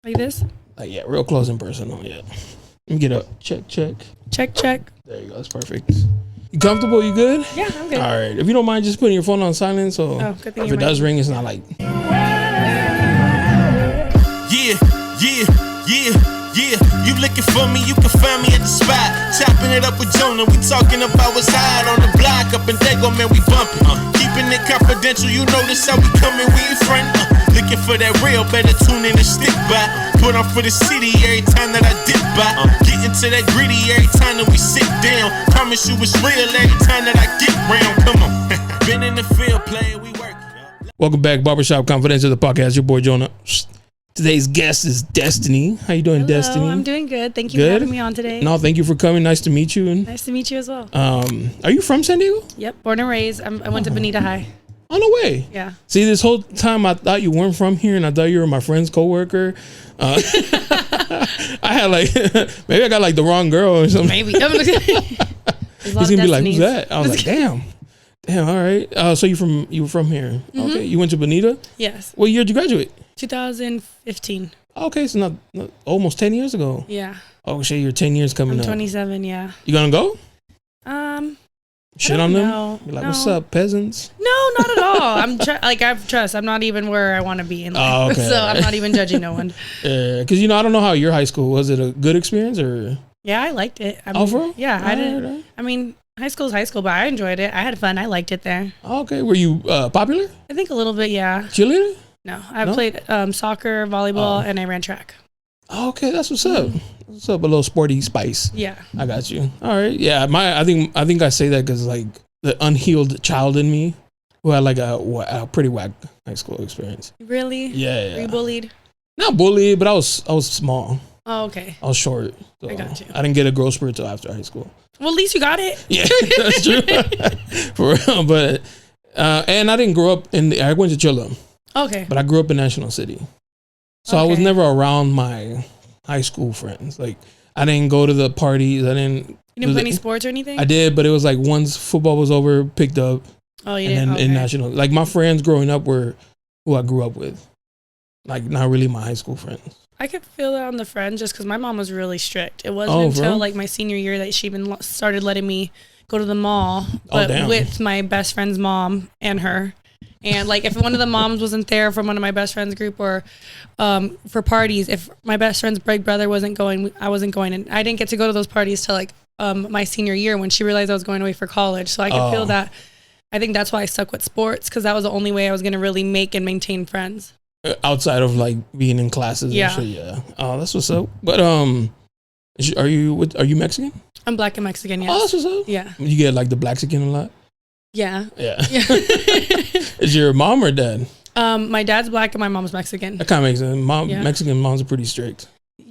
Like this? Yeah, real close and personal. Yeah. Let me get a check. Check. There you go. That's perfect. You comfortable? You good? Yeah, I'm good. All right. If you don't mind, just putting your phone on silent, so good thing if it does ring, it's not like. Yeah. You looking for me, you can find me at the spot. Chopping it up with Jonah, we talking about what's hot on the block. Up in Dago, man, we bumping. Keeping it confidential, you notice how we coming, we in front. Looking for that real, better tune in and stick by. Put on for the city every time that I dip by. Getting to that gritty every time that we sit down. Promise you it's real every time that I get round. Come on. Been in the field playing, we work. Welcome back, Barbershop Confidential, the podcast. Your boy Jonah. Today's guest is Destiny. How you doing, Hello, Destiny? I'm doing good. Thank you for having me on today. No, thank you for coming. Nice to meet you. And Nice to meet you as well. are you from San Diego? Yep, born and raised. I went to Bonita High. Oh, no way. Yeah. See, this whole time I thought you weren't from here, and I thought you were my friend's coworker. I had maybe I got the wrong girl or something. Maybe. He's gonna be like, who's that? I was like, damn, all right. So you were from here? Mm-hmm. Okay, you went to Bonita? Yes. What year did you graduate? 2015. Okay, so not almost 10 years ago. Yeah. Oh shit, you're 10 years coming I'm up. 27. Yeah. You gonna go? Shit on them? No. Be like, what's up, peasants? No, not at all. I'm not even where I want to be in life. Oh, okay. So I'm not even judging no one. Because I don't know how your high school was. It a good experience or? Yeah, I liked it. For real? Yeah, I did. I mean, high school's high school, but I enjoyed it. I had fun. I liked it there. Okay, were you popular? I think a little bit, yeah. Cheerleader? No, I played soccer, volleyball, and I ran track. Okay, that's what's up. What's up? A little sporty spice. Yeah. I got you. All right. Yeah, I think I say that because the unhealed child in me who had a pretty whack high school experience. Really? Yeah. Were you bullied? Not bullied, but I was small. Oh, okay. I was short. So I got you. I didn't get a growth spurt till after high school. Well, at least you got it. Yeah, that's true. For real. But and I didn't grow up I went to Chile. Okay. But I grew up in National City. So I was never around my high school friends. I didn't go to the parties. You didn't play any sports or anything? I did, but it was once football was over, picked up. Oh, you and didn't? then in national, my friends growing up were who I grew up with. Not really my high school friends. I could feel that on the friends just because my mom was really strict. It wasn't until my senior year that she even started letting me go to the mall, but with my best friend's mom and her. And if one of the moms wasn't there from one of my best friends group or for parties, if my best friend's big brother wasn't going, I wasn't going. And I didn't get to go to those parties till my senior year when she realized I was going away for college. So I could feel that. I think that's why I stuck with sports because that was the only way I was going to really make and maintain friends. Outside of being in classes. Yeah. And shit, yeah. Oh, that's what's up. But are you Mexican? I'm black and Mexican, yes. Oh, that's what's up. Yeah. You get the Blaxican a lot? Yeah. Yeah. Is your mom or dad? My dad's black and my mom's Mexican. That kind of makes sense. Mexican moms are pretty strict.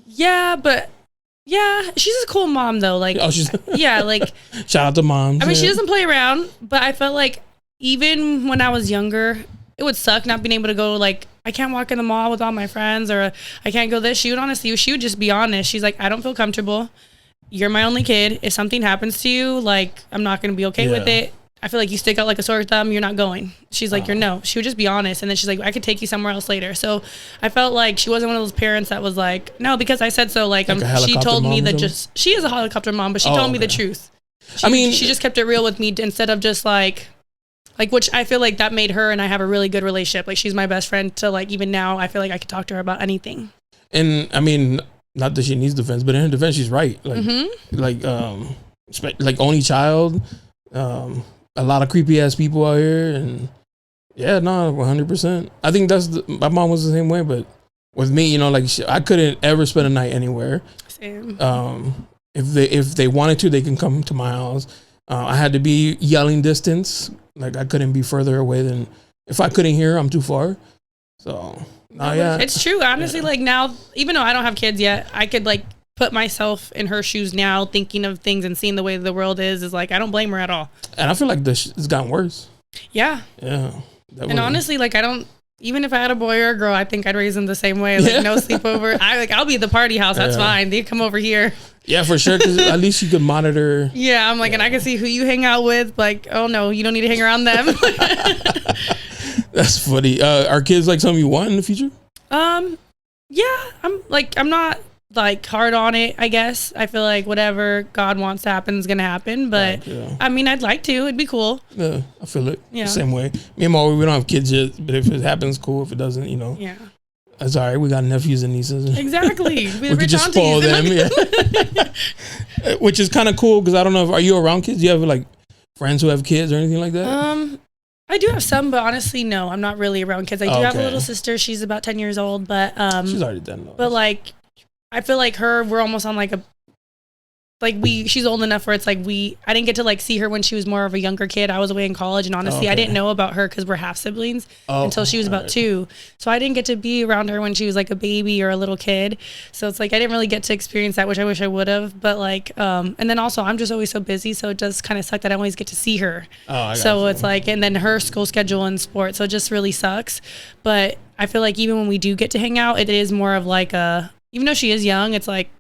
Yeah, but she's a cool mom though. She's yeah, shout out to moms. I mean, she doesn't play around, but I felt even when I was younger, it would suck not being able to go. I can't walk in the mall with all my friends, or I can't go this. She would just be honest. She's like, I don't feel comfortable. You're my only kid. If something happens to you, I'm not gonna be okay with it. I feel like you stick out like a sore thumb, you're not going. She's like, no. She would just be honest. And then she's like, I could take you somewhere else later. So I felt like she wasn't one of those parents that was like, no, because I said so. She told me that she is a helicopter mom, but she told me the truth. She just kept it real with me instead of just which I feel like that made her and I have a really good relationship. She's my best friend to even now, I feel like I could talk to her about anything. And I mean, not that she needs defense, but in her defense, she's right. Only child, a lot of creepy ass people out here, and 100%. I think my mom was the same way, but with me, I couldn't ever spend a night anywhere. Same. If they wanted to, they can come to my house. I had to be yelling distance. I couldn't be further away than if I couldn't hear, I'm too far. So it's true. Honestly, now, even though I don't have kids yet, I could put myself in her shoes now, thinking of things and seeing the way the world is I don't blame her at all. And I feel like it's gotten worse. Yeah. Yeah. And honestly, I don't, even if I had a boy or a girl, I think I'd raise them the same way. No sleepover. I'll be at the party house. That's fine. They come over here. Yeah, for sure. Because at least you could monitor. Yeah. I'm and I can see who you hang out with. Oh no, you don't need to hang around them. That's funny. Are kids something you want in the future? Yeah, I'm not like hard on it, I guess. I feel like whatever God wants to happen is gonna happen. But I mean, I'd like to. It'd be cool. Yeah, I feel it. Yeah. The same way. Me and Mo, we don't have kids yet, but if it happens, cool. If it doesn't, Yeah. That's all right. We got nephews and nieces. Exactly. We could just spoil them. Yeah. Which is kind of cool because I don't know. Are you around kids? Do you have like friends who have kids or anything like that? I do have some, but honestly, no, I'm not really around kids. I do have a little sister. She's about 10 years old, but she's already done though. But like, I feel like we're almost on like she's old enough where it's like I didn't get to like see her when she was more of a younger kid. I was away in college, and honestly, I didn't know about her because we're half siblings until she was about 2. So I didn't get to be around her when she was like a baby or a little kid. So it's like I didn't really get to experience that, which I wish I would have. But like, and then also I'm just always so busy, so it does kind of suck that I always get to see her. So it's like, and then her school schedule and sports, so it just really sucks. But I feel like even when we do get to hang out, it is more of like even though she is young, it's like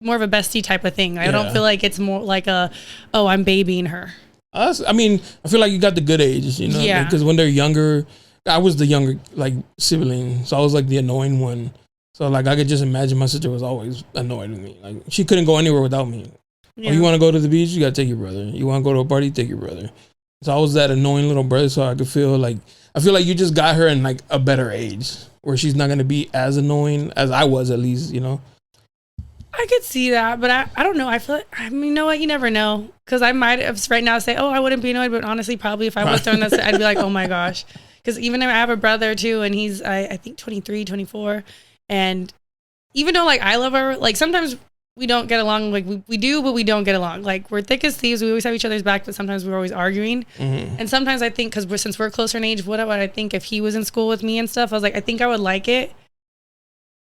more of a bestie type of thing. I don't feel like it's more like I'm babying her. I mean, I feel like you got the good age, Yeah. Because when they're younger, I was the younger like sibling, so I was like the annoying one. So like I could just imagine my sister was always annoyed with me. Like she couldn't go anywhere without me. Yeah. Oh, you want to go to the beach? You gotta take your brother. You want to go to a party? Take your brother. So I was that annoying little brother. So I feel like you just got her in like a better age where she's not gonna be as annoying as I was, at least, I could see that, but I don't know. I feel like, I mean, you know what? You never know. Because I might have right now say, I wouldn't be annoyed, but honestly, probably if I was throwing this, I'd be like, oh my gosh. Because even if I have a brother too, and he's, I think 23, 24. And even though like I love her, like sometimes we don't get along. Like we do, but we don't get along. Like we're thick as thieves. We always have each other's back, but sometimes we're always arguing. Mm-hmm. And sometimes I think, because since we're closer in age, what would I think if he was in school with me and stuff? I was like, I think I would like it.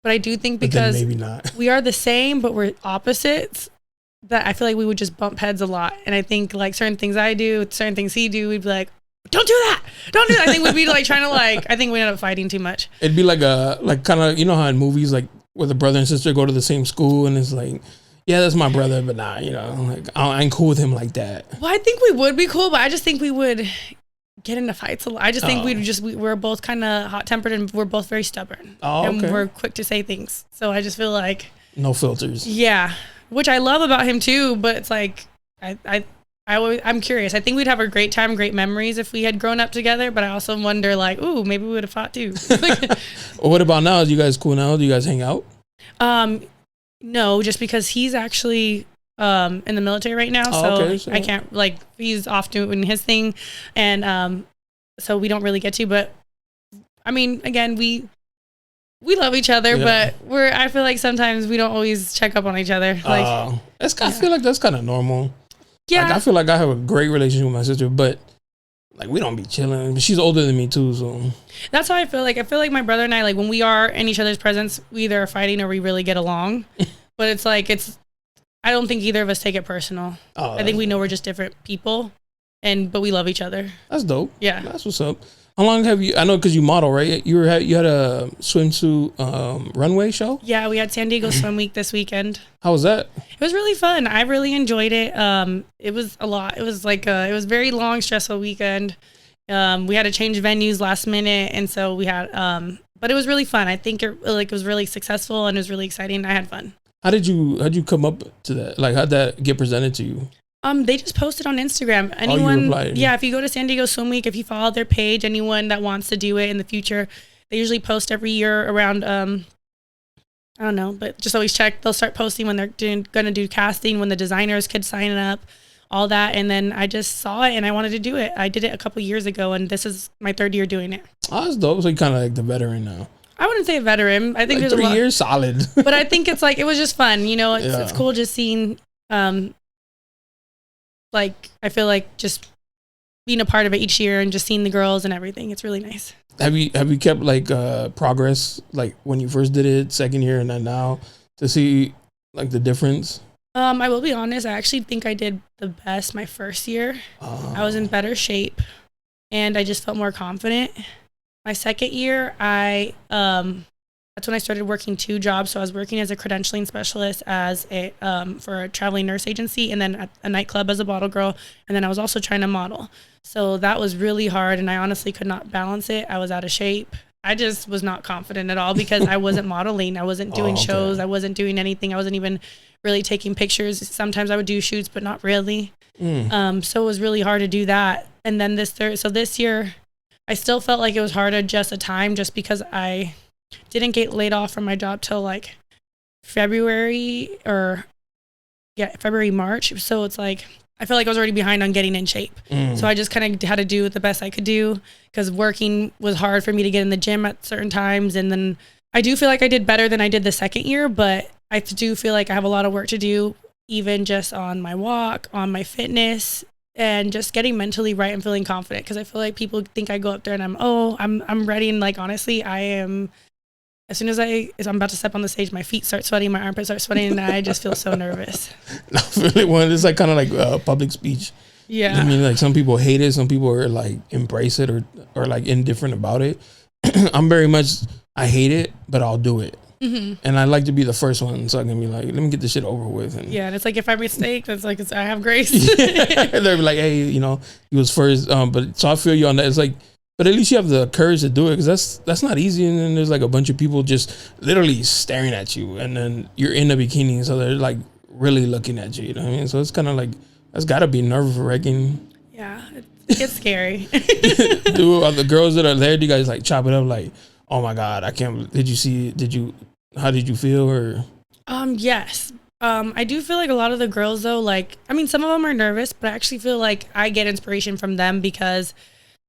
But I do think because maybe not. We are the same, but we're opposites, that I feel like we would just bump heads a lot. And I think like certain things I do, certain things he do, we'd be like, don't do that. Don't do that. I think we'd be like trying to I think we end up fighting too much. It'd be like kind of, how in movies, like where the brother and sister go to the same school and it's like, yeah, that's my brother, but nah, like I ain't cool with him like that. Well, I think we would be cool, but I just think we would get into fights a lot. I just think we're both kind of hot tempered and we're both very stubborn. And we're quick to say things. So I just feel like no filters. Yeah, which I love about him too. But it's like I'm curious. I think we'd have a great time, great memories if we had grown up together. But I also wonder like, ooh, maybe we would have fought too. Well, what about now? Are you guys cool now? Do you guys hang out? No, just because he's actually in the military right now, so I can't, like, he's off doing his thing, and so we don't really get to. But I mean, again, we love each other, but I feel like sometimes we don't always check up on each other. Like, I feel like that's kind of normal. Yeah, like, I feel like I have a great relationship with my sister, but like we don't be chilling. But she's older than me too, so that's how I feel. Like I feel like my brother and I, like when we are in each other's presence, we either are fighting or we really get along. But it's like I don't think either of us take it personal. I think we know we're just different people, but we love each other. That's dope. Yeah, that's what's up. How long have you? I know because you model, right? You had a swimsuit runway show. Yeah, we had San Diego Swim Week this weekend. How was that? It was really fun. I really enjoyed it. It was a lot. It was like it was a very long, stressful weekend. We had to change venues last minute, and so we had. But it was really fun. I think it was really successful and it was really exciting. I had fun. How'd you come up to that? Like, how'd that get presented to you? They just posted on Instagram. Anyone, if you go to San Diego Swim Week, if you follow their page, anyone that wants to do it in the future, they usually post every year around, I don't know, but just always check. They'll start posting when they're going to do casting, when the designers could sign up, all that. And then I just saw it and I wanted to do it. I did it a couple years ago and this is my 3rd year doing it. Oh, that's dope. So you're kind of like the veteran now. I wouldn't say a veteran. I think like there's 3 years solid. But I think it's like, it was just fun. It's cool just seeing, like, I feel like just being a part of it each year and just seeing the girls and everything. It's really nice. Have you kept like progress, like when you first did it, 2nd year and then now, to see like the difference? I will be honest. I actually think I did the best my 1st year. I was in better shape and I just felt more confident. My 2nd year, that's when I started working 2 jobs. So I was working as a credentialing specialist for a traveling nurse agency and then at a nightclub as a bottle girl. And then I was also trying to model. So that was really hard. And I honestly could not balance it. I was out of shape. I just was not confident at all because I wasn't modeling. I wasn't doing shows. I wasn't doing anything. I wasn't even really taking pictures. Sometimes I would do shoots, but not really. So it was really hard to do that. And then this year, I still felt like it was hard to adjust a time just because I didn't get laid off from my job till like February, March. So it's like, I feel like I was already behind on getting in shape. So I just kind of had to do the best I could do because working was hard for me to get in the gym at certain times. And then I do feel like I did better than I did the second year, but I do feel like I have a lot of work to do, even just on my walk, on my fitness, and just getting mentally right and feeling confident. Because I feel like people think I go up there and I'm ready. And like, honestly, I am. As soon as I'm about to step on the stage, my feet start sweating, my armpits start sweating, and I just feel so nervous. I feel like it's like kind of like public speech. Yeah. I mean, like some people hate it, some people are like embrace it or like indifferent about it. I'm very much, I hate it, but I'll do it. And I like to be the first one, so I can be like, let me get this shit over with. And yeah, and it's like if I mistake, it's like I have grace. They're like, hey, you know, he was first. But so I feel you on that. It's like, but at least you have the courage to do it because that's not easy. And then there's like a bunch of people just literally staring at you, and then you're in a bikini, so they're like really looking at you. You know what I mean? So it's kind of like that's got to be nerve-wracking. Yeah, it gets scary. Do the girls that are there? Do you guys like chop it up? Like, oh my god, I can't. How did you feel? Or yes. I do feel like a lot of the girls though, like, I mean, some of them are nervous, but I actually feel like I get inspiration from them because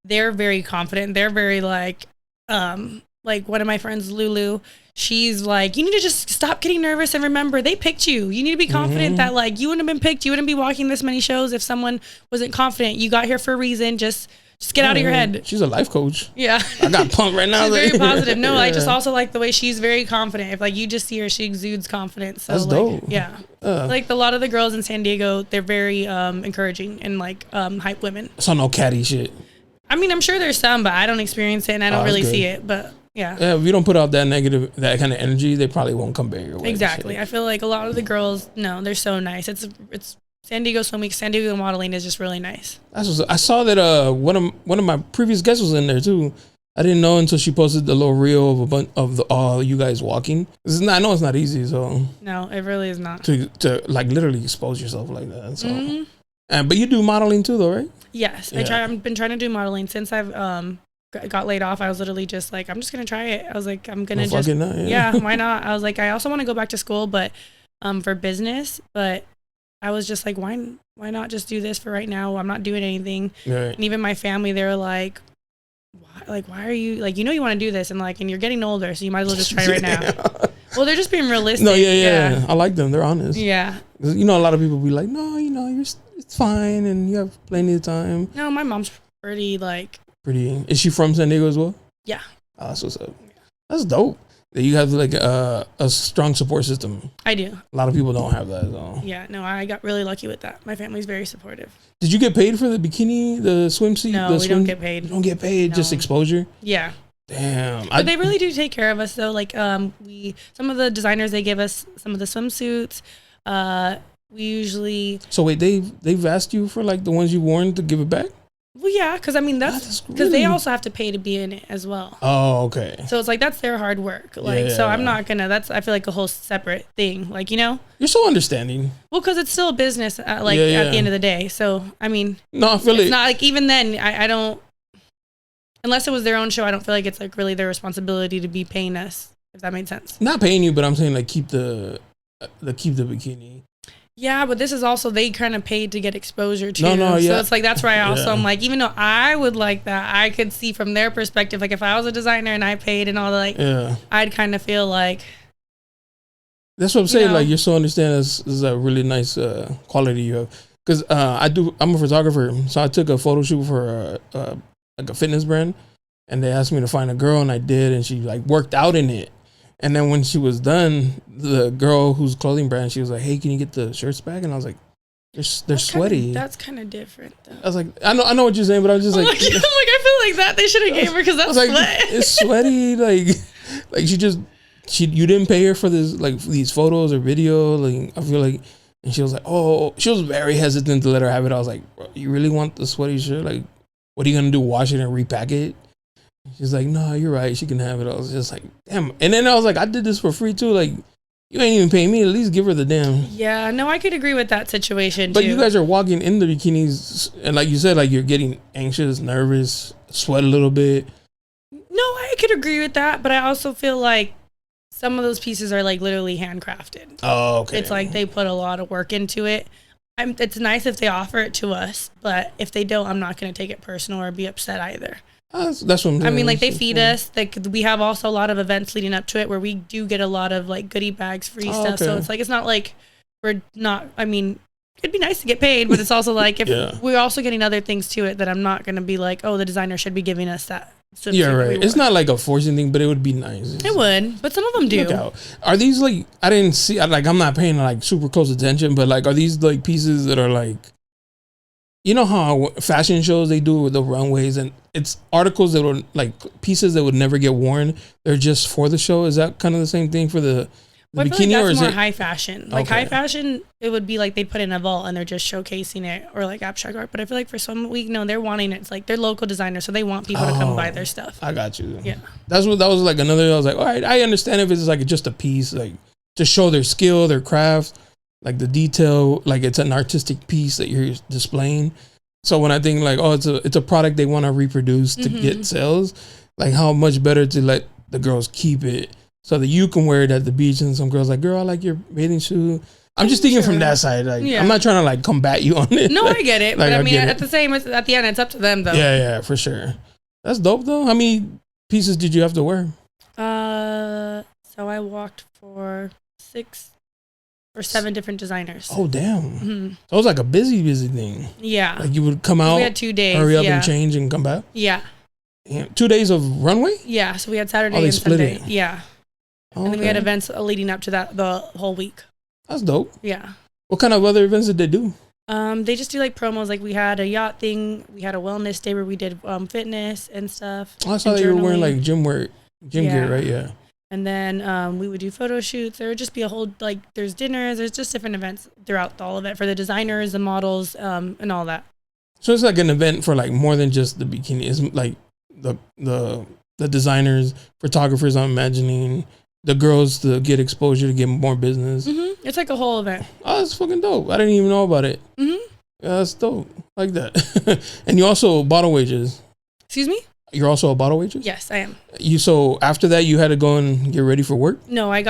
they're very confident. They're very like one of my friends, Lulu, she's like, you need to just stop getting nervous and remember they picked you. You need to be confident that like you wouldn't have been picked. You wouldn't be walking this many shows if someone wasn't confident. You got here for a reason. Just get out of your head. She's a life coach. Yeah. I got punked right now. She's very positive. No, I just also like the way she's very confident. If like you just see her, she exudes confidence. So, that's dope. Yeah. Like a lot of the girls in San Diego, they're very encouraging and like hype women. So no catty shit. I mean, I'm sure there's some, but I don't experience it and I don't really see it. But yeah. Yeah, if you don't put out that negative, that kind of energy, they probably won't come back your way. Exactly. I feel like a lot of the girls, no, they're so nice. It's San Diego Swim Week. San Diego modeling is just really nice. I saw that one of my previous guests was in there too. I didn't know until she posted the little reel of a bunch of all you guys walking. I know it's not easy, so no, it really is not to like literally expose yourself like that. So, but you do modeling too, though, right? Yes, yeah. I've been trying to do modeling since I've got laid off. I was literally just like, I'm just gonna try it. I was like, I'm gonna just yeah, why not? I was like, I also want to go back to school, but for business, but I was just like, why not just do this for right now? I'm not doing anything. Right. And even my family, they were like, why are you like, you want to do this, and you're getting older, so you might as well just try it right now. Well, they're just being realistic. No, yeah. I like them. They're honest. Yeah. A lot of people be like, no, it's fine, and you have plenty of time. No, my mom's pretty. Is she from San Diego as well? Yeah. Oh, that's what's up. That's dope. You have like a strong support system. I do. A lot of people don't have that. So. Yeah, no, I got really lucky with that. My family's very supportive. Did you get paid for the bikini, the swimsuit? No, we don't get paid. You don't get paid, no. Just exposure? Yeah. Damn. But they really do take care of us though. Like some of the designers, they give us some of the swimsuits. We usually. So wait, they've asked you for like the ones you worn to give it back? Well, yeah, because I mean that's because they also have to pay to be in it as well. Oh, okay. So it's like that's their hard work. So I'm not gonna. I feel like a whole separate thing. You're so understanding. Well, because it's still a business. At the end of the day. So I mean, no, I feel it's not like even then. I don't. Unless it was their own show, I don't feel like it's like really their responsibility to be paying us. If that made sense. Not paying you, but I'm saying like keep the bikini. Yeah, but this is also, they kind of paid to get exposure too. No, yeah. So it's like, that's why I also, I'm like, even though I would like that, I could see from their perspective, like if I was a designer and I paid and all that, I'd kind of feel like. That's what I'm saying. Like, you're so understanding. This is a really nice quality you have. Because I'm a photographer. So I took a photo shoot for like a fitness brand. And they asked me to find a girl, and I did. And she like worked out in it. And then when she was done, the girl whose clothing brand, she was like, "Hey, can you get the shirts back?" And I was like, "They're sweaty." That's kind of different, though. I was like, "I know what you're saying," but I was just like, I feel like that they should have gave her because that's sweat. It's sweaty, like you didn't pay her for this, like these photos or video. Like I feel like, and she was like, "Oh," she was very hesitant to let her have it. I was like, "Bro, you really want the sweaty shirt? Like, what are you gonna do? Wash it and repack it?" She's like, no, you're right. She can have it. I was just like, damn. And then I was like, I did this for free too. Like, you ain't even paying me. At least give her the damn. Yeah, no, I could agree with that situation But too. you guys are walking in the bikinis, and like you said, like you're getting anxious, nervous, sweat a little bit. No, I could agree with that, but I also feel like some of those pieces are like literally handcrafted. Oh, okay. It's like they put a lot of work into it. It's nice if they offer it to us, but if they don't, I'm not going to take it personal or be upset either. That's what I'm saying. I mean, like, they feed us. Like, we have also a lot of events leading up to it where we do get a lot of like goodie bags, free stuff. Okay. So it's like, it's not like we're not, I mean, it'd be nice to get paid, but it's also like if we're also getting other things to it that I'm not going to be like, oh, the designer should be giving us that. Yeah, right. It's not like a forcing thing, but it would be nice. It would, but some of them do. Look out. Are these like, I didn't see, like, I'm not paying like super close attention, but like, are these like pieces that are like, you know how fashion shows they do with the runways, and it's articles that would like pieces that would never get worn. They're just for the show. Is that kind of the same thing for the Well, I bikini, feel like or that's is more it high fashion. Like Okay. high fashion, it would be like they put in a vault and they're just showcasing it, or like abstract art. But I feel like for some week, no, they're wanting it. It's like they're local designers, so they want people to come buy their stuff. I got you. Yeah. That was like another. I was like, all right, I understand if it's like just a piece, like to show their skill, their craft, like the detail, like it's an artistic piece that you're displaying. So when I think like, oh, it's a product they want to reproduce to get sales, like how much better to let the girls keep it so that you can wear it at the beach, and some girls like, girl, I like your bathing suit. I'm just thinking from that side. Like, I'm not trying to like combat you on it. No, like, I get it. like, But I mean, get at the end, it's up to them though. Yeah, for sure. That's dope though. How many pieces did you have to wear? So I walked for 6 or 7 different designers. Oh, damn. Mm-hmm. So it was like a busy thing. Yeah. Like you would come out, we had 2 days. hurry up and change and come back. Yeah. Damn. 2 days of runway? Yeah. So we had Saturday they and split Sunday. it. Yeah. Okay. And then we had events leading up to that the whole week. That's dope. Yeah. What kind of other events did they do? They just do like promos. Like we had a yacht thing. We had a wellness day where we did fitness and stuff. I saw that you were wearing like gym gear, right? Yeah. And then we would do photo shoots. There would just be a whole, like, there's dinners. There's just different events throughout all of it for the designers, the models, and all that. So it's like an event for like more than just the bikini. It's like the designers, photographers, I'm imagining, the girls to get exposure, to get more business. Mm-hmm. It's like a whole event. Oh, that's fucking dope. I didn't even know about it. Mm-hmm. Yeah, that's dope. Like that. And you also bottle waitress. Excuse me? You're also a bottle waitress? Yes, I am. So after that, you had to go and get ready for work? No, I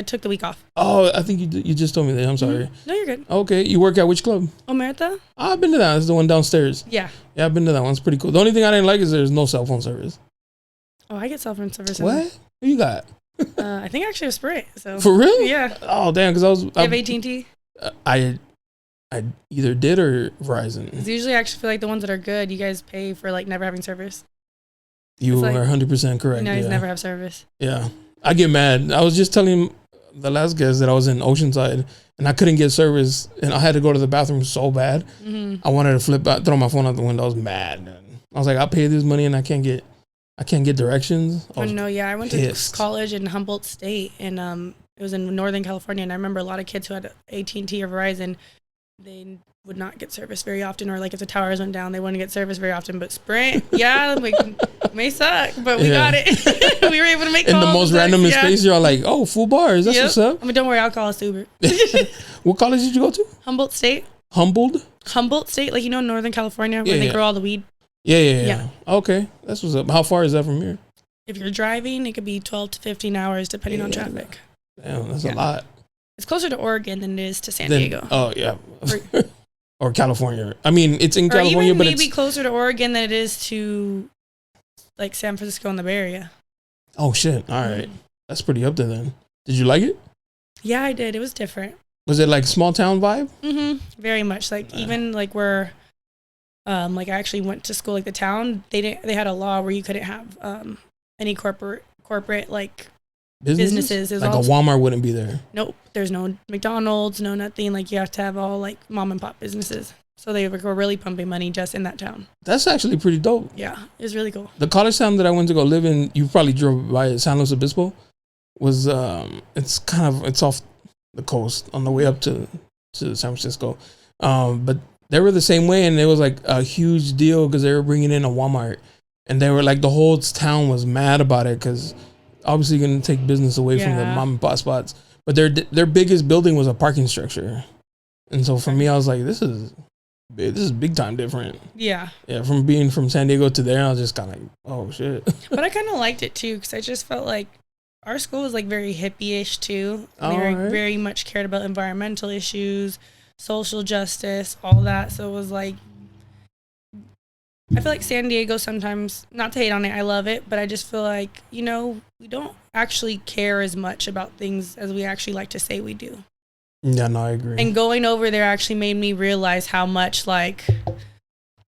took the week off. Oh, I think you just told me that. I'm sorry. Mm-hmm. No, you're good. Okay. You work at which club? Omerta? I've been to that. It's the one downstairs. Yeah. Yeah, I've been to that one. It's pretty cool. The only thing I didn't like is there's no cell phone service. Oh, I get cell phone service. What? Who you got? I think actually a Sprint. So. For real? Yeah. Oh, damn. Because You have AT&T? I either did or Verizon. It's usually actually feel like the ones that are good, you guys pay for like never having service. You like, are 100% correct. You guys never have service. Yeah. I get mad. I was just telling the last guest that I was in Oceanside and I couldn't get service and I had to go to the bathroom so bad. Mm-hmm. I wanted to flip out, throw my phone out the window. I was mad. I was like, I paid this money and I can't get directions. Oh no, yeah. I went to college in Humboldt State and it was in Northern California, and I remember a lot of kids who had AT&T or Verizon, they would not get service very often, or like if the towers went down, they wouldn't get service very often. But Sprint, yeah, like, may suck, but we got it. We were able to make calls. In the most random space, you're all like, oh, full bars. That's what's up. I mean, don't worry, I'll call us Uber. What college did you go to? Humboldt State. Humboldt State, like, you know, Northern California, where they grow all the weed. Yeah. Okay, that's what's up. How far is that from here? If you're driving, it could be 12 to 15 hours, depending on traffic. Damn, that's a lot. It's closer to Oregon than it is to San Diego. Oh, yeah. Or California. I mean, it's in California, even but maybe closer to Oregon than it is to like San Francisco and the Bay Area. Oh shit! All right, that's pretty up there then. Did you like it? Yeah, I did. It was different. Was it like small town vibe? Mm-hmm. Very much. Like even like where, like I actually went to school. Like the town, they had a law where you couldn't have any corporate like businesses. Like a Walmart wouldn't be there. Nope. There's no McDonald's, no nothing. Like you have to have all like mom and pop businesses. So they were really pumping money just in that town. That's actually pretty dope. Yeah, it was really cool. The college town that I went to go live in, you probably drove by it, San Luis Obispo, was it's off the coast on the way up to San Francisco. But they were the same way, and it was like a huge deal because they were bringing in a Walmart. and they were like the whole town was mad about it because obviously going to take business away from the mom and pop spots. But their biggest building was a parking structure, and so for me, I was like, this is big time different. Yeah. From being from San Diego to there, I was just kind of like, oh shit. But I kind of liked it too because I just felt like our school was like very hippie-ish too. They were very much cared about environmental issues, social justice, all that. So it was like, I feel like San Diego sometimes, not to hate on it, I love it, but I just feel like, we don't actually care as much about things as we actually like to say we do. Yeah, no, I agree. And going over there actually made me realize how much like,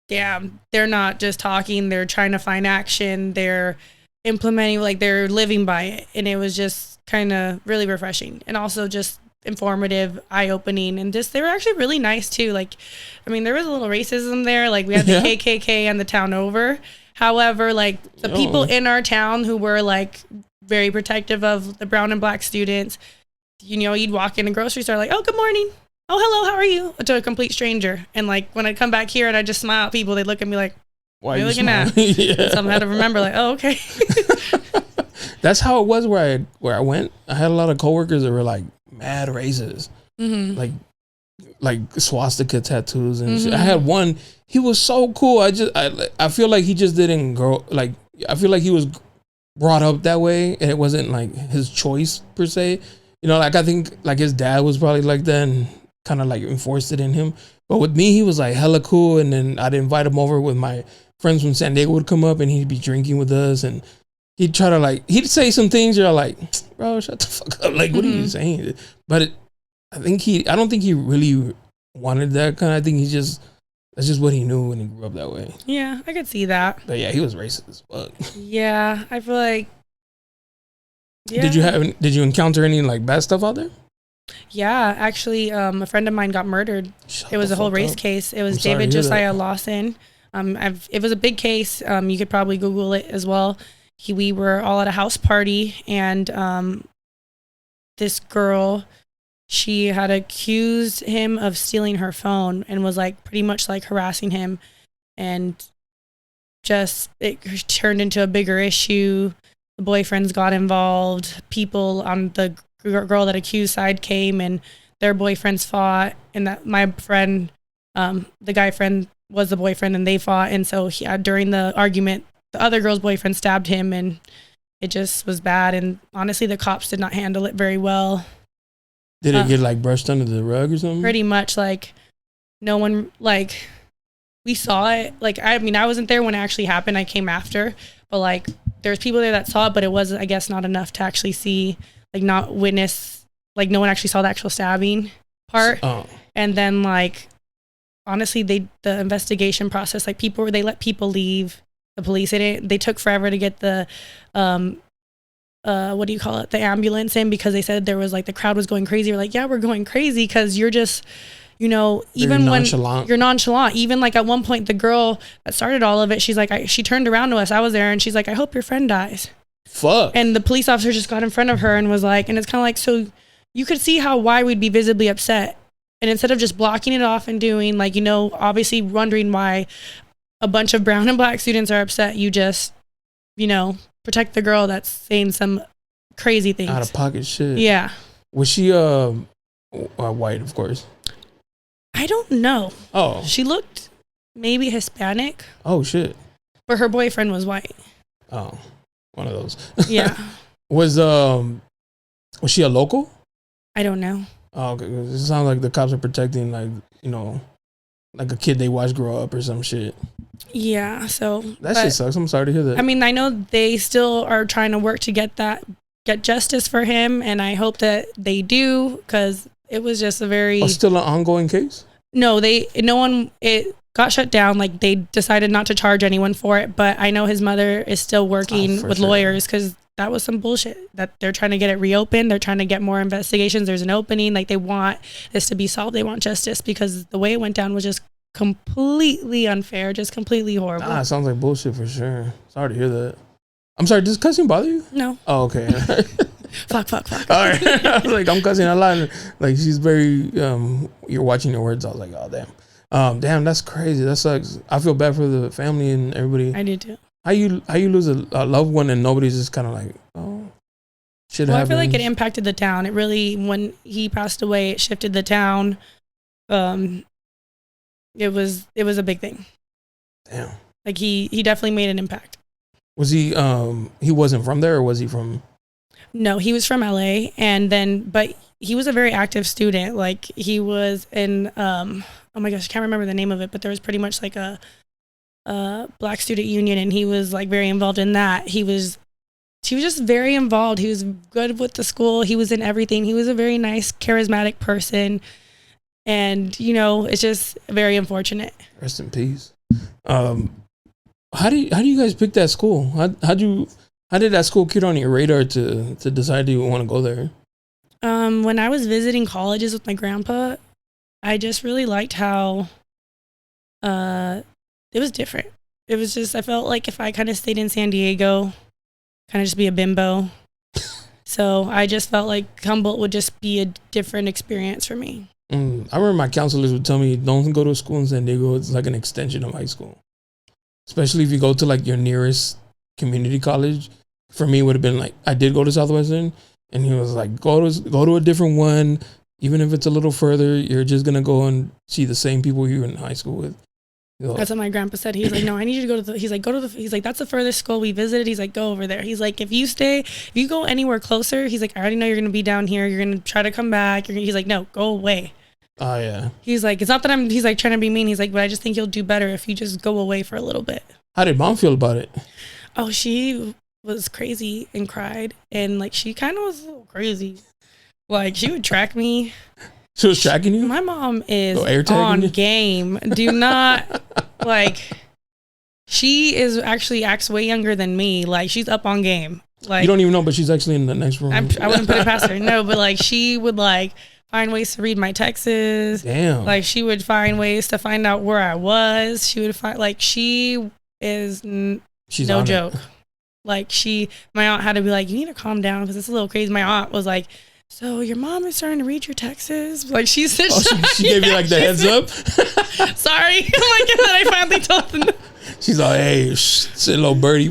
damn, they're not just talking, they're trying to find action, they're implementing, like they're living by it. And it was just kind of really refreshing and also just informative, eye-opening, and just they were actually really nice too. Like, I mean, there was a little racism there, like we had the KKK and the town over. However, like the people in our town who were like very protective of the brown and black students, you'd walk in a grocery store like, oh, good morning, oh, hello, how are you, to a complete stranger. And like when I come back here and I just smile at people, they look at me like, why are you looking at? So I had to remember like, oh, okay. That's how it was where I went. I had a lot of coworkers that were like mad racist, like swastika tattoos and shit. I had one. He was so cool. I feel like he just didn't grow. Like I feel like he was brought up that way, and it wasn't like his choice per se. Like I think like his dad was probably like that and kind of like enforced it in him. But with me, he was like hella cool, and then I'd invite him over with my friends from San Diego would come up, and he'd be drinking with us and. He'd try to like, he'd say some things you're like, bro, shut the fuck up. Like, what are you saying? But I don't think he really wanted that kind of, I think that's just what he knew when he grew up that way. Yeah, I could see that. But yeah, he was racist as fuck. Yeah, I feel like, yeah. Did you encounter any like bad stuff out there? Yeah, actually, a friend of mine got murdered. It was a whole race case. It was David Josiah Lawson. It was a big case. You could probably Google it as well. We were all at a house party, and this girl, she had accused him of stealing her phone and was like pretty much like harassing him, and just it turned into a bigger issue. The boyfriends got involved. People on the girl that accused side came, and their boyfriends fought, and that my friend, the guy friend was the boyfriend, and they fought, and so during the argument, the other girl's boyfriend stabbed him, and it just was bad. And honestly, the cops did not handle it very well. Did it get like brushed under the rug or something? Pretty much, like no one, like we saw it. Like, I mean, I wasn't there when it actually happened. I came after, but like there's people there that saw it, but it was, I guess, not enough to actually see, like not witness, like no one actually saw the actual stabbing part. And then like, honestly, the investigation process, like they let people leave. The police, they took forever to get the what do you call it, the ambulance in, because they said there was like the crowd was going crazy. We're like, yeah, we're going crazy because you're just, even when you're nonchalant. Even like at one point, the girl that started all of it, she's like, she turned around to us, I was there, and she's like, I hope your friend dies. Fuck. And the police officer just got in front of her and was like, and it's kind of like, so you could see why we'd be visibly upset, and instead of just blocking it off and doing like, obviously wondering why a bunch of brown and black students are upset, you just, protect the girl that's saying some crazy things. Out of pocket shit. Yeah. Was she white, of course? I don't know. Oh. She looked maybe Hispanic. Oh, shit. But her boyfriend was white. Oh, one of those. Yeah. Was she a local? I don't know. Oh, okay. It sounds like the cops are protecting, like, like a kid they watch grow up or some shit. Yeah, so that shit sucks. I'm sorry to hear that. I mean, I know they still are trying to work to get justice for him, and I hope that they do, because it was just a very still an ongoing case. No, it got shut down. Like they decided not to charge anyone for it, but I know his mother is still working with lawyers, because that was some bullshit that they're trying to get it reopened. They're trying to get more investigations. There's an opening. Like they want this to be solved. They want justice, because the way it went down was just completely unfair, just completely horrible. It sounds like bullshit for sure. Sorry to hear that. I'm sorry, does cussing bother you? No. Oh, okay. Fuck. All right. I was like, I'm cussing a lot. Like she's very, you're watching your words. I was like, oh, damn. Damn, that's crazy. That sucks. I feel bad for the family and everybody. I do too. How you lose a loved one and nobody's just kind of like, oh, shit Well, happens. I feel like it impacted the town. It really, when he passed away, it shifted the town. It was a big thing. Damn. Like he definitely made an impact. Was he wasn't from there, or was he from? No, he was from LA, but he was a very active student. Like he was in oh my gosh, I can't remember the name of it, but there was pretty much like a Black student union, and he was like very involved in that. He was just very involved. He was good with the school. He was in everything. He was a very nice, charismatic person. And, it's just very unfortunate. Rest in peace. How do you guys pick that school? How did that school get on your radar to decide you want to go there? When I was visiting colleges with my grandpa, I just really liked how it was different. It was just, I felt like if I kind of stayed in San Diego, kind of just be a bimbo. So I just felt like Humboldt would just be a different experience for me. I remember my counselors would tell me, don't go to school in San Diego. It's like an extension of high school. Especially if you go to like your nearest community college. For me, it would have been like, I did go to Southwestern, and he was like, go to a different one. Even if it's a little further, you're just going to go and see the same people you were in high school with. That's what my grandpa said. He's like, no, I need you to go to he's like, that's the furthest school we visited. He's like, go over there. He's like, if you go anywhere closer, he's like, I already know you're going to be down here. You're going to try to come back. He's like, no, go away. Oh, yeah. He's like, it's not that he's like trying to be mean. He's like, but I just think you'll do better if you just go away for a little bit. How did mom feel about it? Oh, she was crazy and cried. And like, she kind of was a little crazy. Like, she would track me. She was tracking you? My mom is on game. Do not, like, she is actually acts way younger than me. Like, she's up on game. Like, you don't even know, but she's actually in the next room. I wouldn't put it past her. No, but like, she would like find ways to read my texts. Damn. Like, she would find ways to find out where I was. She would find, like, she is she's no joke. Like, my aunt had to be like, you need to calm down because it's a little crazy. My aunt was like, so your mom is starting to read your texts? Like, she said, she gave you like the heads up? Sorry. Oh my God, I finally told them. She's like, hey, little birdie.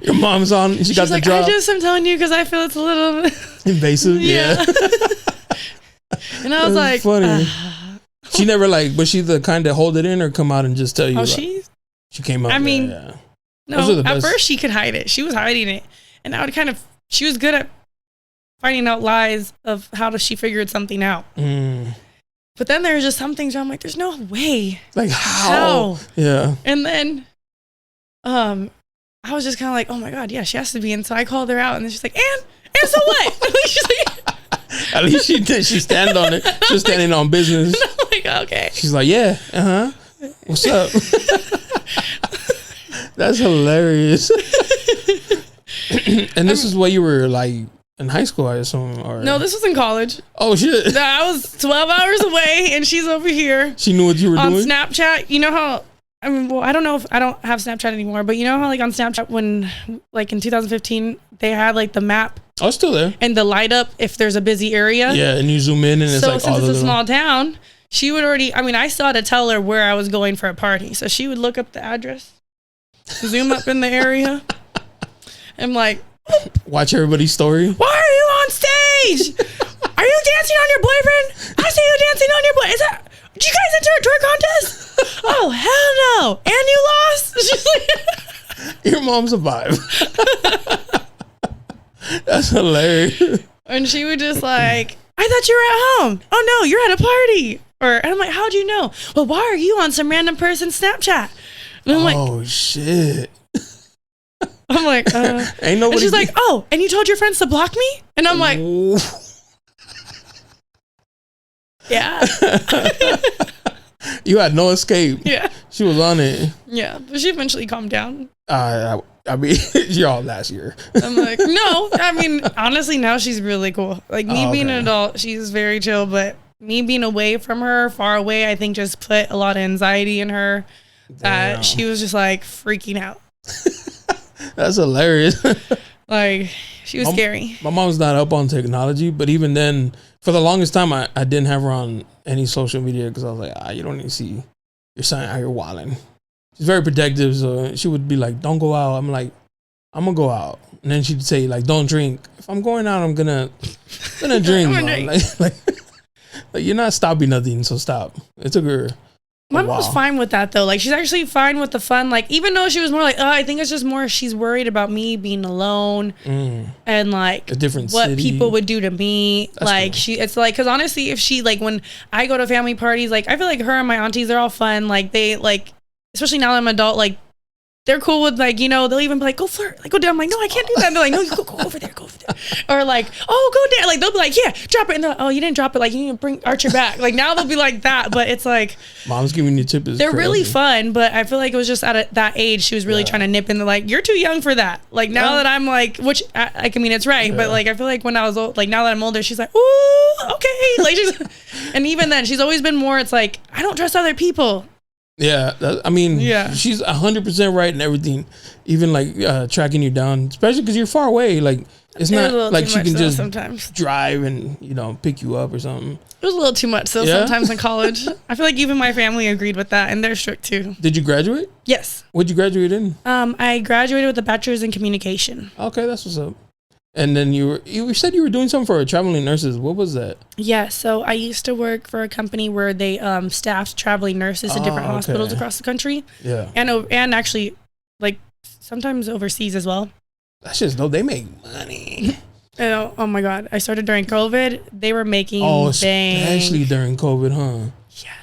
Your mom's on. She got the job. I'm telling you because I feel it's a little invasive. Yeah. And I was like, funny. She never was she the kind that hold it in or come out and just tell you? Oh, she came out. I mean, yeah. No, at first she could hide it. She was hiding it. And I would she was good at finding out lies of how she figured something out. But then there's just some things where I'm like, there's no way. Like how? Yeah. And then I was just kind of like, oh my God, yeah, she has to be. And so I called her out and then she's like, and so what? She's like, at least she did. She stand on it. She's standing on business. I'm like, okay. She's like, yeah, what's up? That's hilarious. And this is what you were like in high school, I assume, or no? This was in college. Oh shit! No, I was 12 hours away, and she's over here. She knew what you were doing on Snapchat. You know how? I mean, well, I don't know if I don't have Snapchat anymore, but you know how like on Snapchat when like in 2015 they had like the map. Oh, it's still there. And the light up if there's a busy area. Yeah, and you zoom in and it's so like since it's a small town, she would already. I mean, I still had to tell her where I was going for a party, so she would look up the address, zoom up in the area. I'm like, watch everybody's story. Why are you on stage? Are you dancing on your boyfriend? I see you dancing on your boyfriend. Did you guys enter a tour contest? Oh, hell no. And you lost? She's like, your mom survived. That's hilarious. And she would just like, I thought you were at home. Oh no, you're at a party. And I'm like, how'd you know? Well, why are you on some random person's Snapchat? And I'm like, oh shit. I'm like, ain't nobody. And she's like, oh, and you told your friends to block me? And I'm like, yeah. You had no escape. Yeah. She was on it. Yeah, but she eventually calmed down. I mean, you're all last year. I'm like, no. I mean, honestly, now she's really cool. Like, me being an adult, she's very chill. But me being away from her, far away, I think just put a lot of anxiety in her. That she was just like freaking out. That's hilarious. Like, she was scary. My mom's not up on technology, but even then, for the longest time, I didn't have her on any social media because I was like, you don't need to see your son out here wilding. she's very protective. So she would be like, "Don't go out." I'm like, "I'm gonna go out," and then she'd say like, "Don't drink." If I'm going out, I'm gonna drink. Like, you're not stopping nothing, so stop. It took her. My mom was fine with that though. Like she's actually fine with the fun. Like even though she was more like, I think it's just more she's worried about me being alone and like a different what city. people would do to me. That's like cool. It's like because honestly, if she like when I go to family parties, like I feel like her and my aunties they're all fun. Like they like especially now that I'm an adult, like they're cool with like they'll even be like go flirt, like go down. I'm like no, I can't do that. And they're like no, you go over there, or like oh go down. Like they'll be like yeah, drop it. And they're like, oh you didn't drop it. Like you need to arch your back. Like now they'll be like that. But it's like mom's giving you tips. They're really fun, but I feel like it was just at that age she was really trying to nip in the like you're too young for that. Like now that I'm like, which I mean it's right, but like I feel like when I was old, like now that I'm older, she's like ooh okay. Like she's and even then she's always been more. It's like I don't trust other people. Yeah, I mean, she's 100% right in everything, even like tracking you down, especially because you're far away. Like it's not like she can just sometimes drive and pick you up or something. It was a little too much though. Sometimes in college, I feel like even my family agreed with that, and they're strict too. Did you graduate? Yes. What'd you graduate in? I graduated with a bachelor's in communication. Okay, that's what's up. And then you said you were doing something for traveling nurses. What was that? Yeah, so I used to work for a company where they staffed traveling nurses to different hospitals across the country. Yeah, and actually, like sometimes overseas as well. That's just dope. They make money. Oh my God! I started during COVID. They were making especially during COVID, huh? Yes.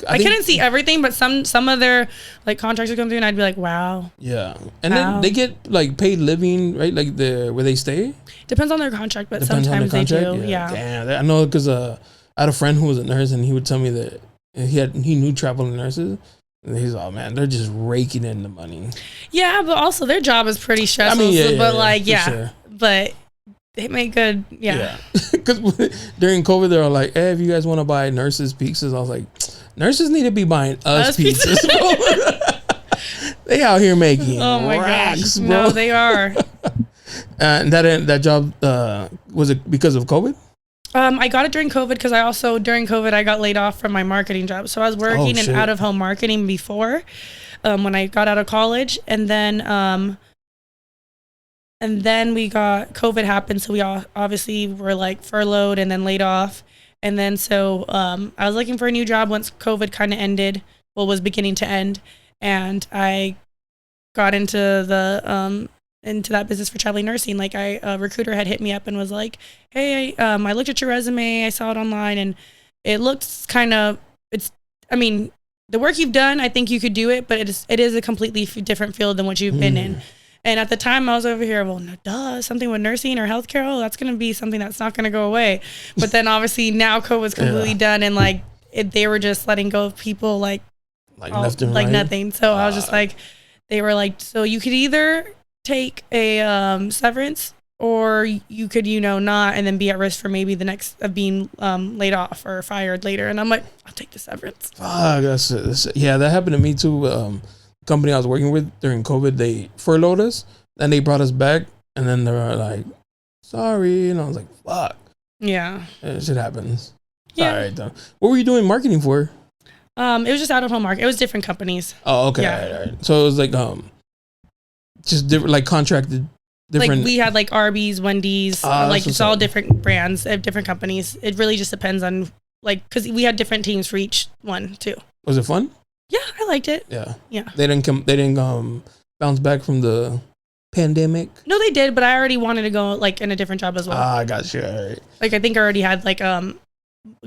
I couldn't see everything, but some of their like contracts would come through, and I'd be like, "Wow." Yeah, and then they get like paid living, right? Like where they stay. Depends on their contract, but sometimes they do. Yeah. Damn, I know because I had a friend who was a nurse, and he would tell me that he knew traveling nurses, and he's like, "Oh man, they're just raking in the money." Yeah, but also their job is pretty stressful. But they make good. Yeah. Because during COVID, they were like, "Hey, if you guys want to buy nurses pizzas," I was like. Nurses need to be buying us pizzas. They out here making racks, bro. No, they are. And that job was it because of COVID? I got it during COVID because during COVID I got laid off from my marketing job. So I was working in out of home marketing before when I got out of college, and then we got COVID happened, so we all obviously were like furloughed and then laid off. And then so I was looking for a new job once COVID kind of ended, was beginning to end, and I got into that business for traveling nursing. Like a recruiter had hit me up and was like, "Hey, I looked at your resume, I saw it online, and it looks the work you've done, I think you could do it, but it is a completely different field than what you've been in." And at the time I was over here, something with nursing or healthcare, that's going to be something that's not going to go away. But then obviously now COVID was completely done, and like they were just letting go of people like left and right. Nothing. So I was just like, they were like, so you could either take a severance or you could, not, and then be at risk for maybe the next of being laid off or fired later. And I'm like, I'll take the severance. That happened to me too. Company I was working with during COVID, they furloughed us, then they brought us back, and then they were like, sorry, and I was like, fuck. Yeah. Shit happens. Yeah. All right, though. What were you doing marketing for? It was just out of home market. It was different companies. Oh, okay. Yeah. All right. So it was like just different, like contracted different. Like we had like Arby's, Wendy's, like it's all different brands, different companies. It really just depends on because we had different teams for each one too. Was it fun? Yeah, I liked it. Yeah. They didn't bounce back from the pandemic. No, they did, but I already wanted to go like in a different job as well. I got you. All right. Like I think I already had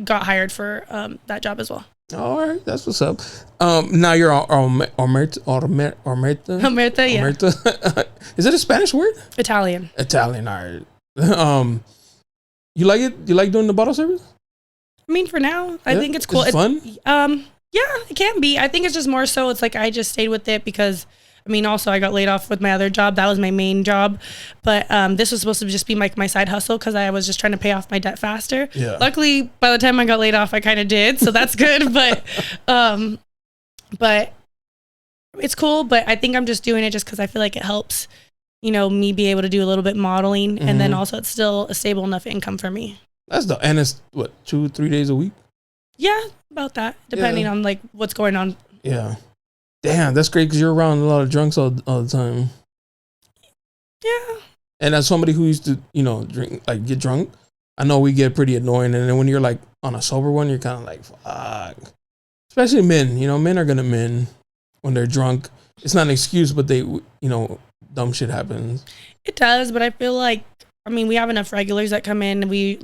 got hired for that job as well. All right, that's what's up. Now you're Omerta, yeah. Omerta. Is it a Spanish word? Italian. All right. You like it? You like doing the bottle service? I mean, for now, I think it's cool. It's fun. Yeah, it can be. I think it's just more so. It's like I just stayed with it because, also I got laid off with my other job. That was my main job, but this was supposed to just be my side hustle because I was just trying to pay off my debt faster. Yeah. Luckily, by the time I got laid off, I kind of did, so that's good. But it's cool. But I think I'm just doing it just because I feel like it helps, me be able to do a little bit modeling, and then also it's still a stable enough income for me. That's and it's 2-3 days a week. Yeah, about that, depending on what's going on. Yeah. Damn, that's great because you're around a lot of drunks all the time. Yeah. And as somebody who used to, drink, like get drunk, I know we get pretty annoying. And then when you're like on a sober one, you're kind of like, fuck. Especially men, men are going to men when they're drunk. It's not an excuse, but they, dumb shit happens. It does, but I feel like, we have enough regulars that come in. We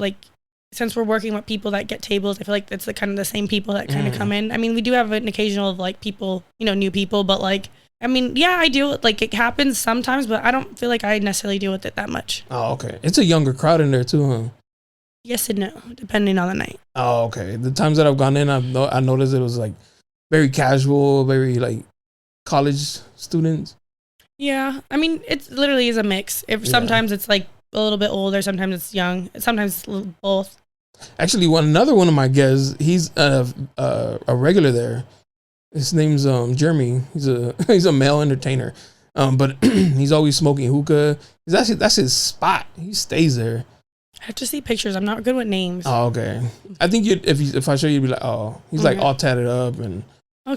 since we're working with people that get tables, I feel like it's the kind of the same people that kind of come in. We do have an occasional of people, new people, but yeah, I deal with it happens sometimes, but I don't feel like I necessarily deal with it that much. Oh, okay. It's a younger crowd in there too, huh? Yes and no, depending on the night. Oh, okay. The times that I've gone in, I noticed it was very casual, very college students. Yeah, it literally is a mix. Sometimes it's a little bit older, sometimes it's young, sometimes it's both. Actually, another one of my guests, he's a regular there. His name's Jeremy. He's a male entertainer, but he's always smoking hookah. That's his spot. He stays there. I have to see pictures. I'm not good with names. Oh, okay. I think if I show you, you'd be like, oh, he's all tatted up and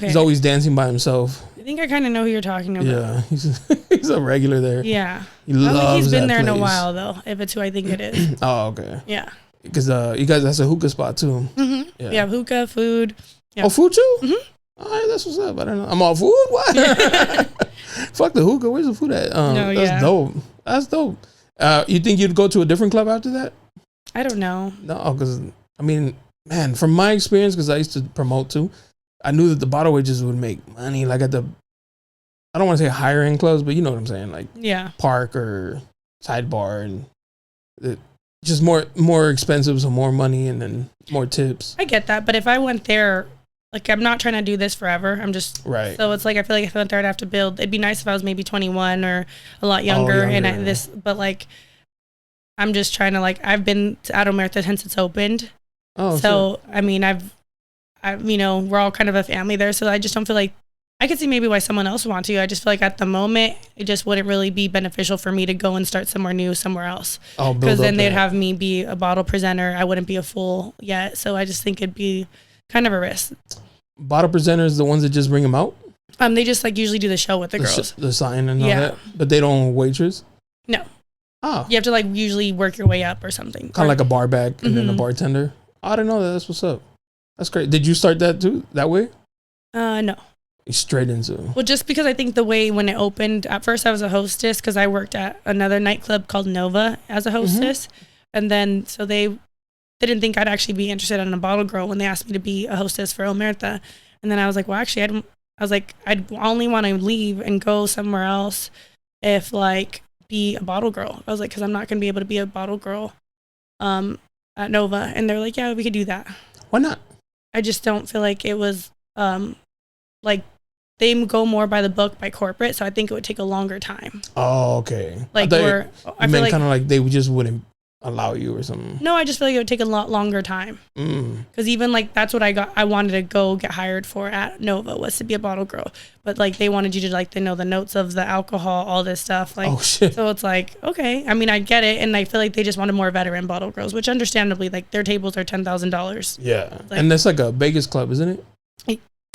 he's always dancing by himself. I think I kind of know who you're talking about. Yeah, he's a regular there. Yeah, he loves. I think he's been there place. in a while though. If it's who I think it is. Oh, okay. Yeah. Because you guys, that's a hookah spot too. Mm-hmm. Yeah. We have hookah, food. Yeah. Oh, food too? Mm-hmm. All right, that's what's up. I don't know. I'm all food. What? Fuck the hookah. Where's the food at? That's dope. That's dope. You think you'd go to a different club after that? I don't know. No, because man, from my experience, because I used to promote too, I knew that the bottle waiters would make money. At the, I don't want to say higher end clubs, but you know what I'm saying, Park or Sidebar, and just more expensive, so more money, and then more tips. I get that, but if I went there, I'm not trying to do this forever. I'm just right. So it's I feel like if I went there, I'd have to build. It'd be nice if I was maybe 21 or a lot younger, but I'm just trying to I've been to Omerta since it's opened. Oh, so sure. I've we're all kind of a family there, so I just don't feel like I could see maybe why someone else would want to. I just feel like at the moment it just wouldn't really be beneficial for me to go and start somewhere new somewhere else. Oh, because then they'd have me be a bottle presenter. I wouldn't be a full yet, so I just think it'd be kind of a risk. Bottle presenters, the ones that just bring them out? They just usually do the show with the girls. The sign and all that? But they don't waitress? No. Oh. You have to usually work your way up or something. Kind of like a bar back and then a bartender? Oh, I didn't know that. That's what's up. That's great. Did you start that too, that way? No. Straight into. Well, just because I think the way when it opened, at first I was a hostess because I worked at another nightclub called Nova as a hostess. And then, so they didn't think I'd actually be interested in a bottle girl when they asked me to be a hostess for Omerta. And then I was like, well, actually, I'd only want to leave and go somewhere else if be a bottle girl. I was like, because I'm not going to be able to be a bottle girl at Nova. And they're like, yeah, we could do that. Why not? I just don't feel like it was they go more by the book by corporate, so I think it would take a longer time. Oh, okay. I feel kind of they just wouldn't allow you or something. No, I just feel like it would take a lot longer time. Because even that's what I wanted to go get hired for at Nova, was to be a bottle girl. But they wanted you to know the notes of the alcohol, all this stuff. Oh shit. So it's okay. I get it, and I feel like they just wanted more veteran bottle girls, which understandably, their tables are $10,000. Yeah, and that's a Vegas club, isn't it?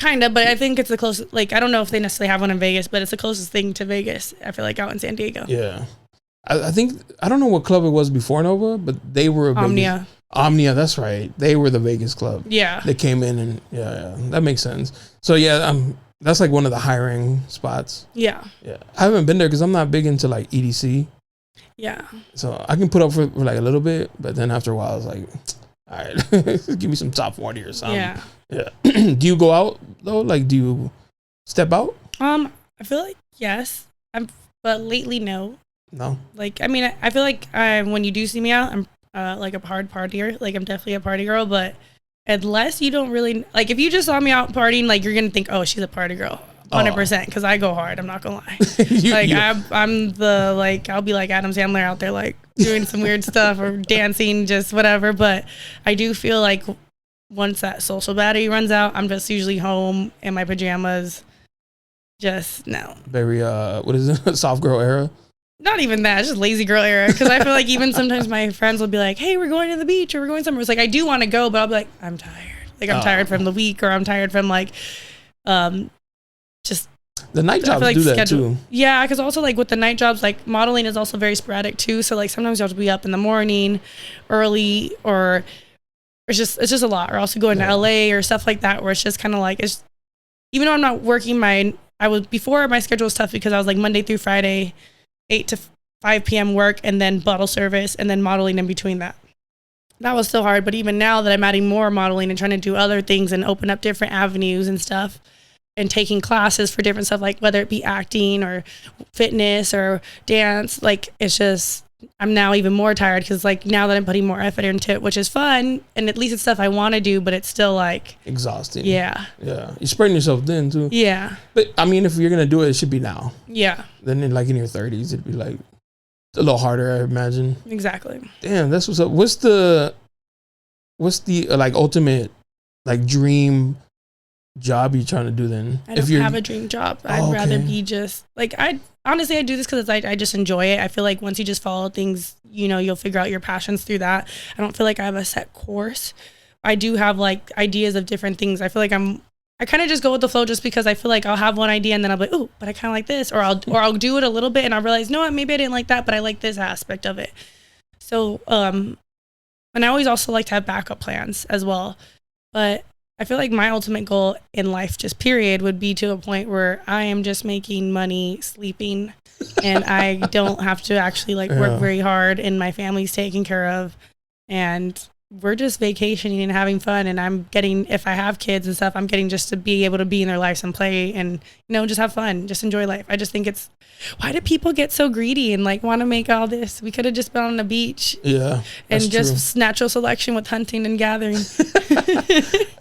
Kind of, but I think it's the closest. I don't know if they necessarily have one in Vegas, but it's the closest thing to Vegas. I feel out in San Diego. Yeah, I think I don't know what club it was before Nova, but they were Omnia. Omnia, that's right. They were the Vegas club. Yeah, they came in and yeah, that makes sense. So yeah, that's one of the hiring spots. Yeah, I haven't been there because I'm not big into EDC. Yeah, so I can put up for a little bit, but then after a while, I was like, all right, give me some top 40 or something. Yeah. Yeah. Do you go out though? Do you step out? I feel yes. But lately, no. No. I feel when you do see me out, I'm a hard partier. I'm definitely a party girl. But unless you don't really if you just saw me out partying, you're gonna think, oh, she's a party girl, 100%. Because I go hard. I'm not gonna lie. I'm the I'll be like Adam Sandler out there doing some weird stuff or dancing, just whatever. But I do feel once that social battery runs out, I'm just usually home in my pajamas. Just no. Very what is it? Soft girl era? Not even that. It's just lazy girl era. Because I feel even sometimes my friends will be like, "Hey, we're going to the beach or we're going somewhere." It's I do want to go, but I'll be like, "I'm tired. I'm tired from the week, or I'm tired from just The night So I jobs feel like do that too. Yeah, because also like with the night jobs, like modeling is also very sporadic too. So like sometimes you have to be up in the morning, early, or it's just a lot. Or also going to LA or stuff like that, where it's just kind of like it's. Even though I'm not working before my schedule was tough because I was like Monday through Friday, 8 to 5 p.m. work and then bottle service and then modeling in between that. That was still hard. But even now that I'm adding more modeling and trying to do other things and open up different avenues and stuff and taking classes for different stuff, like whether it be acting or fitness or dance, like it's just, I'm now even more tired because like now that I'm putting more effort into it, which is fun. And at least it's stuff I want to do, but it's still like exhausting. Yeah. Yeah. You're spreading yourself thin too. Yeah. But I mean, if you're going to do it, it should be now. Yeah. Then in your 30s, it'd be like a little harder, I imagine. Exactly. Damn, that's what's up. What's the like ultimate like dream job you're trying to do then? I don't have a dream job. I'd rather be just like I do this because I just enjoy it. I feel like once you just follow things, you'll figure out your passions through that. I don't feel like I have a set course. I do have like ideas of different things. I feel like I kind of just go with the flow just because I feel like I'll have one idea and then I'll be like, oh, but I kind of like this, or I'll do it a little bit and I'll realize, no, maybe I didn't like that, but I like this aspect of it. So, and I always also like to have backup plans as well. But I feel like my ultimate goal in life, just period, would be to a point where I am just making money, sleeping, and I don't have to actually like work very hard, and my family's taken care of, and we're just vacationing and having fun. And I'm getting, if I have kids and stuff, I'm getting just to be able to be in their lives and play and, just have fun, just enjoy life. I just think why do people get so greedy and like want to make all this? We could have just been on the beach. Yeah. And just natural selection with hunting and gathering.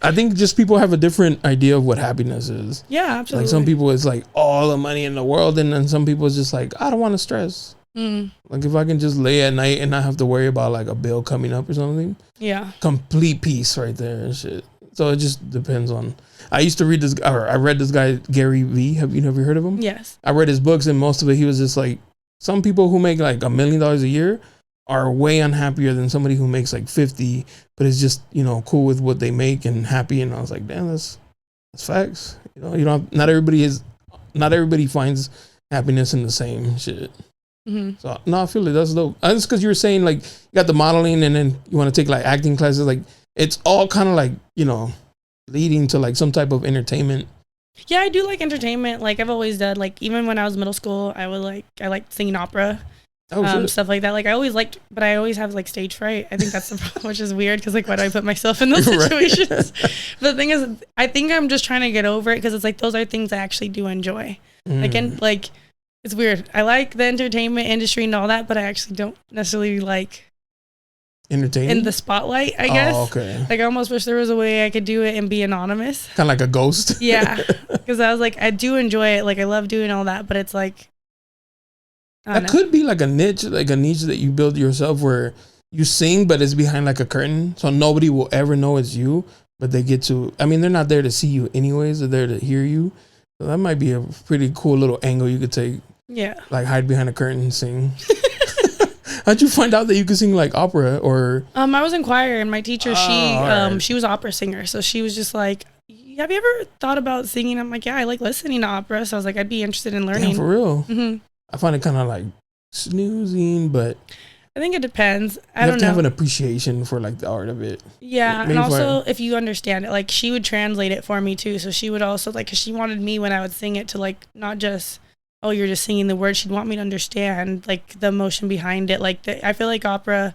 I think just people have a different idea of what happiness is. Yeah, absolutely. Like some people it's like all the money in the world, and then some people it's just like, I don't want to stress. Like if I can just lay at night and not have to worry about like a bill coming up or something. Yeah. Complete peace right there and shit. So it just depends on. I used to read I read this guy Gary Vee. Have you ever heard of him? Yes. I read his books, and most of it he was just like, some people who make like $1 million a year are way unhappier than somebody who makes like 50, but is just cool with what they make and happy. And I was like, damn, that's facts. Not everybody finds happiness in the same shit. Mm-hmm. So no, I feel it. That's dope. It's because you were saying like you got the modeling, and then you want to take like acting classes. Like it's all kind of like leading to like some type of entertainment. Yeah, I do like entertainment. Like I've always done. Like even when I was middle school, I liked singing opera, stuff like that. Like I always liked, but I always have like stage fright. I think that's the problem, which is weird because like why do I put myself in those situations? But the thing is, I think I'm just trying to get over it because it's like those are things I actually do enjoy. Like it's weird. I like the entertainment industry and all that, but I actually don't necessarily like entertainment in the spotlight, I guess. Oh, okay. Like I almost wish there was a way I could do it and be anonymous. Kind of like a ghost. Yeah. Because I was like, I do enjoy it. Like I love doing all that, but it's like, that could be like a niche that you build yourself where you sing, but it's behind like a curtain. So nobody will ever know it's you, but they get to, I mean, they're not there to see you anyways. They're there to hear you. So that might be a pretty cool little angle you could take. Yeah. Like hide behind a curtain and sing. How'd you find out that you could sing like opera or? I was in choir, and my teacher, she was an opera singer. So she was just like, have you ever thought about singing? I'm like, yeah, I like listening to opera. So I was like, I'd be interested in learning. Damn, for real? Mm-hmm. I find it kind of like snoozing, but I think it depends. I don't know. You have to have an appreciation for like the art of it. Yeah. And also if you understand it, like she would translate it for me too. So she would also like, cause she wanted me when I would sing it to like, not just, oh, you're just singing the words. She'd want me to understand like the emotion behind it. Like I feel like opera,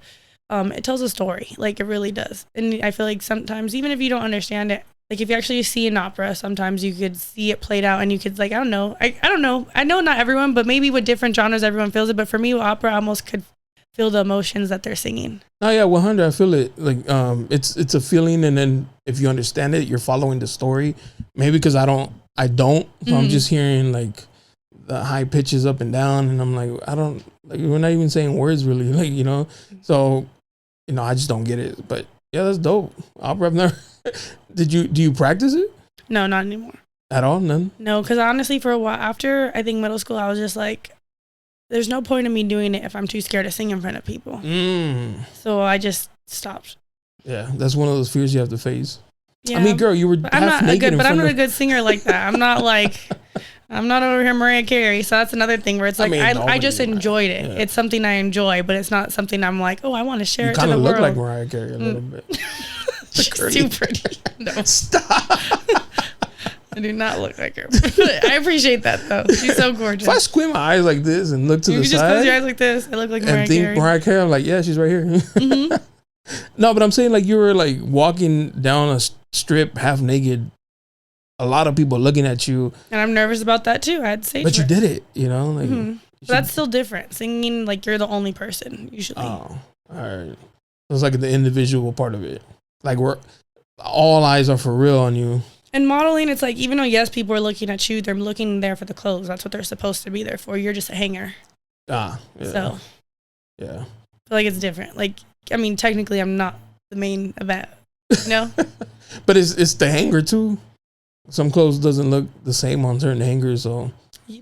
it tells a story. Like it really does. And I feel like sometimes, even if you don't understand it, like if you actually see an opera, sometimes you could see it played out and you could like, I don't know. I don't know. I know not everyone, but maybe with different genres, everyone feels it. But for me, opera, I almost could feel the emotions that they're singing. Oh yeah, 100. I feel it. Like it's a feeling, and then if you understand it, you're following the story. Maybe because I don't. So I'm just hearing like the high pitches up and down, and I'm like, I don't like. We're not even saying words really, like So I just don't get it. But yeah, that's dope. Opera. I've never. Do you practice it? No, not anymore. At all? None? No, because honestly, for a while after I think middle school, I was just like, there's no point in me doing it if I'm too scared to sing in front of people. So I just stopped. Yeah, that's one of those fears you have to face. Yeah. I mean, girl, you were half naked I'm not a good singer like that. I'm not like, I'm not over here Mariah Carey, so that's another thing where it's like I just enjoyed it. Yeah. It's something I enjoy, but it's not something I'm like, oh, I want to share it to the world. You kind of look like Mariah Carey a little bit. She's too pretty. No. Stop. I do not look like her. I appreciate that though. She's so gorgeous. If I squint my eyes like this and look to the side, you just close your eyes like this. I look like Mariah Carey. And think Mariah Carey, I'm like, yeah, she's right here. Mm-hmm. No, but I'm saying like you were like walking down a strip half naked. A lot of people looking at you, and I'm nervous about that too. I had to say, but you did it, you know. Like, mm-hmm. But that's still different. Singing like you're the only person usually. Oh, all right. It's like the individual part of it. Like we're all eyes are for real on you. And modeling, it's like even though yes, people are looking at you, they're looking there for the clothes. That's what they're supposed to be there for. You're just a hanger. Yeah. So, yeah. I feel like it's different. Like I mean, technically, I'm not the main event. You know. But it's the hanger too. Some clothes doesn't look the same on certain hangers, so.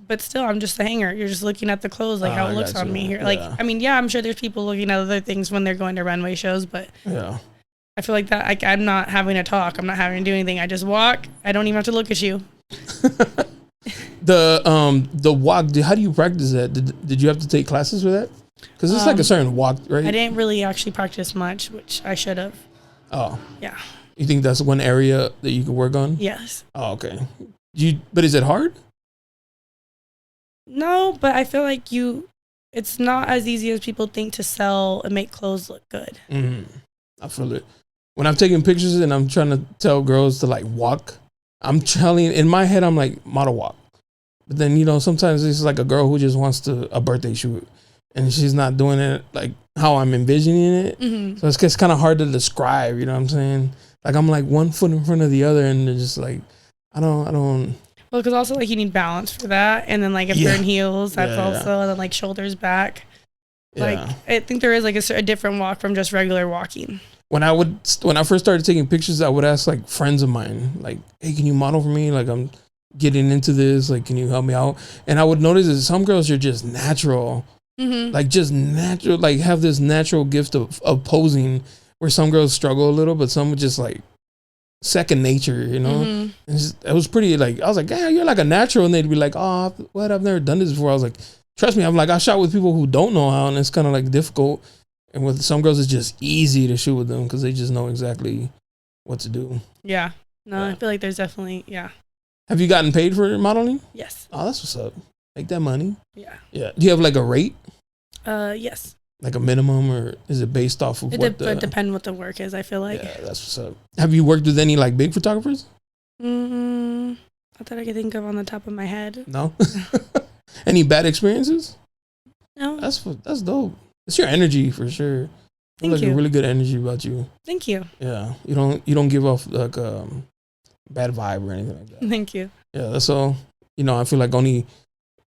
But still, I'm just a hanger. You're just looking at the clothes, like how it looks on me here. Like, I mean, yeah, I'm sure there's people looking at other things when they're going to runway shows, but yeah, I feel like that. I'm not having a talk. I'm not having to do anything. I just walk. I don't even have to look at you. The walk. How do you practice that? Did you have to take classes for that? Because it's like a certain walk, right? I didn't really actually practice much, which I should have. Oh. Yeah. You think that's one area that you can work on? Yes. Oh, okay. But is it hard? No, but I feel like it's not as easy as people think to sell and make clothes look good. Mm-hmm. I feel it. When I'm taking pictures and I'm trying to tell girls to like walk, I'm telling, in my head, I'm like, model walk. But then, you know, sometimes it's like a girl who just wants a birthday shoot and she's not doing it like how I'm envisioning it. Mm-hmm. So it's kind of hard to describe, you know what I'm saying? Like I'm like one foot in front of the other and they're just like, I don't. Well, because also like you need balance for that. And then like if you're in heels, that's also, and then like shoulders back. Like I think there is like a different walk from just regular walking. When I first started taking pictures, I would ask like friends of mine, like, hey, can you model for me? Like I'm getting into this, like, can you help me out? And I would notice that some girls are just natural, like just natural, like have this natural gift of posing. Where some girls struggle a little, but some would just like second nature, you know? Mm-hmm. It was pretty like, I was like, yeah, you're like a natural. And they'd be like, oh, what? I've never done this before. I was like, trust me. I'm like, I shot with people who don't know how, and it's kind of like difficult. And with some girls, it's just easy to shoot with them because they just know exactly what to do. Yeah. No, I feel like there's definitely, Have you gotten paid for modeling? Yes. Oh, that's what's up. Make that money. Yeah. Yeah. Do you have like a rate? Yes. Like a minimum, or is it based off of it depends what the work is, I feel like. Yeah, that's what's up. Have you worked with any like big photographers? Not that I can think of on the top of my head. No. Any bad experiences? No. That's dope. It's your energy for sure. Thank you. A really good energy about you. Thank you. Yeah, you don't give off like bad vibe or anything like that. Thank you. Yeah, that's all. You know, I feel like only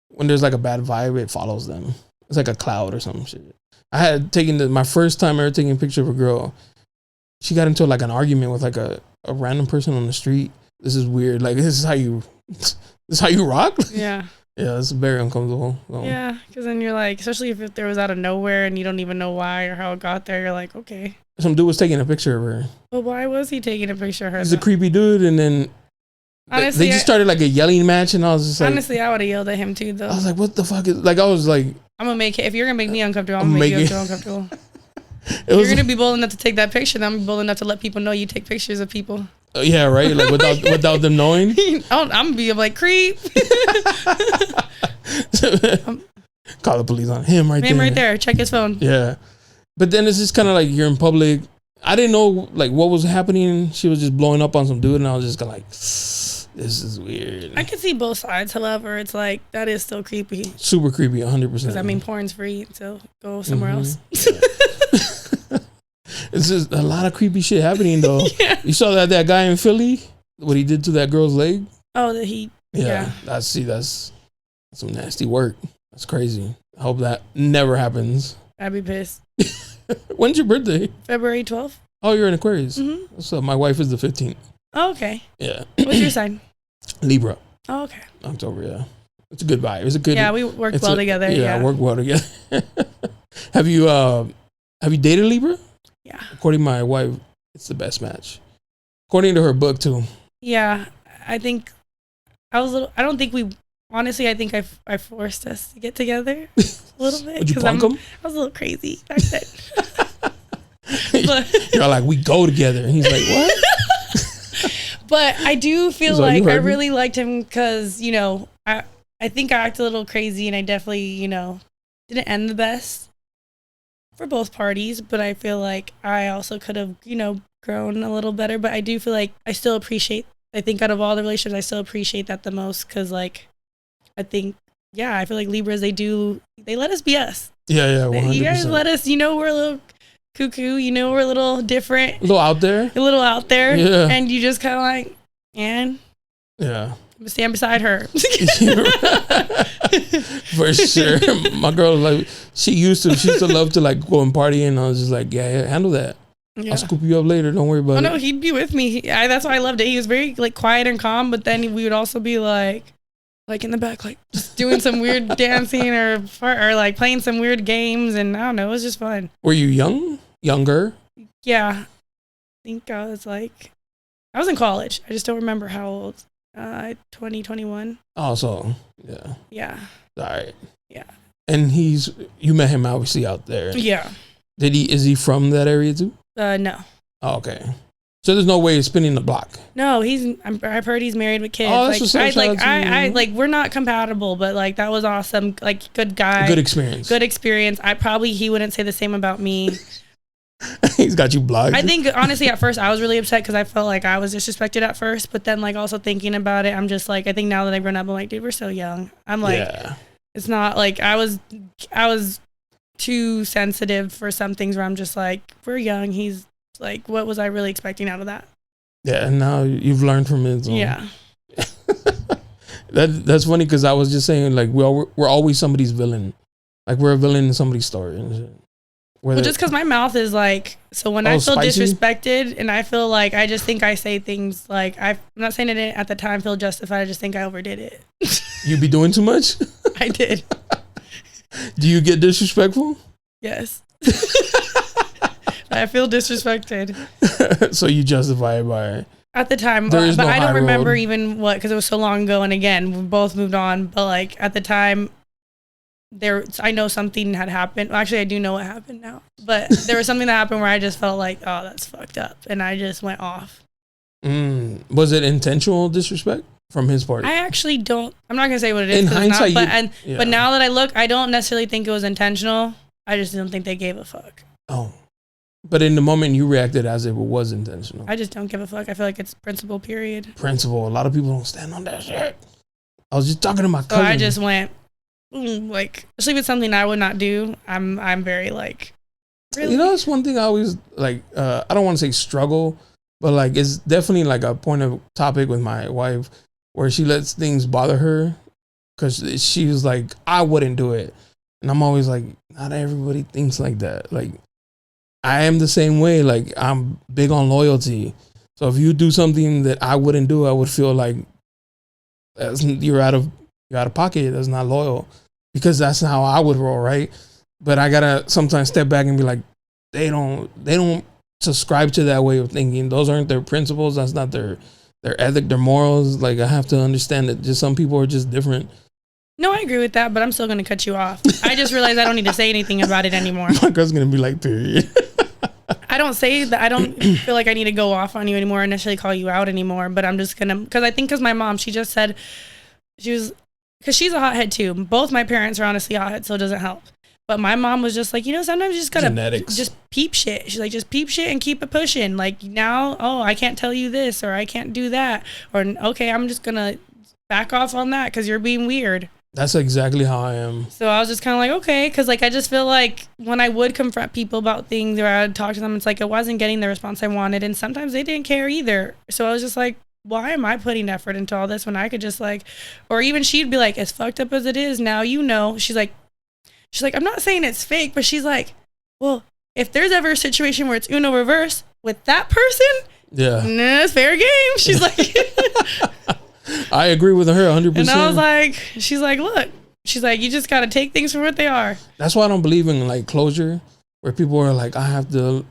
when there's like a bad vibe, it follows them. It's like a cloud or some shit. I had taken my first time ever taking a picture of a girl. She got into like an argument with like a random person on the street. This is weird. Like this is how you rock. Yeah. Yeah, it's very uncomfortable. So. Yeah, because then you're like, especially if there was out of nowhere and you don't even know why or how it got there, you're like, okay. Some dude was taking a picture of her. But why was he taking a picture of her? He's a creepy dude, and then honestly, they just started like a yelling match, and I was just like, honestly, I would have yelled at him too, though. I was like, what the fuck is like? I was like, I'm gonna make it. If you're gonna make me uncomfortable, I'm gonna make you uncomfortable. If you're gonna be bold enough to take that picture, then I'm bold enough to let people know you take pictures of people. Yeah, right. Like without them knowing. I'm gonna be like creep. Call the police on him right there. Him right there. Check his phone. Yeah, but then it's just kind of like you're in public. I didn't know like what was happening. She was just blowing up on some dude, and I was just kind of like, this is weird. I can see both sides. However, it's like that is still creepy. Super creepy, 100%. Because I mean, porn's free, so go somewhere else. It's just a lot of creepy shit happening though. Yeah. You saw that guy in Philly, what he did to that girl's leg. Oh, that he. Yeah. That's some nasty work. That's crazy. I hope that never happens. I'd be pissed. When's your birthday? February 12th. Oh, you're in Aquarius. Mm-hmm. So my wife is the 15th. Oh, okay. Yeah. What's your sign? Libra. Oh, okay. October, yeah. It's a good vibe. It's a good. Yeah, we work well together. Yeah, work well together. Have you dated Libra? Yeah. According to my wife, it's the best match. According to her book too. Yeah, I think I don't think we honestly, I think I forced us to get together a little bit. Would you punk him? I was a little crazy back then. But you're like, we go together. And he's like, what? But I do feel like, like I really liked him because, you know, I think I acted a little crazy and I definitely, you know, didn't end the best for both parties. But I feel like I also could have, you know, grown a little better. But I do feel like I still appreciate, I think out of all the relationships, I still appreciate that the most because, like, I think, yeah, I feel like Libras, they let us be us. Yeah, 100%. You guys let us, you know, we're a little cuckoo, you know, we're a little different. A little out there. Yeah. And you just kind of like, and yeah. stand beside her. For sure. My girl, like, she used to love to like go and party, and I was just like, yeah, handle that. Yeah. I'll scoop you up later. Don't worry about it. No, he'd be with me. That's why I loved it. He was very like quiet and calm, but then we would also be like in the back, like just doing some weird dancing or like playing some weird games, and I don't know, it was just fun. Were you younger? Yeah, I think I was in college. I just don't remember how old. 2021. Oh, so yeah. All right. Yeah. And you met him obviously out there. Yeah. Is he from that area too? No. Oh, okay. So there's no way of spinning the block. No, I've heard he's married with kids. Oh, that's we're not compatible, but like that was awesome. Like good guy. Good experience. He wouldn't say the same about me. He's got you blocked. I think honestly at first I was really upset because I felt like I was disrespected at first, but then like also thinking about it, I'm just like, I think now that I've grown up, I'm like, dude, we're so young. I'm like, It's not like I was too sensitive for some things where I'm just like, we're young. He's like, what was I really expecting out of that? Yeah, and now you've learned from it. So. Yeah. That's funny because I was just saying like we're always somebody's villain. Like we're a villain in somebody's story and shit. Well, just because my mouth is like, so when I feel spicy? Disrespected and I feel like, I just think I say things like, I'm not saying it at the time feel justified. I just think I overdid it. You be doing too much? I did. Do you get disrespectful? Yes. I feel disrespected. So you justify it by... At the time, but I don't remember even what, because it was so long ago. And again, we both moved on. But like at the time, I know something had happened. Well, actually, I do know what happened now. But there was something that happened where I just felt like, oh, that's fucked up. And I just went off. Was it intentional disrespect from his part? I actually don't. I'm not going to say what it is. In hindsight, but now that I look, I don't necessarily think it was intentional. I just don't think they gave a fuck. Oh. But in the moment, you reacted as if it was intentional. I just don't give a fuck. I feel like it's principle, period. Principle. A lot of people don't stand on that shit. I was just talking to my cousin. So I just went... like, especially with something I would not do, I'm very like, really? You know, it's one thing I always like, I don't want to say struggle, but like, it's definitely like a point of topic with my wife where she lets things bother her because she was like, I wouldn't do it. And I'm always like, not everybody thinks like that. Like, I am the same way. Like, I'm big on loyalty. So if you do something that I wouldn't do, I would feel like you're out of pocket. That's not loyal. Because that's how I would roll, right? But I gotta sometimes step back and be like, they don't subscribe to that way of thinking. Those aren't their principles. That's not their ethic, their morals. Like I have to understand that just some people are just different. No, I agree with that, but I'm still gonna cut you off. I just realized I don't need to say anything about it anymore. My girl's gonna be like, period. I don't say that. I don't feel like I need to go off on you anymore and necessarily call you out anymore. But I'm just gonna, because my mom, she just said, because she's a hothead too. Both my parents are honestly hothead, so it doesn't help. But my mom was just like, sometimes you just gotta just peep shit. She's like, just peep shit and keep it pushing. Like now, I can't tell you this or I can't do that. Or okay, I'm just gonna back off on that because you're being weird. That's exactly how I am. So I was just kind of like, okay, because like I just feel like when I would confront people about things or I would talk to them, it's like I wasn't getting the response I wanted, and sometimes they didn't care either. So I was just like, why am I putting effort into all this when I could just like, or even she'd be like, as fucked up as it is now, she's like, I'm not saying it's fake, but she's like, well, if there's ever a situation where it's Uno reverse with that person, it's fair game. She's like, I agree with her 100%. And I was like, she's like, look, she's like, you just got to take things for what they are. That's why I don't believe in like closure, where people are like, I have to,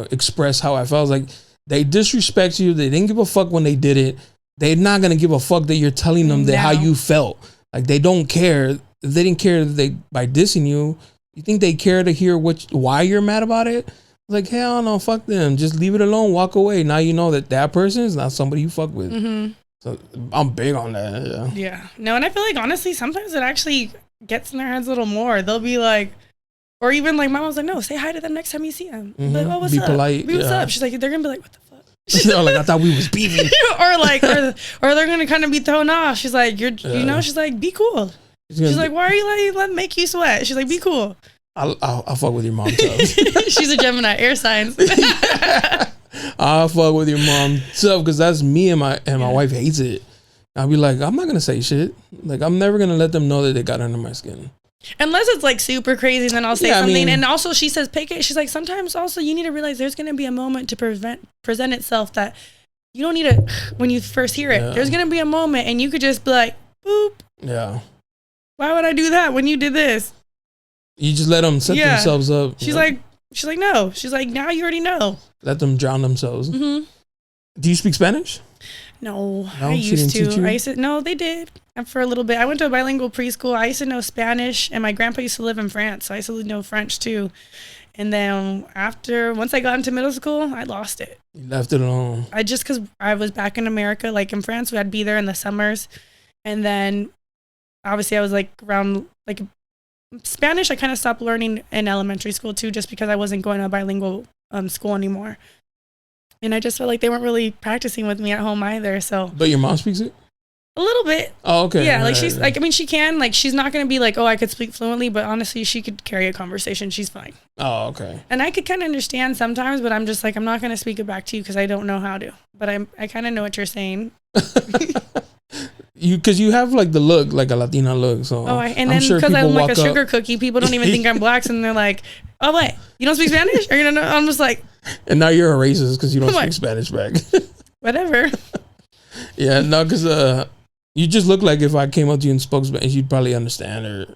express how I felt. I was like, they disrespect you. They didn't give a fuck when they did it. They're not going to give a fuck that you're telling them that how you felt. Like they don't care. If they didn't care by dissing you. You think they care to hear why you're mad about it? Like, hell no, fuck them. Just leave it alone. Walk away. Now you know that person is not somebody you fuck with. Mm-hmm. So I'm big on that. Yeah. No, and I feel like honestly, sometimes it actually gets in their heads a little more. They'll be like, or even like my mom's like, no, say hi to them next time you see them. Mm-hmm. Like, oh, what's be up? Polite. Be what's up. She's like, they're gonna be like, what the fuck? Like I thought we was beefing. or they're gonna kind of be thrown off. She's like, you know, she's like, be cool. She's like, why are you letting make you sweat? She's like, be cool. I'll fuck with your mom tough. She's a Gemini, air signs. I'll fuck with your mom tough because that's me and my wife hates it. I'll be like, I'm not gonna say shit. Like I'm never gonna let them know that they got under my skin. Unless it's like super crazy, then I'll say something. And also she says, pick it. She's like, sometimes also you need to realize there's gonna be a moment to present itself that you don't need to when you first hear it. Yeah. There's gonna be a moment and you could just be like, boop. Yeah. Why would I do that when you did this? You just let them set themselves up. She's like, no. She's like, now you already know. Let them drown themselves. Mm-hmm. Do you speak Spanish? No, I used to. No, they did for a little bit. I went to a bilingual preschool. I used to know Spanish, and my grandpa used to live in France, so I used to know French too. And then once I got into middle school, I lost it. You left it alone. Because I was back in America, like in France, I'd be there in the summers, and then obviously I was like around like Spanish. I kind of stopped learning in elementary school too, just because I wasn't going to a bilingual school anymore. And I just felt like they weren't really practicing with me at home either. So, but your mom speaks it? A little bit. Oh, okay. Yeah, like she's like, I mean, she can. Like, she's not going to be like, oh, I could speak fluently, but honestly, she could carry a conversation. She's fine. Oh, okay. And I could kind of understand sometimes, but I'm just like, I'm not going to speak it back to you because I don't know how to. But I kind of know what you're saying. Because you have like the look, like a Latina look. So and then because I'm like a sugar cookie, people don't even think I'm black, and they're like, "Oh wait, you don't speak Spanish?" Or you know, I'm just like, and now you're a racist because you don't speak Spanish back. Whatever. Yeah, no, because you just look like if I came up to you and spoke Spanish, you'd probably understand or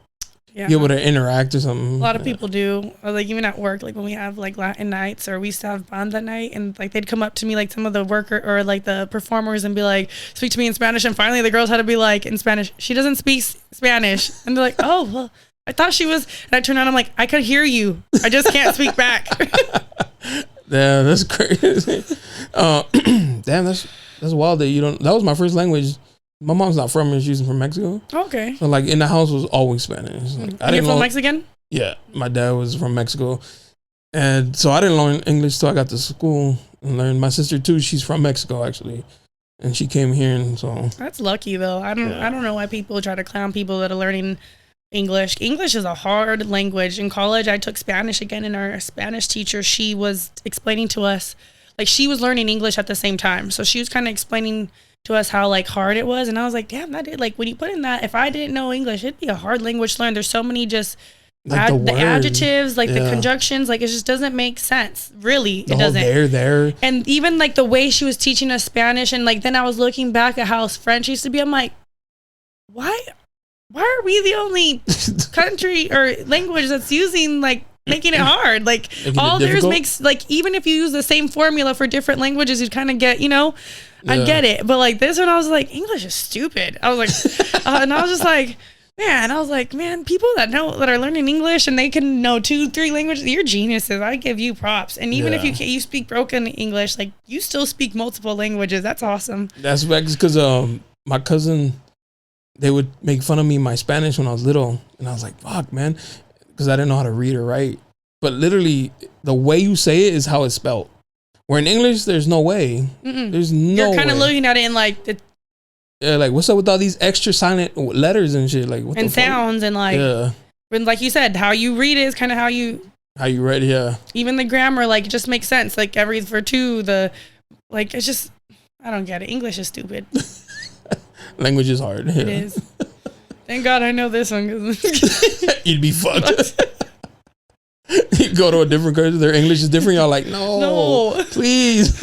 be able to interact or something. A lot of people do. Or like even at work, like when we have like Latin nights or we used to have banda night, and like they'd come up to me, like some of the worker or like the performers, and be like, speak to me in Spanish. And finally the girls had to be like, in Spanish, she doesn't speak Spanish. And they're like, oh, well, I thought she was. And I turn around, I'm like, I could hear you. I just can't speak back. Yeah, that's crazy. Damn, that's wild that you don't. That was my first language. My mom's not from here. She's from Mexico. Okay. So like in the house was always Spanish. Like, You're from Mexican? Yeah. My dad was from Mexico. And so I didn't learn English till I got to school and learned. My sister too, she's from Mexico actually. And she came here, and so that's lucky though. I don't know why people try to clown people that are learning English. English is a hard language. In college I took Spanish again, and our Spanish teacher, she was explaining to us, like she was learning English at the same time. So she was kind of explaining to us how like hard it was, and I was like, damn, that did, like when you put in that, if I didn't know English, it'd be a hard language to learn. There's so many just like the adjectives, like the conjunctions, like it just doesn't make sense. Really, it doesn't. There. And even like the way she was teaching us Spanish, and like then I was looking back at how French used to be. I'm like, why are we the only country or language that's using like making it hard? Like all theirs makes, like even if you use the same formula for different languages, you'd kind of get, you know. I get it, but like this one, I was like, English is stupid. I was like, and I was just like, man, people that are learning English and they can know 2-3 languages, you're geniuses. I give you props. And even if you speak broken English, like you still speak multiple languages. That's awesome. That's because my cousin, they would make fun of me my Spanish when I was little, and I was like, fuck, man, because I didn't know how to read or write. But literally, the way you say it is how it's spelled. Where in English, there's no way. Mm-mm. There's no way. You're kind of looking at it in like like what's up with all these extra silent letters and shit, like what and the sounds fuck? And like when, like you said, how you read it is kind of how you read it. Yeah. Even the grammar, like it just makes sense. Like every for two, like it's just, I don't get it. English is stupid. Language is hard. It is. Thank God I know this one. You'd be fucked. You go to a different country, their English is different. Y'all like, no, please.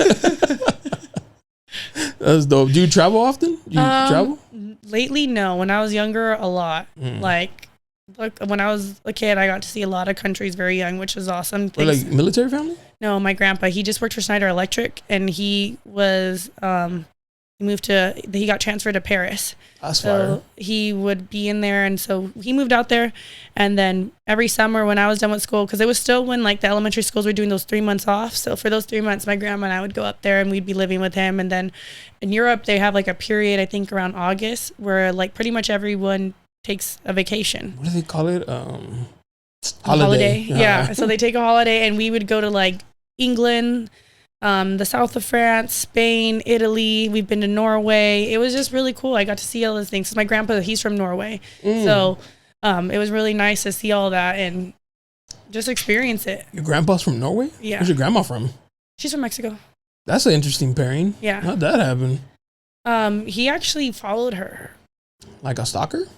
That's dope. Do you travel often? Do you travel? Lately, no. When I was younger, a lot. Like when I was a kid, I got to see a lot of countries very young, which was awesome. Or like military family? No, my grandpa, he just worked for Schneider Electric, and he was he got transferred to Paris. That's So fire. he would be in there, and so he moved out there. And then every summer when I was done with school, because it was still when like the elementary schools were doing those 3 months off. So for those 3 months, my grandma and I would go up there, and we'd be living with him. And then in Europe, they have like a period, I think around August, where like pretty much everyone takes a vacation. What do they call it? Holiday. Yeah. So they take a holiday, and we would go to like England, the south of France, Spain, Italy. We've been to Norway. It was just really cool. I got to see all those things. So my grandpa, he's from Norway. So it was really nice to see all that and just experience it. Your grandpa's from Norway? Yeah. Where's your grandma from? She's from Mexico. That's an interesting pairing. Yeah. How'd that happen? He actually followed her. Like a stalker?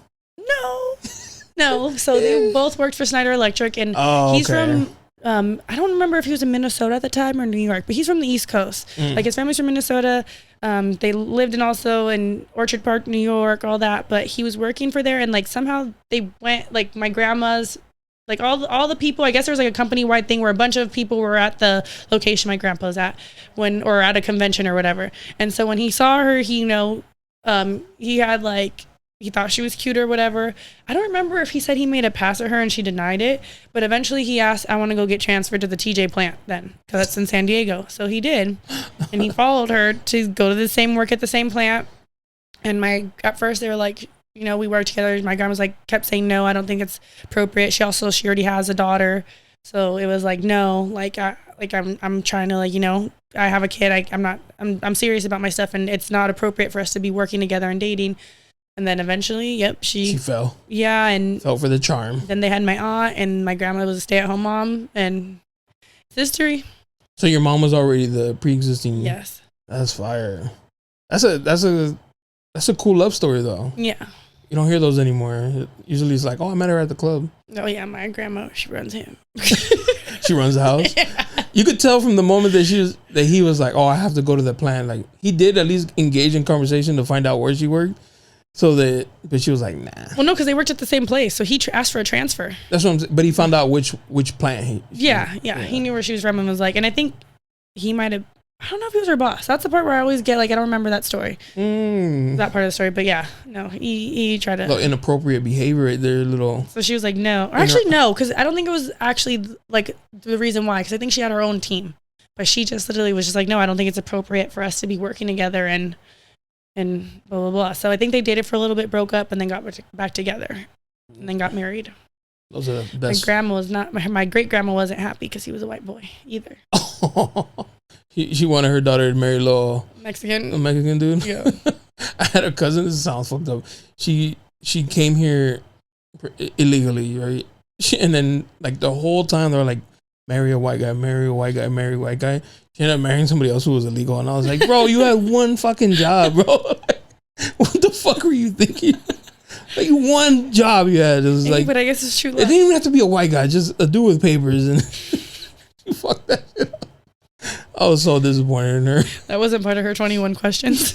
No. So they both worked for Schneider Electric, and he's from, I don't remember if he was in Minnesota at the time or New York, but he's from the East Coast. Like his family's from Minnesota. They lived also in Orchard Park, New York, all that. But he was working for there, and like somehow they went, like my grandma's, like all the people. I guess there was like a company wide thing where a bunch of people were at the location my grandpa's at or at a convention or whatever. And so when he saw her, he had like. He thought she was cute or whatever. I don't remember if he said he made a pass at her and she denied it, but eventually he asked, I want to go get transferred to the TJ plant then, because that's in San Diego. So he did, and he followed her to go to the same work at the same plant. And at first they were like, we work together. My grandma's like kept saying no, I don't think it's appropriate. She already has a daughter, so it was like no, I'm trying to I have a kid. I'm serious about my stuff, and it's not appropriate for us to be working together and dating. And then eventually, she fell. Yeah, and fell for the charm. Then they had my aunt, and my grandma was a stay-at-home mom, and it's history. So your mom was already the pre-existing. Yes. That's fire. That's a cool love story though. Yeah. You don't hear those anymore. Usually it's like, oh, I met her at the club. Oh yeah, my grandma, she runs him. She runs the house. Yeah. You could tell from the moment that he was like, oh, I have to go to the plant. Like he did at least engage in conversation to find out where she worked. But she was like, nah. Well, no, because they worked at the same place, so he asked for a transfer. That's what I'm saying. But he found out which plant Yeah. He knew where she was from and was like, and I think he might have. I don't know if he was her boss. That's the part where I always get I don't remember that story. That part of the story, but yeah, no, he tried to. Little inappropriate behavior right there, little. So she was like, no, or actually no, because I don't think it was actually like the reason why, because I think she had her own team, but she just literally was just like, no, I don't think it's appropriate for us to be working together and blah, blah, blah. So I think they dated for a little bit, broke up, and then got back together and then got married. Those are the best. My grandma was not, my great grandma wasn't happy because he was a white boy either. She wanted her daughter to marry a little Mexican dude. Yeah. I had a cousin, this sounds fucked up. She came here illegally, right? And then like the whole time they were like, marry a white guy, marry a white guy, marry a white guy. She ended up marrying somebody else who was illegal. And I was like, bro, you had one fucking job, bro. What the fuck were you thinking? Like one job you had. It was like, but I guess it's true. It didn't even have to be a white guy, just a dude with papers. And you fucked that shit up. I was so disappointed in her. That wasn't part of her 21 questions.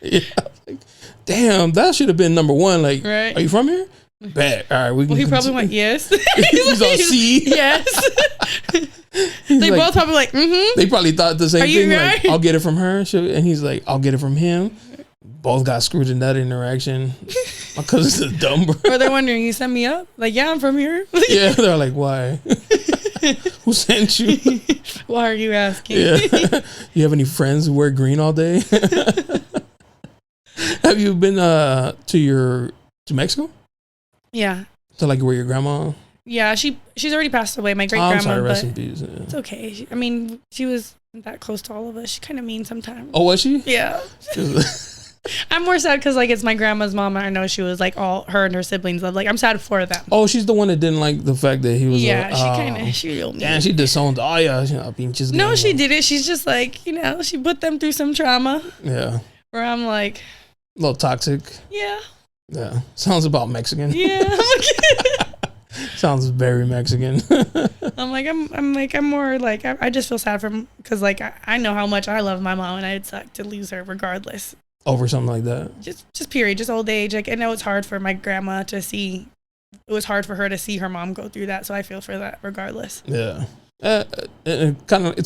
Yeah. Like, damn, that should have been number one. Like, right. Are you from here? Bet. All right, we can. Well, he probably went, yes. He's on C. Yes. They both probably like, mm-hmm. They probably thought the same thing. Right? Like, I'll get it from her. And he's like, I'll get it from him. Both got screwed in that interaction. My cousin's a dumb bro. Or they're wondering, you sent me up? Like, yeah, I'm from here. Yeah, they're like, why? Who sent you? Why are you asking? Yeah. You have any friends who wear green all day? Have you been to Mexico? Yeah. So like where your grandma? Yeah, she's already passed away. My great grandma. I'm sorry, rest in peace. Yeah. It's okay. I mean, she was that close to all of us. She kind of mean sometimes. Oh, was she? Yeah. I'm more sad because like it's my grandma's mom, and I know she was like all her and her siblings love. Like I'm sad for them. Oh, she's the one that didn't like the fact that he was. Yeah, she real mean. Yeah, she disowned. Oh yeah, pinches. No, she did it. She's just like she put them through some trauma. Yeah. Where I'm like, a little toxic. Yeah. Yeah, sounds about Mexican. Yeah. Sounds very Mexican. I'm more like I just feel sad for him because like I know how much I love my mom and I'd suck to lose her regardless. Over something like that. Just period, just old age. Like I know it's hard for my grandma to see. It was hard for her to see her mom go through that, so I feel for that regardless. Yeah, it kind of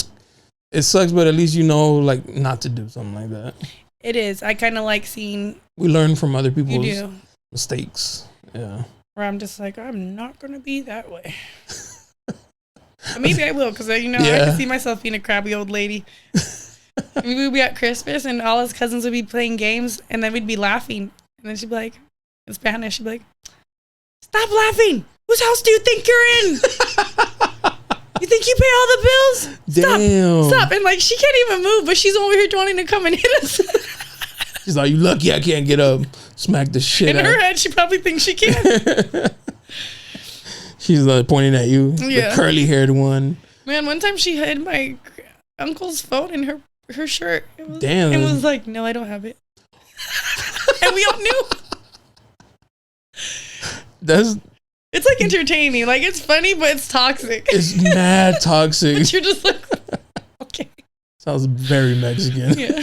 It sucks, but at least you know, like, not to do something like that. It is. I kind of like seeing. We learn from other people's do. mistakes. Yeah. Where I'm just like, I'm not going to be that way. Maybe I will, because, you know, I can see myself being a crabby old lady. We would be at Christmas, and all his cousins would be playing games, and then we'd be laughing. And then she'd be like, in Spanish, she'd be like, stop laughing. Whose house do you think you're in? You think you pay all the bills? Damn. Stop. And like, she can't even move, but she's over here wanting to come and hit us. She's like, you lucky I can't get up. Smack the shit out. In her head, she probably thinks she can. She's pointing at you. Yeah. The curly haired one. Man, one time she hid my uncle's phone in her shirt. Damn. It was like, no, I don't have it. And we all knew. It's like entertaining. Like, it's funny, but it's toxic. It's mad toxic. But you're just like, okay. Sounds very Mexican. Yeah.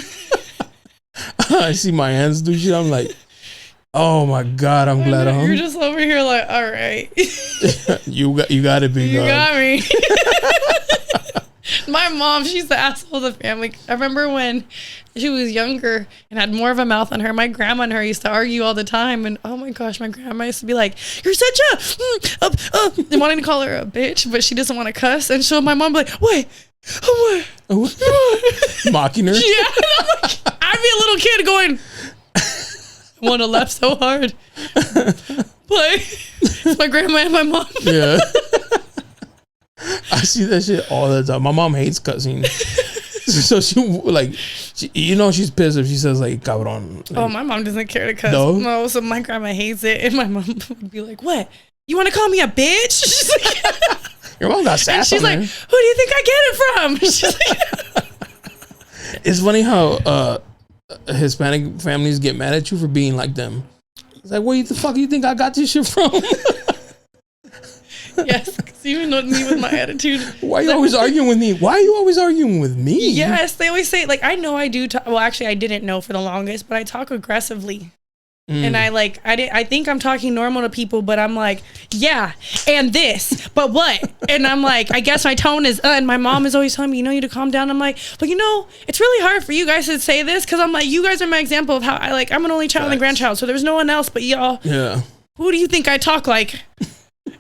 I see my hands do shit. I'm like, oh my God, I'm glad I'm. You're just over here like, all right. You got it, big You dog. got me. My mom, she's the asshole of the family. I remember when she was younger and had more of a mouth on her. My grandma and her used to argue all the time. And oh my gosh, my grandma used to be like, you're such a, wanting to call her a bitch, but she doesn't want to cuss. And so my mom be like, what? Mocking her? Yeah. I'd be a little kid going, I want to laugh so hard. But it's my grandma and my mom. Yeah. I see that shit all the time. My mom hates cussing. So she's pissed if she says like cabrón. Like, oh, my mom doesn't care to cuss. No? So my grandma hates it. And my mom would be like, what? You want to call me a bitch? She's like, your mom got sass. She's like, who do you think I get it from? She's like, it's funny how Hispanic families get mad at you for being like them. It's like, where the fuck do you think I got this shit from? yes, because you know me with my attitude. Why are you always arguing with me? Why are you always arguing with me? Yes, they always say, like, I know I do. Well, actually, I didn't know for the longest, but I talk aggressively. And I think I'm talking normal to people, but I'm like, yeah, and this, but what? And I'm like, I guess my tone is, and my mom is always telling me, you know, you need to calm down. I'm like, but you know, it's really hard for you guys to say this, because I'm like, you guys are my example of how I'm an only child and a grandchild, so there's no one else but y'all. Yeah. Who do you think I talk like?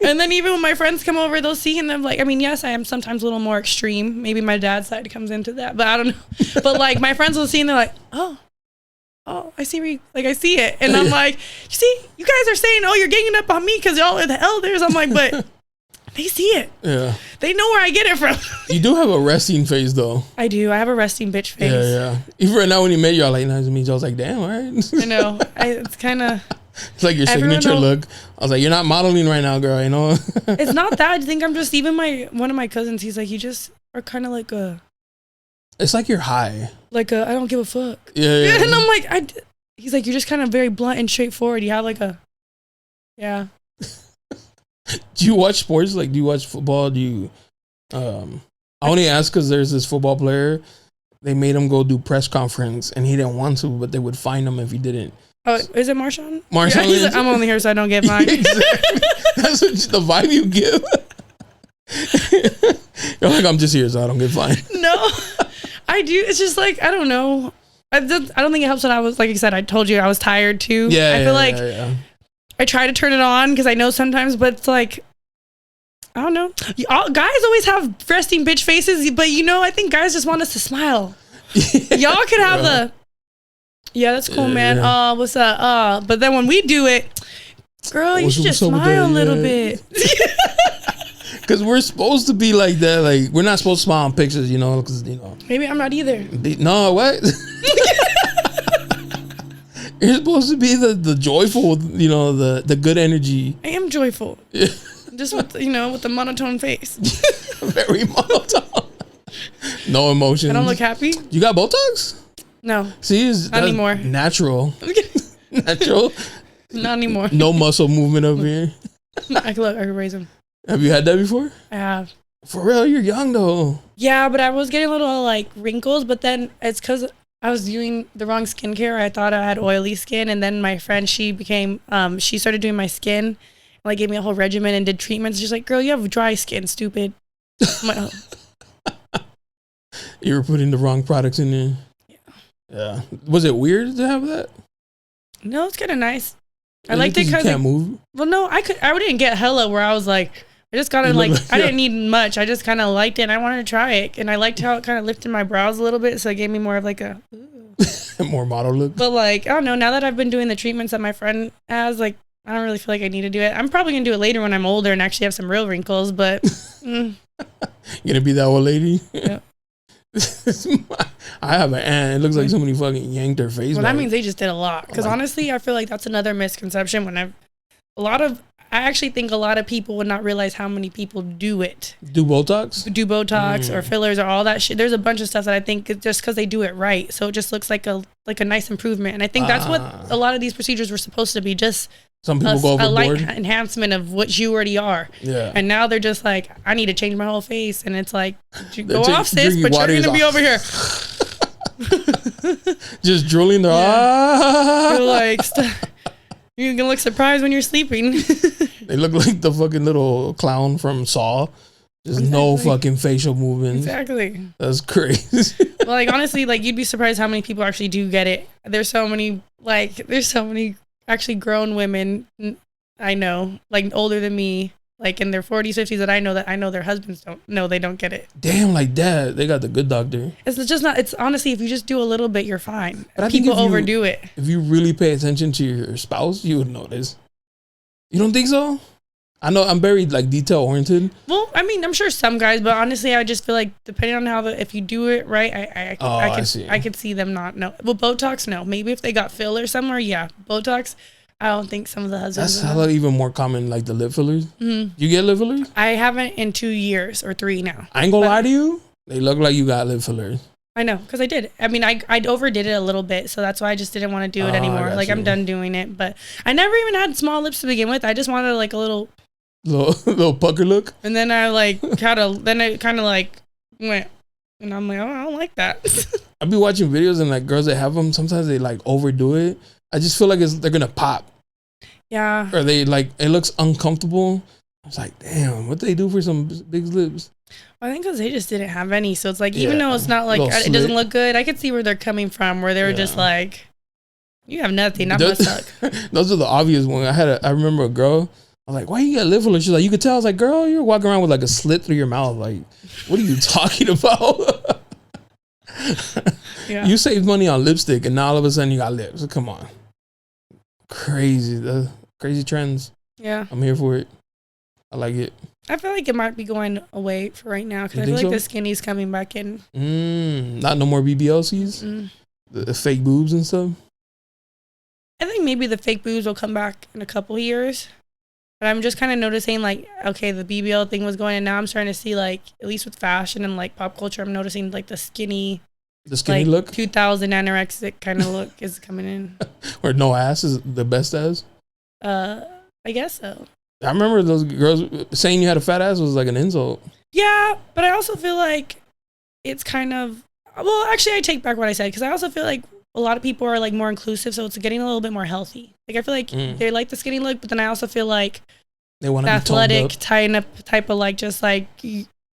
And then even when my friends come over, they'll see, and they're like, I mean, yes, I am sometimes a little more extreme. Maybe my dad's side comes into that, but I don't know. But like, my friends will see, and they're like, oh, I see where I see it. And I'm like, you see, you guys are saying, oh, you're ganging up on me because y'all are the elders. I'm like, but they see it. Yeah. They know where I get it from. You do have a resting face, though. I do. I have a resting bitch face. Yeah. Even right now, when you met you, all like, nice to meet you. I was like, damn, all right. I know. It's kind of. It's like your signature look. I was like, you're not modeling right now, girl, you know? It's not that. I think I'm just, even one of my cousins, he's like, you just are kind of like a. It's like you're high. Like I don't give a fuck. Yeah. And I'm like, he's like, you're just kind of very blunt and straightforward. You have like a. Yeah. Do you watch sports? Like, do you watch football? Do you. I only ask because there's this football player. They made him go do press conference and he didn't want to, but they would fine him if he didn't. Oh, is it Marshawn? Marshawn. Yeah, he's like, I'm only here so I don't get fined. Exactly. That's the vibe you give. You're like, I'm just here so I don't get fined. No, I do. It's just like, I don't know. I don't think it helps that I was, like I said, I told you I was tired too. Yeah. I feel like I try to turn it on because I know sometimes, but it's like, I don't know. Guys always have resting bitch faces, but you know, I think guys just want us to smile. Y'all could have the, yeah, that's cool, man. What's up? But then when we do it, girl, you should just smile a little bit. Because we're supposed to be like that. Like, we're not supposed to smile on pictures, you know, because, you know. Maybe I'm not either. No, what? You're supposed to be the joyful, you know, the good energy. I am joyful. Just with, with the monotone face. Very monotone. No emotions. I don't look happy. You got Botox? No. See, not anymore. Natural. Natural. Not anymore. No muscle movement over here. I can raise them. Have you had that before? I have. For real? You're young though. Yeah, but I was getting a little like wrinkles, but then it's because I was doing the wrong skincare. I thought I had oily skin, and then my friend, she started doing my skin, like gave me a whole regimen and did treatments. She's like, girl, you have dry skin, stupid. I'm like, oh. You were putting the wrong products in there. Yeah. Was it weird to have that? No, it's kind of nice. I Is liked it you because can't move. Well, no, I didn't get hella where I was like, I just got it like, I didn't need much. I just kind of liked it and I wanted to try it. And I liked how it kind of lifted my brows a little bit. So it gave me more of like a, more model look. But like, I don't know, now that I've been doing the treatments that my friend has, like, I don't really feel like I need to do it. I'm probably going to do it later when I'm older and actually have some real wrinkles, but. You're going to be that old lady? Yeah. I have an aunt. It looks like somebody fucking yanked her face. Well, that means they just did a lot. Because honestly, I feel like that's another misconception. I actually think a lot of people would not realize how many people do it. Do Botox? Do Botox or fillers or all that shit. There's a bunch of stuff that I think it's just because they do it right. So it just looks like a nice improvement. And I think that's what a lot of these procedures were supposed to be. Just some people go overboard. A light enhancement of what you already are. Yeah. And now they're just like, I need to change my whole face. And it's like, go off, sis, but you're going to be over here. Just drooling their You're like, you're going to look surprised when you're sleeping. They look like the fucking little clown from Saw. There's no fucking facial movements. Exactly. That's crazy. Well, like, honestly, like, you'd be surprised how many people actually do get it. There's so many actually grown women I know, like, older than me, like, in their 40s, 50s that I know their husbands they don't get it. Damn, like that. They got the good doctor. It's just not, it's honestly, if you just do a little bit, you're fine. But people overdo it. If you really pay attention to your spouse, you would notice. You don't think so? I know I'm very like detail oriented. Well, I mean, I'm sure some guys, but honestly, I just feel like depending on if you do it right, I could see them not know. Well, Botox, no. Maybe if they got filler somewhere, yeah. Botox, I don't think some of the husbands. That's even more common, like the lip fillers. Mm-hmm. You get lip fillers? I haven't in 2 years or 3 now. I ain't gonna lie to you. They look like you got lip fillers. I know, because I did. I mean, I overdid it a little bit, so that's why I just didn't want to do it anymore. Like, I'm done doing it. But I never even had small lips to begin with. I just wanted like a little pucker look. And then I like kind of like went, and I'm like, oh, I don't like that. I be watching videos and like girls that have them, sometimes they like overdo it. I just feel like they're gonna pop. Yeah. Or they like, it looks uncomfortable. I was like, damn, what they do for some big lips? I think because they just didn't have any. So it's like, even though it's not like, it doesn't look good, I could see where they're coming from, where they were just like, you have nothing, that must suck. Those are the obvious ones. I remember a girl, I was like, why you got lip filler? She's like, you could tell. I was like, girl, you're walking around with like a slit through your mouth. Like, what are you talking about? You saved money on lipstick and now all of a sudden you got lips. Come on. Crazy trends. Yeah. I'm here for it. I like it. I feel like it might be going away for right now because I feel like the skinny's coming back in. Not no more BBLCs? The fake boobs and stuff? I think maybe the fake boobs will come back in a couple of years. But I'm just kind of noticing like, okay, the BBL thing was going and now I'm starting to see like, at least with fashion and like pop culture, I'm noticing like the skinny like, look? 2000 anorexic kind of look is coming in. Or no ass is the best ass? I guess so. I remember those girls saying you had a fat ass was like an insult. Yeah, but I also feel like it's kind of, well, actually I take back what I said because I also feel like a lot of people are like more inclusive, so it's getting a little bit more healthy. Like I feel like they like the skinny look, but then I also feel like they want the to athletic type of like just like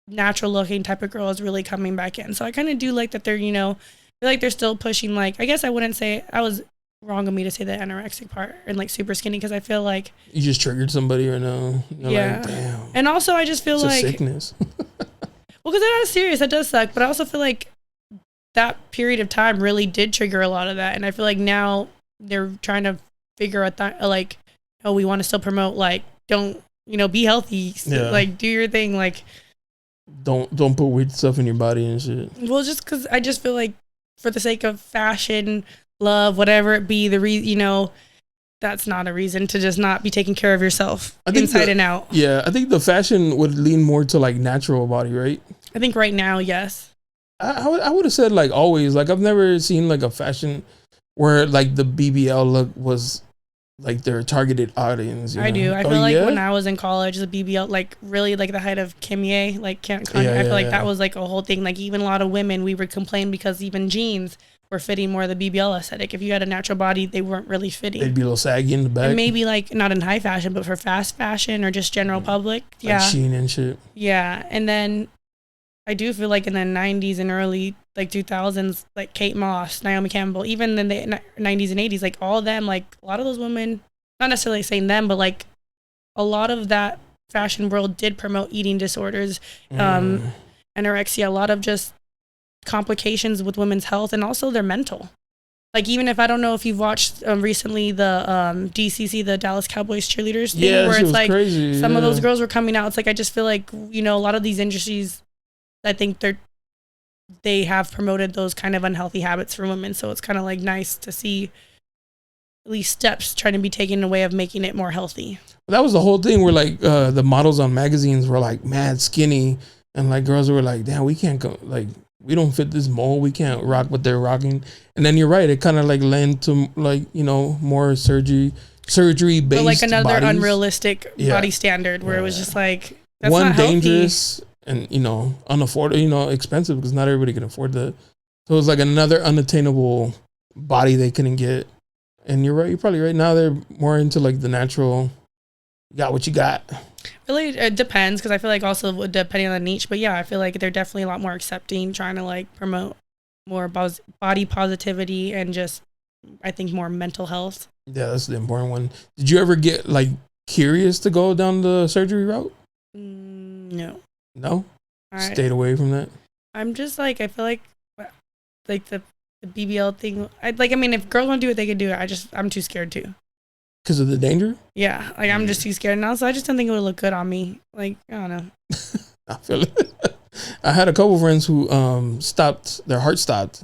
natural looking type of girl is really coming back in. So I kind of do like that they're, feel like they're still pushing like, I guess I wouldn't say, I was wrong of me to say the anorexic part and like super skinny because I feel like you just triggered somebody or no. Yeah. Like, damn. And also I just feel it's like a sickness. Well, because they're not serious, that does suck, but I also feel like that period of time really did trigger a lot of that, and I feel like now they're trying to figure out that like, oh, we want to still promote like don't be healthy, like do your thing, like don't put weird stuff in your body and shit. Well, just because I just feel like for the sake of fashion, love, whatever it be, that's not a reason to just not be taking care of yourself inside and out. Yeah, I think the fashion would lean more to like natural body, right? I think right now, yes. I would have said like always. Like I've never seen like a fashion where like the BBL look was like their targeted audience. I do. I feel like when I was in college, the BBL, like really like the height of Kimye, like I feel like that was like a whole thing. Like even a lot of women, we would complain because even jeans were fitting more of the BBL aesthetic. If you had a natural body, they weren't really fitting. They'd be a little saggy in the back. And maybe like not in high fashion, but for fast fashion or just general public. Like Shein and shit. Yeah. And then I do feel like in the 90s and early like 2000s, like Kate Moss, Naomi Campbell, even in the 90s and 80s, like all of them, like a lot of those women, not necessarily saying them, but like a lot of that fashion world did promote eating disorders, anorexia, a lot of just complications with women's health and also their mental. Like, even if I don't know if you've watched recently the DCC, the Dallas Cowboys cheerleaders thing, where it's like crazy. Some of those girls were coming out. It's like, I just feel like, you know, a lot of these industries, I think they have promoted those kind of unhealthy habits for women. So it's kind of like nice to see at least steps trying to be taken in a way of making it more healthy. That was the whole thing where like the models on magazines were like mad skinny, and like girls were like, damn, we can't go, like, we don't fit this mold, we can't rock what they're rocking. And then you're right, it kind of like led to like, you know, more surgery based, but like another bodies. Unrealistic body standard where it was just like, that's one, not dangerous and, you know, unaffordable, you know, expensive, because not everybody can afford that. So it was like another unattainable body they couldn't get. And you're right, you're probably right. Now they're more into like the natural, you got what you got. Really, it depends, because I feel like also depending on the niche, but yeah, I feel like they're definitely a lot more accepting, trying to like promote more body positivity and just, I think, more mental health. Yeah, that's the important one. Did you ever get like curious to go down the surgery route? No. No? Stayed away from that? I'm just like, I feel like the BBL thing, I mean, if girls want to do it, they can do it. I'm too scared to. Because of the danger? Yeah, like I'm just too scared now, so I just don't think it would look good on me. Like, I don't know. I feel it. I had a couple friends who their heart stopped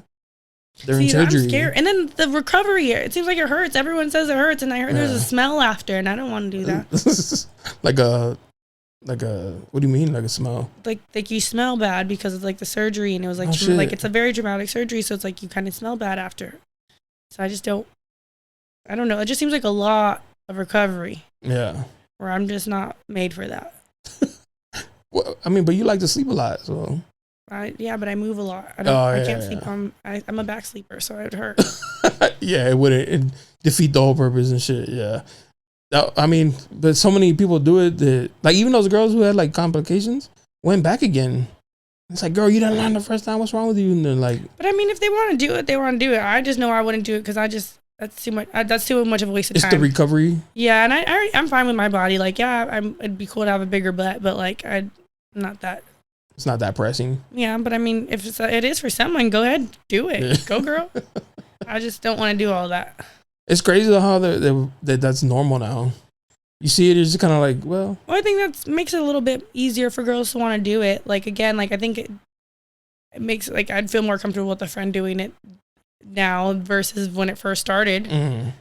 during surgery. I'm scared. And then the recovery, it seems like it hurts. Everyone says it hurts, and I heard there's a smell after, and I don't want to do that. like a, what do you mean, like a smell? Like you smell bad because of like the surgery, and it was like, like it's a very dramatic surgery, so it's like you kind of smell bad after. So I don't know. It just seems like a lot of recovery. Yeah. Where I'm just not made for that. Well, I mean, but you like to sleep a lot, so. Yeah, but I move a lot. I can't sleep. I'm a back sleeper, so it would hurt. Yeah, it wouldn't defeat the whole purpose and shit. Yeah. I mean, but so many people do it that, like, even those girls who had like complications went back again. It's like, girl, you didn't learn the first time. What's wrong with you? And they're like, but I mean, if they want to do it, they want to do it. I just know I wouldn't do it because that's too much. That's too much of a waste of time. It's the recovery. Yeah, and I'm fine with my body. Like, yeah, it'd be cool to have a bigger butt, but like, I'm not that. It's not that pressing. Yeah, but I mean, if it is for someone, go ahead, do it. Yeah. Go, girl. I just don't want to do all that. It's crazy though how that's normal now. You see it, it's just kind of like, well, I think that makes it a little bit easier for girls to want to do it. Like, again, like I think it makes, like, I'd feel more comfortable with a friend doing it now versus when it first started,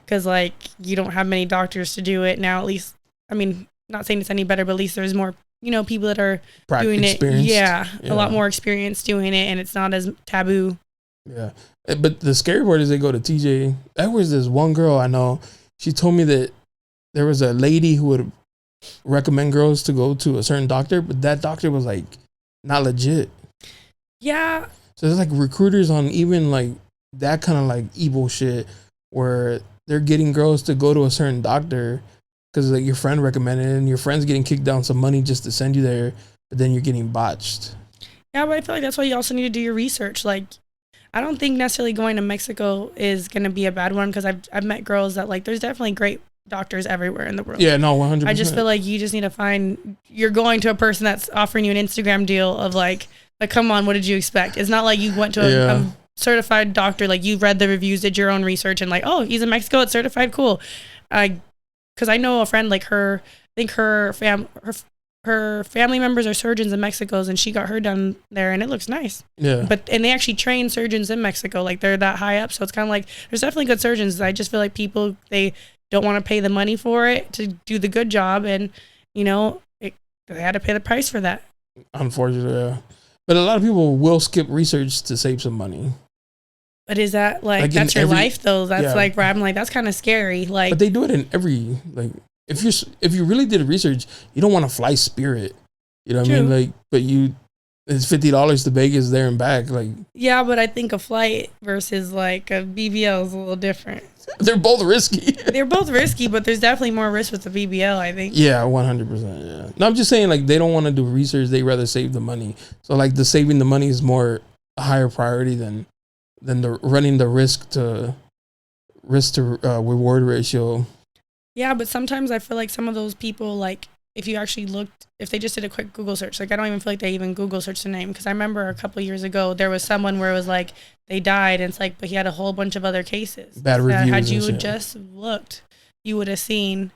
because like you don't have many doctors to do it now. At least, I mean, not saying it's any better, but at least there's more, you know, people that are doing it. Yeah, a lot more experience doing it, and it's not as taboo. Yeah, but the scary part is they go to TJ. There was this one girl I know. She told me that there was a lady who would recommend girls to go to a certain doctor, but that doctor was like not legit. Yeah. So there's like recruiters on even like that kind of like evil shit where they're getting girls to go to a certain doctor because like your friend recommended it, and your friend's getting kicked down some money just to send you there, but then you're getting botched. Yeah, but I feel like that's why you also need to do your research. Like, I don't think necessarily going to Mexico is going to be a bad one, because I've met girls that, like, there's definitely great doctors everywhere in the world. Yeah, no, 100%. I just feel like you just need to find, you're going to a person that's offering you an Instagram deal of like come on, what did you expect? It's not like you went to a certified doctor, like you read the reviews, did your own research, and like, oh, he's in Mexico, it's certified, cool. Because I know a friend, like I think her family members are surgeons in Mexico, and she got her done there, and it looks nice. Yeah. And they actually train surgeons in Mexico, like they're that high up, so it's kind of like there's definitely good surgeons. I just feel like people, they don't want to pay the money for it to do the good job, and you know they had to pay the price for that. Unfortunately, yeah. But a lot of people will skip research to save some money. But is that like that's your life though? That's like where I'm like, that's kind of scary. Like, but they do it in every, like, if you really did research, you don't want to fly Spirit. You know what I mean? Like, but you It's $50 to Vegas there and back. Like, Yeah, but I think a flight versus like a BBL is a little different. they're both risky. They're both risky, but there's definitely more risk with the BBL, I think. Yeah, 100%. Yeah. No, I'm just saying, like, they don't want to do research. They rather save the money. So, like, the saving the money is more a higher priority than the running the risk to reward ratio. Yeah, but sometimes I feel like some of those people, like, if you actually looked, if they just did a quick Google search, like, I don't even feel like they even Google searched the name. Because I remember a couple of years ago, there was someone where it was like, they died, and it's like, but he had a whole bunch of other cases. Bad reviews. Had you just looked, you would have seen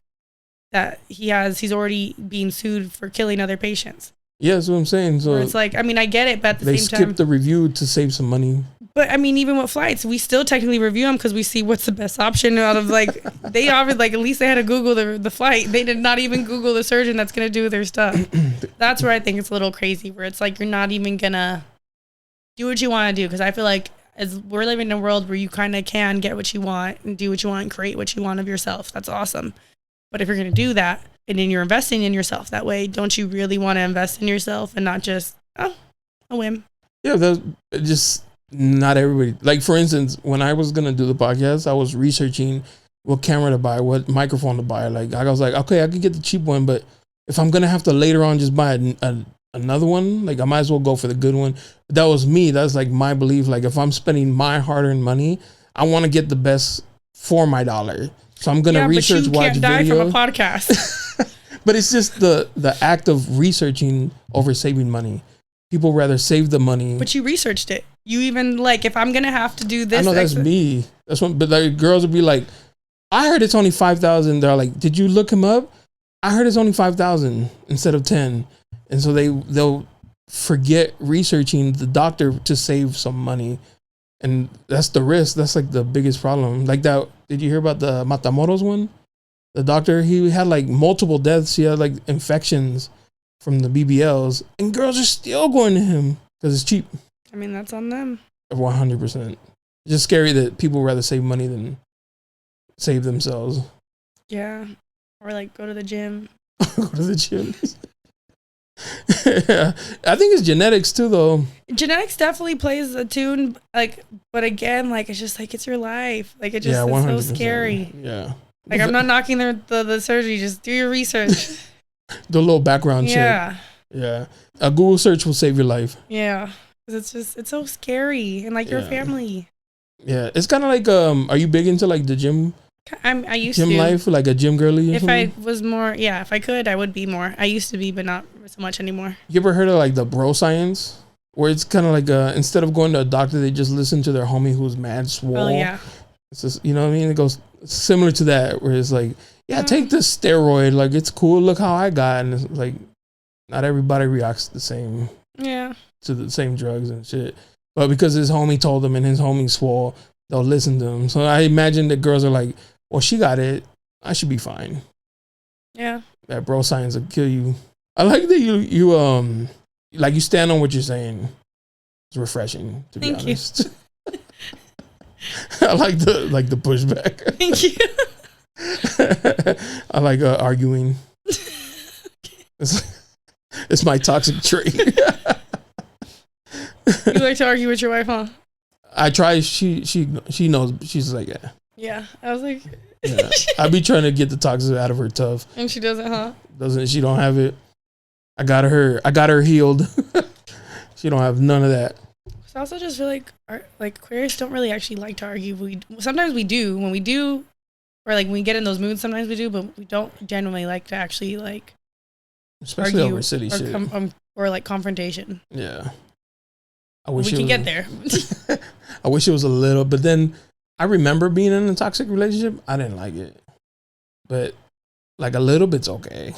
that he's already being sued for killing other patients. Yeah, that's what I'm saying. So where it's like, I mean, I get it, but at the they same time, skipped the review to save some money. But I mean, even with flights, we still technically review them because we see what's the best option out of like, they obviously, like, at least they had to Google the flight. They did not even Google the surgeon that's going to do their stuff. That's where I think it's a little crazy, where it's like, you're not even going to do what you want to do. Because I feel like as we're living in a world where you kind of can get what you want and do what you want and create what you want of yourself. That's awesome. But if you're going to do that and then you're investing in yourself that way, don't you really want to invest in yourself and not just, a whim? Yeah, that's just not everybody. Like, for instance, when I was going to do the podcast, I was researching what camera to buy, what microphone to buy. Like, I was like, okay, I could get the cheap one, but if I'm going to have to later on just buy another one, like, I might as well go for the good one. That was me. That's like my belief. Like, if I'm spending my hard-earned money, I want to get the best for my dollar. So I'm gonna research, watch videos. But you can't die from a podcast. But it's just the act of researching over saving money. People rather save the money. But you researched it. You even, like, if I'm gonna have to do this, I know that's me. That's what. But like, girls would be like, I heard it's only 5,000. They're like, did you look him up? I heard it's only 5,000 instead of 10. And so they'll forget researching the doctor to save some money. And that's the risk. That's like the biggest problem. Like that. Did you hear about the Matamoros one? The doctor, he had like multiple deaths. He had like infections from the BBLs, and girls are still going to him because it's cheap. I mean, that's on them. 100%. It's just scary that people rather save money than save themselves. Yeah. Or like go to the gym. Go to the gym. Yeah. I think it's genetics too, though. Genetics definitely plays a tune, like, but again, like, it's just like, it's your life. Like, it just is so scary. Yeah. Like, I'm not knocking the surgery. Just do your research. The little background check. Yeah. A Google search will save your life. Yeah. Because it's so scary. And like your family. Yeah. It's kind of like, are you big into like the gym? I used gym to. life, like a gym girly? If I was more, if I could, I would be more. I used to be, but not so much anymore. You ever heard of like the bro science? Where it's kind of like instead of going to a doctor, they just listen to their homie who's mad swole. Oh, yeah. It's just, you know what I mean? It goes similar to that, where it's like, take this steroid. Like, it's cool. Look how I got. And it's like, not everybody reacts the same. Yeah. To the same drugs and shit. But because his homie told him and his homie swole, they'll listen to him. So I imagine that girls are like, well, she got it. I should be fine. Yeah. That bro science will kill you. I like that you like you stand on what you're saying. It's refreshing, to be honest. You. I like the pushback. Thank you. I like arguing. It's my toxic trait. You like to argue with your wife, huh? I try. She knows. She's like, yeah. Yeah, I was like, yeah. I be trying to get the toxic out of her tough. And she doesn't, huh? She don't have it. I got her healed. She don't have none of that. So I also just feel like queers don't really actually like to argue. Sometimes we do when we do, or like when we get in those moods. Sometimes we do, but we don't generally like to actually like, especially argue over city or shit or like confrontation. Yeah, we can get there. I wish it was a little, but then I remember being in a toxic relationship. I didn't like it, but like a little bit's okay.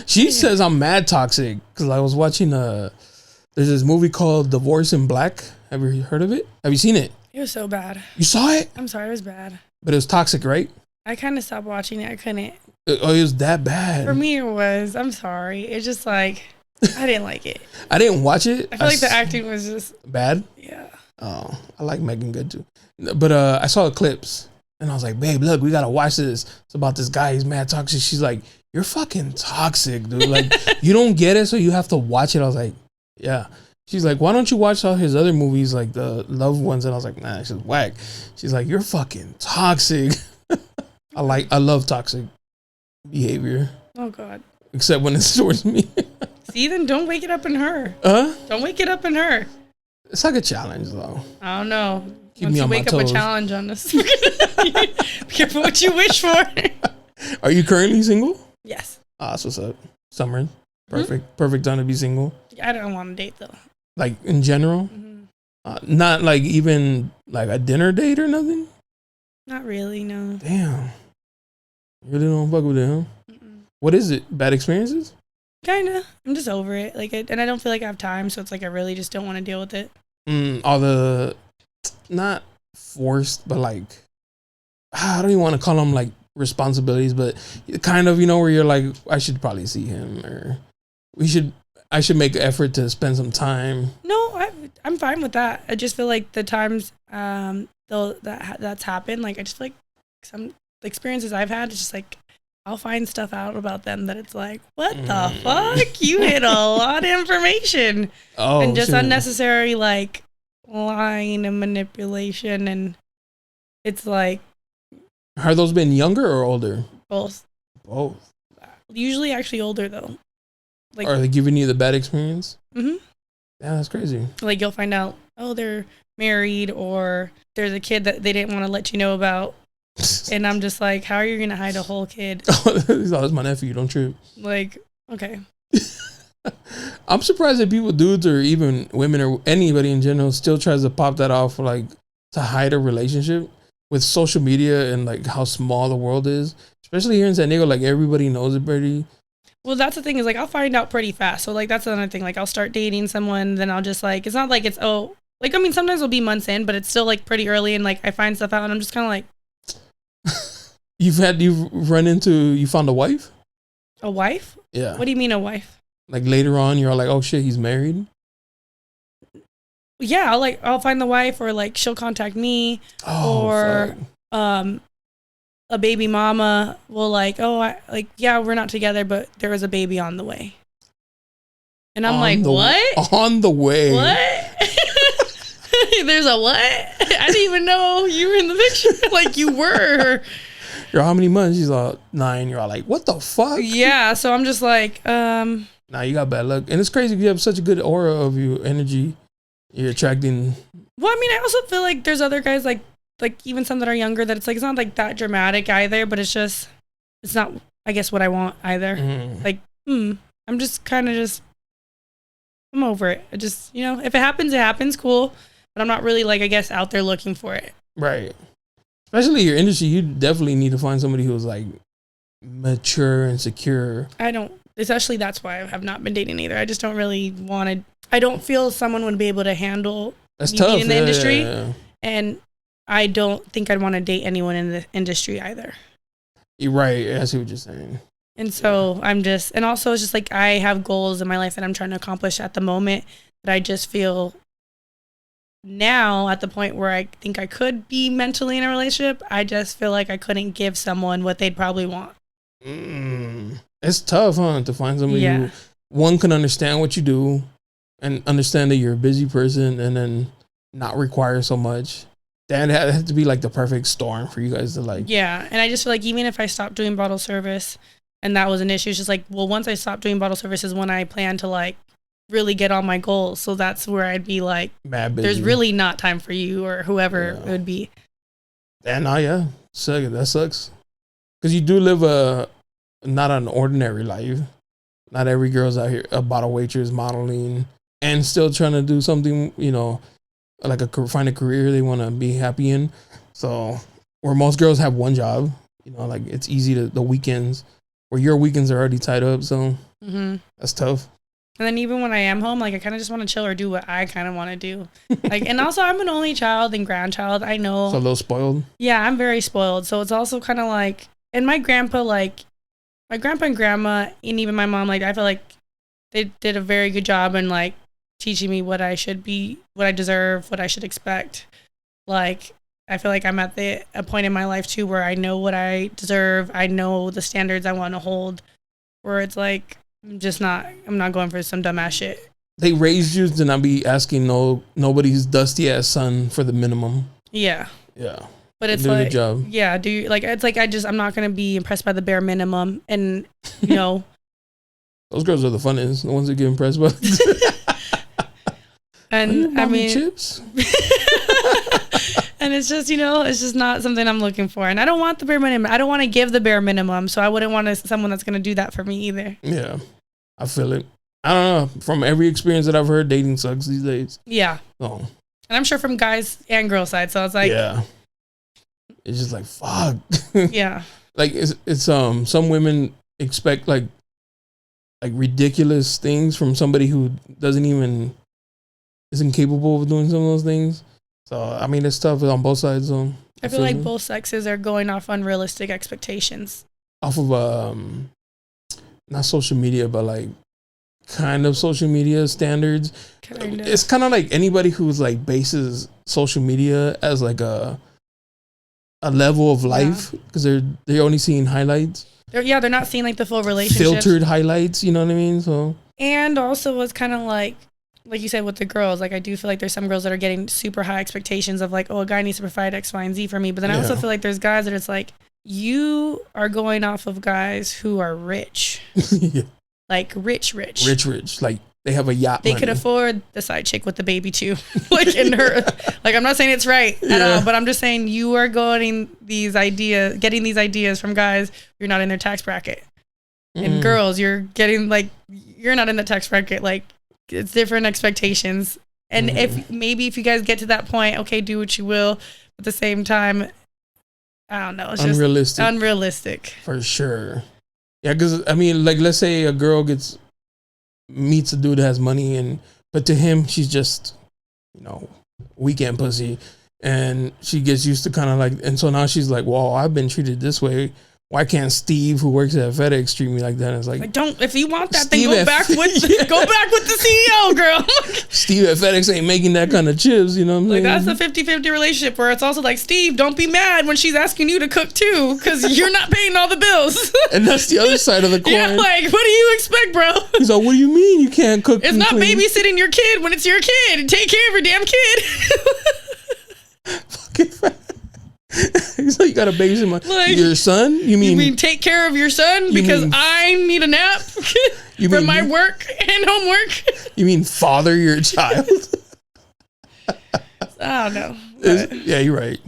She says I'm mad toxic because I was watching there's this movie called Divorce in Black. Have you heard of it? Have you seen it? It was so bad. You saw it? I'm sorry, it was bad. But it was toxic, right? I kind of stopped watching it. I couldn't. It was that bad. For me, it was. I'm sorry. It's just like, I didn't like it. I didn't watch it. I feel like the acting was just bad. Yeah. Oh, I like Megan Good too. But I saw the clips and I was like, babe, look, we got to watch this. It's about this guy. He's mad toxic. She's like, you're fucking toxic, dude. Like, you don't get it, so you have to watch it. I was like, Yeah. She's like, why don't you watch all his other movies, like the love ones? And I was like, nah, she's whack. She's like, you're fucking toxic. I love toxic behavior. Oh God. Except when it's towards me. See, then don't wake it up in her. Don't wake it up in her. It's like a challenge, though. I don't know. Keep Once me you on my wake up a toes. challenge on us. Be careful what you wish for. Are you currently single? Yes. Ah, that's what's up. Summer. Perfect time to be single. I don't want to date though. Like in general? Not like even like a dinner date or nothing? Not really, no. Damn. You really don't fuck with it, huh? What is it? Bad experiences? Kinda. I'm just over it. And I don't feel like I have time, so it's like I really just don't want to deal with it. All the not forced, but like I don't even want to call them like responsibilities, but kind of, where you're like, I should probably see him, or I should make an effort to spend some time. No, I'm fine with that. I just feel like the times that's happened, like I just feel like some experiences I've had, it's just like I'll find stuff out about them that it's like, what the fuck? You hid a lot of information. And just unnecessary like lying and manipulation, and it's like. Have those been younger or older? Both. Usually actually older though. Like, are they giving you the bad experience? Mm-hmm. Yeah, that's crazy. Like you'll find out, oh, they're married, or there's a kid that they didn't want to let you know about. And I'm just like, how are you going to hide a whole kid? Oh, that's my nephew. Don't trip. Like, okay. I'm surprised that people, dudes or even women or anybody in general, still tries to pop that off, like to hide a relationship with social media and like how small the world is, especially here in San Diego. Like everybody knows it pretty. Well, that's the thing is like I'll find out pretty fast. So like that's another thing. Like I'll start dating someone, then I'll just like, it's not like it's like I mean sometimes it'll be months in, but it's still like pretty early, and like I find stuff out and I'm just kind of like. You found a wife? A wife? Yeah. What do you mean a wife? Like later on, you're like, oh shit, he's married? Yeah, I'll find the wife, or like she'll contact me, or fuck. A baby mama will like, yeah, we're not together, but there was a baby on the way. And I'm like, what? On the way. What? There's a what? I didn't even know you were in the picture. Like you were. You're how many months? She's all 9. You're all like, what the fuck? Yeah, so I'm just like, Nah, you got bad luck. And it's crazy, you have such a good aura of your energy. You're attracting. Well, I mean, I also feel like there's other guys like even some that are younger that it's like, it's not like that dramatic either, but it's not, I guess, what I want either. Like, I'm just kind of I'm over it. I just, if it happens, cool. But I'm not really like, I guess, out there looking for it. Right. Especially your industry, you definitely need to find somebody who's like mature and secure. Especially that's why I have not been dating either. I just don't really want to. I don't feel someone would be able to handle that's tough in the industry. Yeah. And I don't think I'd want to date anyone in the industry either. You're right. I see what you're saying. And so and also it's just like I have goals in my life that I'm trying to accomplish at the moment, that I just feel now at the point where I think I could be mentally in a relationship. I just feel like I couldn't give someone what they'd probably want. It's tough, huh? To find somebody who, one, can understand what you do and understand that you're a busy person, and then not require so much. That has to be like the perfect storm for you guys to like. Yeah. And I just feel like even if I stopped doing bottle service and that was an issue, it's just like, well, once I stop doing bottle service is when I plan to like really get on my goals. So that's where I'd be like, mad busy. There's really not time for you or whoever it would be. And that sucks. Because you do live not an ordinary life. Not every girl's out here a bottle waitress modeling and still trying to do something, like find a career they want to be happy in. So where most girls have one job, like it's easy the weekends, where your weekends are already tied up. So that's tough. And then even when I am home, like I kind of just want to chill or do what I kind of want to do. Like, and also I'm an only child and grandchild. I know. So a little spoiled. Yeah, I'm very spoiled. So it's also kind of like, and my grandpa and grandma and even my mom, like I feel like they did a very good job in like teaching me what I should be, what I deserve, what I should expect. Like, I feel like I'm at a point in my life too where I know what I deserve. I know the standards I want to hold, where it's like, I'm not going for some dumbass shit. they raised you to not be asking nobody's dusty ass son for the minimum. Yeah. Yeah. But it's do like, the job. Yeah, do you, like, it's like, I'm not going to be impressed by the bare minimum. And, you know, those girls are the funnest, the ones that get impressed by. And I mean, chips. And it's just, you know, it's just not something I'm looking for. And I don't want the bare minimum. I don't want to give the bare minimum. So I wouldn't want someone that's going to do that for me either. Yeah. I feel it. I don't know. From every experience that I've heard, dating sucks these days. Yeah. So. And I'm sure from guys and girl side. So it's like, yeah. It's just like, fuck. Yeah. Like it's some women expect like ridiculous things from somebody who isn't capable of doing some of those things. So I mean, it's tough on both sides. So I feel like both sexes are going off unrealistic expectations. Off of not social media, but like kind of social media standards. Kinda. It's kind of like anybody who's like bases social media as like a level of life, because they're only seeing highlights. They're not seeing like the full relationship. Filtered highlights, you know what I mean? So. And also it's kind of like you said with the girls, like I do feel like there's some girls that are getting super high expectations of like, oh, a guy needs to provide X, Y, and Z for me. But then I also feel like there's guys that it's like, you are going off of guys who are rich. Yeah. Like rich. Like they have a yacht. They could afford the side chick with the baby too. Like in her, like I'm not saying it's right at all, but I'm just saying you are getting these ideas from guys you're not in their tax bracket. And girls, you're getting like, you're not in the tax bracket. Like it's different expectations. And if you guys get to that point, okay, do what you will. At the same time, I don't know. It's just unrealistic. For sure. Yeah, because I mean, like, let's say a girl meets a dude that has money, but to him, she's just, you know, weekend pussy, and she gets used to kind of like, and so now she's like, well, I've been treated this way. Why can't Steve, who works at FedEx, treat me like that? And it's like don't. If you want that, Steve, then go back with the CEO, girl. Steve at FedEx ain't making that kind of chips, you know what I'm saying? Like that's a 50-50 relationship where it's also like, Steve, don't be mad when she's asking you to cook too, because you're not paying all the bills. And that's the other side of the coin. Yeah, like what do you expect, bro? He's like, what do you mean you can't cook? It's not clean? Babysitting your kid when it's your kid. Take care of your damn kid. Fucking. So you got a babysit your son? You mean take care of your son because I need a nap from my work and homework? You mean father your child? I don't know. Yeah, you're right.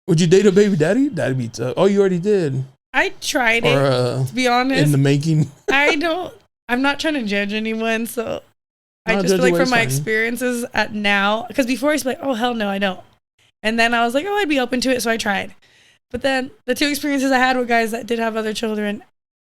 Would you date a baby daddy? That'd be tough. Oh, you already did. I tried it. To be honest, in the making. I'm not trying to judge anyone, so I just feel like from my experiences at now, because before I was like, oh hell no, I don't. And then I was like, oh, I'd be open to it. So I tried. But then the two experiences I had with guys that did have other children,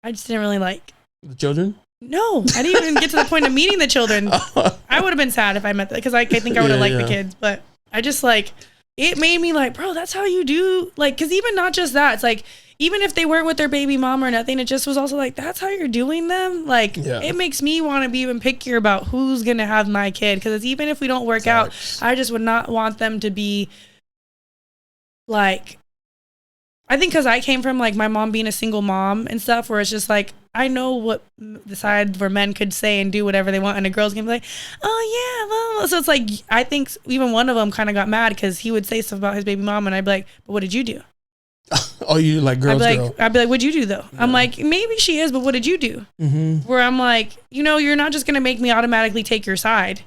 I just didn't really like. The children? No, I didn't even get to the point of meeting the children. I would have been sad if I met them, because I think I would have liked the kids. But I just like, it made me like, bro, that's how you do. Like, because even not just that, it's like, even if they weren't with their baby mom or nothing, it just was also like, that's how you're doing them. Like, it makes me want to be even pickier about who's going to have my kid. Because even if we don't work out, I just would not want them to be like, I think because I came from like my mom being a single mom and stuff, where it's just like, I know what the side where men could say and do whatever they want, and a girl's gonna be like, oh yeah, well. So it's like, I think even one of them kind of got mad because he would say stuff about his baby mom, and I'd be like, but what did you do? Oh, you like girls? I'd be like, what'd you do though? Yeah. I'm like, maybe she is, but what did you do? Mm-hmm. Where I'm like, you know, you're not just gonna make me automatically take your side.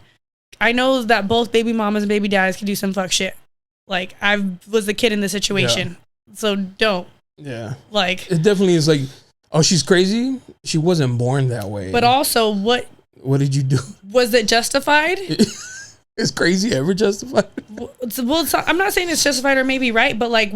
I know that both baby mamas and baby daddies can do some fuck shit. Like, I was the kid in the situation, so don't. Yeah. Like, it definitely is like, oh, she's crazy. She wasn't born that way. But also, what did you do? Was it justified? Is crazy ever justified? Well, I'm not saying it's justified or maybe right, but like,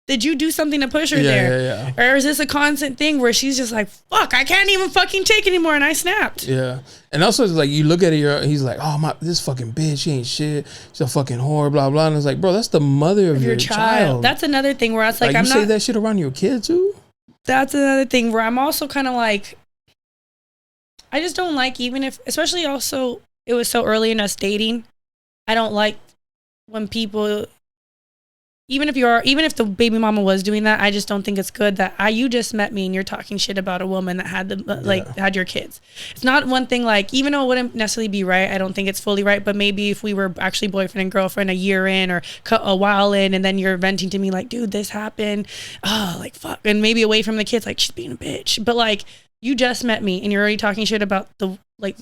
did you do something to push her there? Yeah. Or is this a constant thing where she's just like, fuck, I can't even fucking take anymore, and I snapped? Yeah. And also, it's like, you look at it, he's like, oh, this fucking bitch, she ain't shit. She's a fucking whore, blah, blah. And it's like, bro, that's the mother of your child. That's another thing where I was like, I'm not... You say that shit around your kid, too? That's another thing where I'm also kind of like, I just don't like, even if, especially also, it was so early in us dating, I don't like when people even if the baby mama was doing that, I just don't think it's good that you just met me and you're talking shit about a woman that had had your kids. It's not one thing, like, even though it wouldn't necessarily be right, I don't think it's fully right, but maybe if we were actually boyfriend and girlfriend a year in or a while in, and then you're venting to me like, dude, this happened, oh, like, fuck, and maybe away from the kids, like, she's being a bitch, but like, you just met me and you're already talking shit about the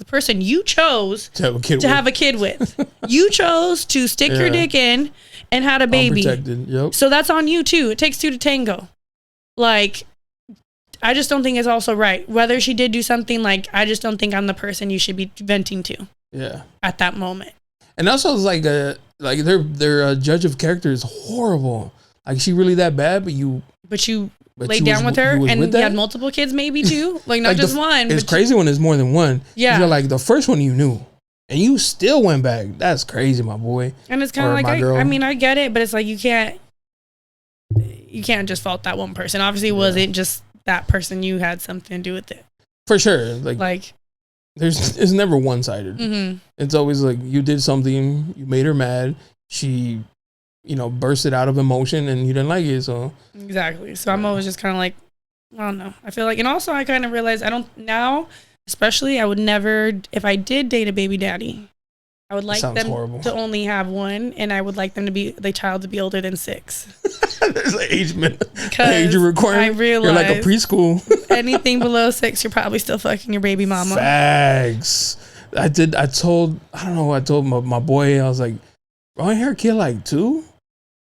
person you chose to have a kid with. You chose to stick your dick in and had a baby. Yep. So that's on you too. It takes two to tango. Like, I just don't think it's also right. Whether she did do something, like, I just don't think I'm the person you should be venting to. Yeah. At that moment. And also, it's like their judge of character is horrible. Like, she really that bad, but you laid down with her, and you had multiple kids maybe too, like not just one. It's crazy when there's more than one. Yeah, you're like, the first one you knew, and you still went back. That's crazy, my boy. And it's kind of like, I mean, I get it, but it's like you can't just fault that one person. Obviously, it wasn't just that person. You had something to do with it, for sure. Like it's never one sided. Mm-hmm. It's always like, you did something, you made her mad, she, bursted out of emotion, and you didn't like it. So exactly. So I'm always just kind of like, I don't know. I feel like, and also I kind of realize especially I would never, if I did date a baby daddy, I would like them to only have one, and I would like them to be the child to be older than 6. There's an age requirement. I realize you're like a preschool. Anything below 6, you're probably still fucking your baby mama. Facts. I told my boy, I was like, bro, ain't her kid like 2?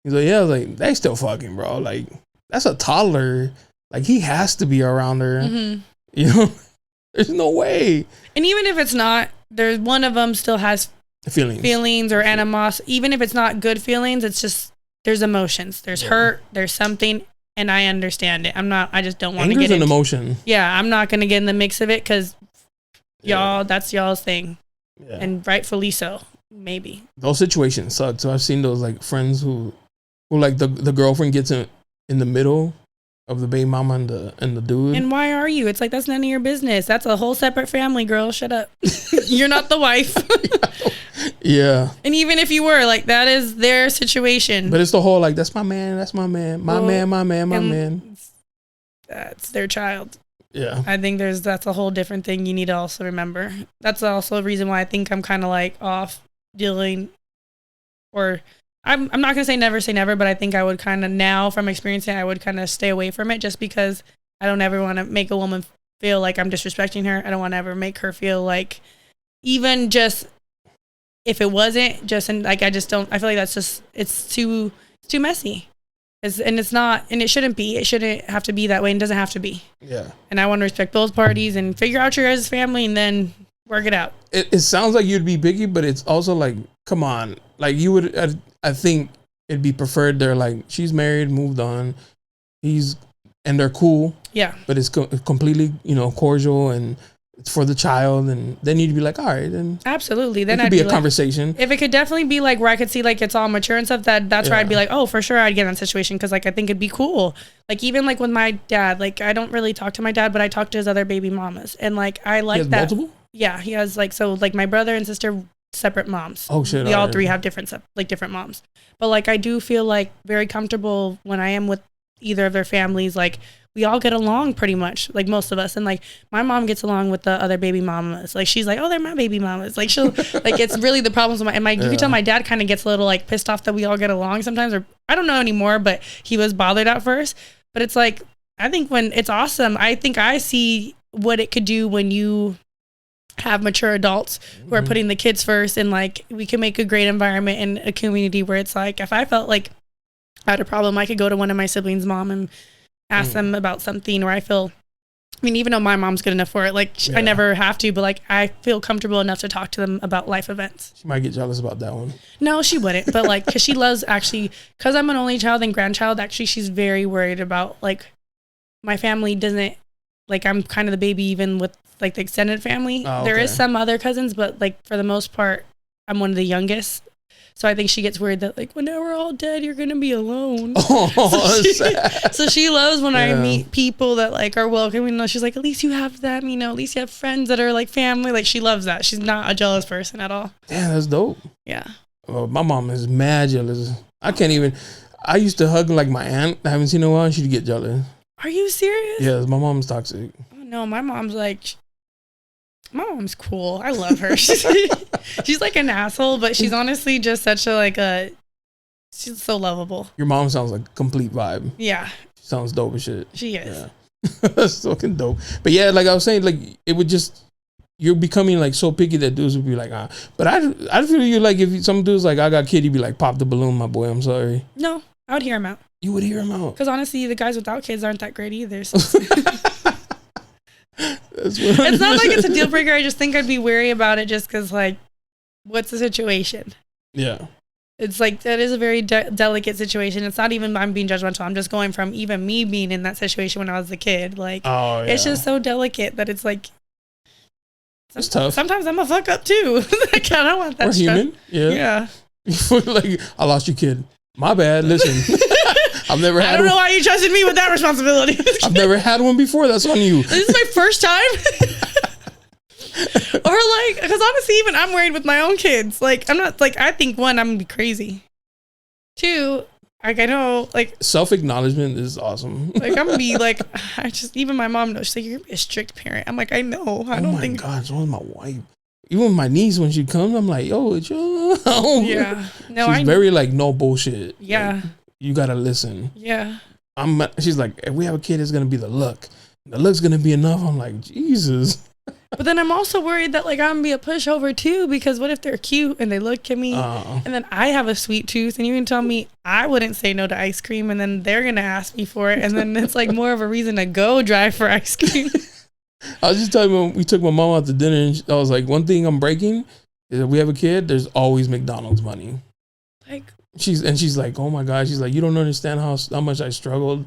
He's like, yeah. I was like, they still fucking, bro. Like, that's a toddler. Like, he has to be around her. Mm-hmm. There's no way. And even if it's not, there's one of them still has feelings or animosity. Even if it's not good feelings, it's just, there's emotions. There's hurt. There's something, and I understand it. I just don't want to get into an emotion. Yeah, I'm not going to get in the mix of it because y'all, that's y'all's thing. Yeah. And rightfully so, maybe. Those situations suck. So I've seen those, like, friends who like the girlfriend gets in the middle of the baby mama and the dude. And why are you? It's like, that's none of your business. That's a whole separate family, girl. Shut up. You're not the wife. Yeah. And even if you were, like, that is their situation. But it's the whole, like, that's my man. That's my man. My man. That's their child. Yeah. I think that's a whole different thing you need to also remember. That's also a reason why I think I'm kind of like off dealing, or I'm not going to say never, but I think I would kind of, now from experiencing, I would kind of stay away from it, just because I don't ever want to make a woman feel like I'm disrespecting her. I don't want to ever make her feel like, even just if it wasn't just, and like, I feel like that's just, it's too messy. And it's not, and it shouldn't be. It shouldn't have to be that way, and doesn't have to be. Yeah. And I want to respect both parties and figure out your guys' family, and then work it out. It sounds like you'd be picky, but it's also like, come on. Like, you would, I think it'd be preferred they're like, she's married, moved on. And they're cool. Yeah. But it's completely, cordial, and it's for the child, and then you'd be like, all right, then absolutely. Then it could be a conversation. If it could definitely be like where I could see like it's all mature and stuff, that's where I'd be like, oh, for sure I'd get in that situation, because like I think it'd be cool. Like, even like with my dad, like I don't really talk to my dad, but I talk to his other baby mamas, and like I like that. Multiple? Yeah, he has like, so like my brother and sister, separate moms. Oh shit! We all three have different moms, but like I do feel like very comfortable when I am with either of their families. Like, we all get along pretty much, like most of us. And like my mom gets along with the other baby mamas. Like, she's like, oh, they're my baby mamas. Like, she'll like, it's really the problems with you can tell my dad kind of gets a little like pissed off that we all get along sometimes, or I don't know anymore, but he was bothered at first. But it's like, I think when it's awesome, I think I see what it could do when you have mature adults who are putting the kids first, and like we can make a great environment and a community where it's like, if I felt like I had a problem, I could go to one of my siblings' mom and ask them about something, or even though my mom's good enough for it, like I never have to, but like I feel comfortable enough to talk to them about life events. She might get jealous about that one. No, she wouldn't, but like, cause she loves, actually, cause I'm an only child and grandchild, actually she's very worried about like my family doesn't, like I'm kind of the baby even with like the extended family. Oh, okay. There is some other cousins, but like for the most part, I'm one of the youngest. So I think she gets worried that like, when we're all dead, you're going to be alone. Oh, so she loves when I meet people that like are welcoming. She's like, at least you have them, at least you have friends that are like family. Like, she loves that. She's not a jealous person at all. Damn, that's dope. Yeah. Well, my mom is mad jealous. I can't even, I used to hug like my aunt. I haven't seen her in a while. She'd get jealous. Are you serious? Yeah, my mom's toxic. Oh, no, my mom's cool. I love her. She's like an asshole, but she's honestly just such she's so lovable. Your mom sounds like a complete vibe. Yeah. She sounds dope as shit. She is. Yeah. That's fucking dope. But yeah, like I was saying, like it would just, you're becoming like so picky that dudes would be like, ah. But I feel you like if some dudes like, I got kid, you'd be like, pop the balloon, my boy. I'm sorry. No, I would hear him out. You would hear him out. Because honestly, the guys without kids aren't that great either. So. It's not like it's a deal breaker. I just think I'd be wary about it just because, like, what's the situation? Yeah. It's like, that is a very delicate situation. It's not even I'm being judgmental. I'm just going from even me being in that situation when I was a kid. Like, it's just so delicate that it's like, it's tough. Sometimes I'm a fuck up too. Like, I don't want that. We're human. Yeah. Like, I lost your kid. My bad. Listen. I've never had I don't know why you trusted me with that responsibility. I've never had one before. That's on you. This is my first time. Or like, because honestly, even I'm worried with my own kids. Like, I'm not like, I think one, I'm gonna be crazy. Two, like, I know, like, self-acknowledgement is awesome. Like, I'm gonna be like, even my mom knows. She's like, you're gonna be a strict parent. I'm like, I know. I don't think. Oh my God, so was my wife. Even with my niece, when she comes, I'm like, yo, it's your home. Yeah. No, she's very like, no bullshit. Yeah. Like, you gotta listen. Yeah. She's like, if we have a kid, it's gonna be the look. The look's gonna be enough. I'm like, Jesus. But then I'm also worried that like I'm gonna be a pushover too, because what if they're cute and they look at me and then I have a sweet tooth and you can tell me I wouldn't say no to ice cream and then they're gonna ask me for it and then it's like more of a reason to go drive for ice cream. I was just telling you when we took my mom out to dinner and I was like, one thing I'm breaking is if we have a kid, there's always McDonald's money. Like, she's like, oh my God. She's like, you don't understand how much I struggled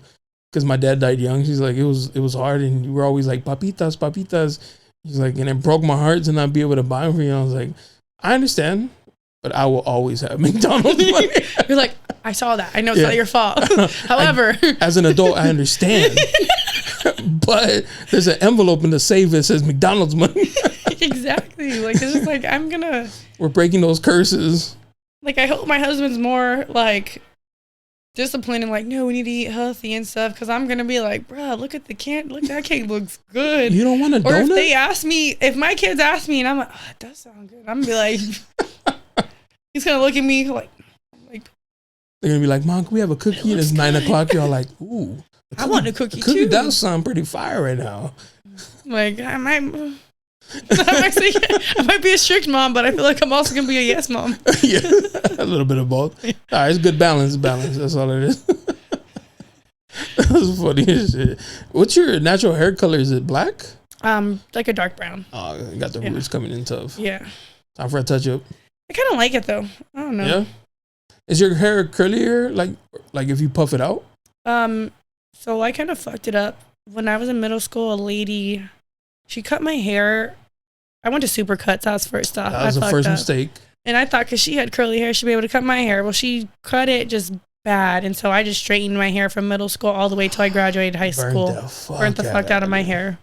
because my dad died young. She's like, it was hard. And you were always like, papitas. She's like, and it broke my heart to not be able to buy them for you. And I was like, I understand, but I will always have McDonald's money. You're like, I saw that. I know it's not your fault. However, as an adult, I understand. But there's an envelope in the safe that says McDonald's money. Exactly. Like, it's just like, we're breaking those curses. Like, I hope my husband's more like disciplined and like, no, we need to eat healthy and stuff. Cause I'm gonna be like, bro, look at the cake. Look, that cake looks good. You don't want a donut? Or if they ask me, if my kids ask me and I'm like, oh, it does sound good. I'm gonna be like, he's gonna look at me like, they're gonna be like, Mom, can we have a cookie? And it's 9 o'clock. Y'all like, ooh. I want a cookie too. too. Does sound pretty fire right now. Like, I might be a strict mom, but I feel like I'm also gonna be a yes mom. Yeah, a little bit of both. All right, it's good balance. That's all it is. That was funny as shit. What's your natural hair color? Is it black? Like a dark brown. Oh, you got the roots coming in tough. Yeah. Time for a touch up. I kind of like it though. I don't know. Yeah. Is your hair curlier? Like if you puff it out? So I kind of fucked it up when I was in middle school. A lady, she cut my hair. I went to Supercuts. That was first off. That was the first mistake. And I thought because she had curly hair, she'd be able to cut my hair. Well, she cut it just bad. And so I just straightened my hair from middle school all the way till I graduated high school. Burnt the fuck out of my hair.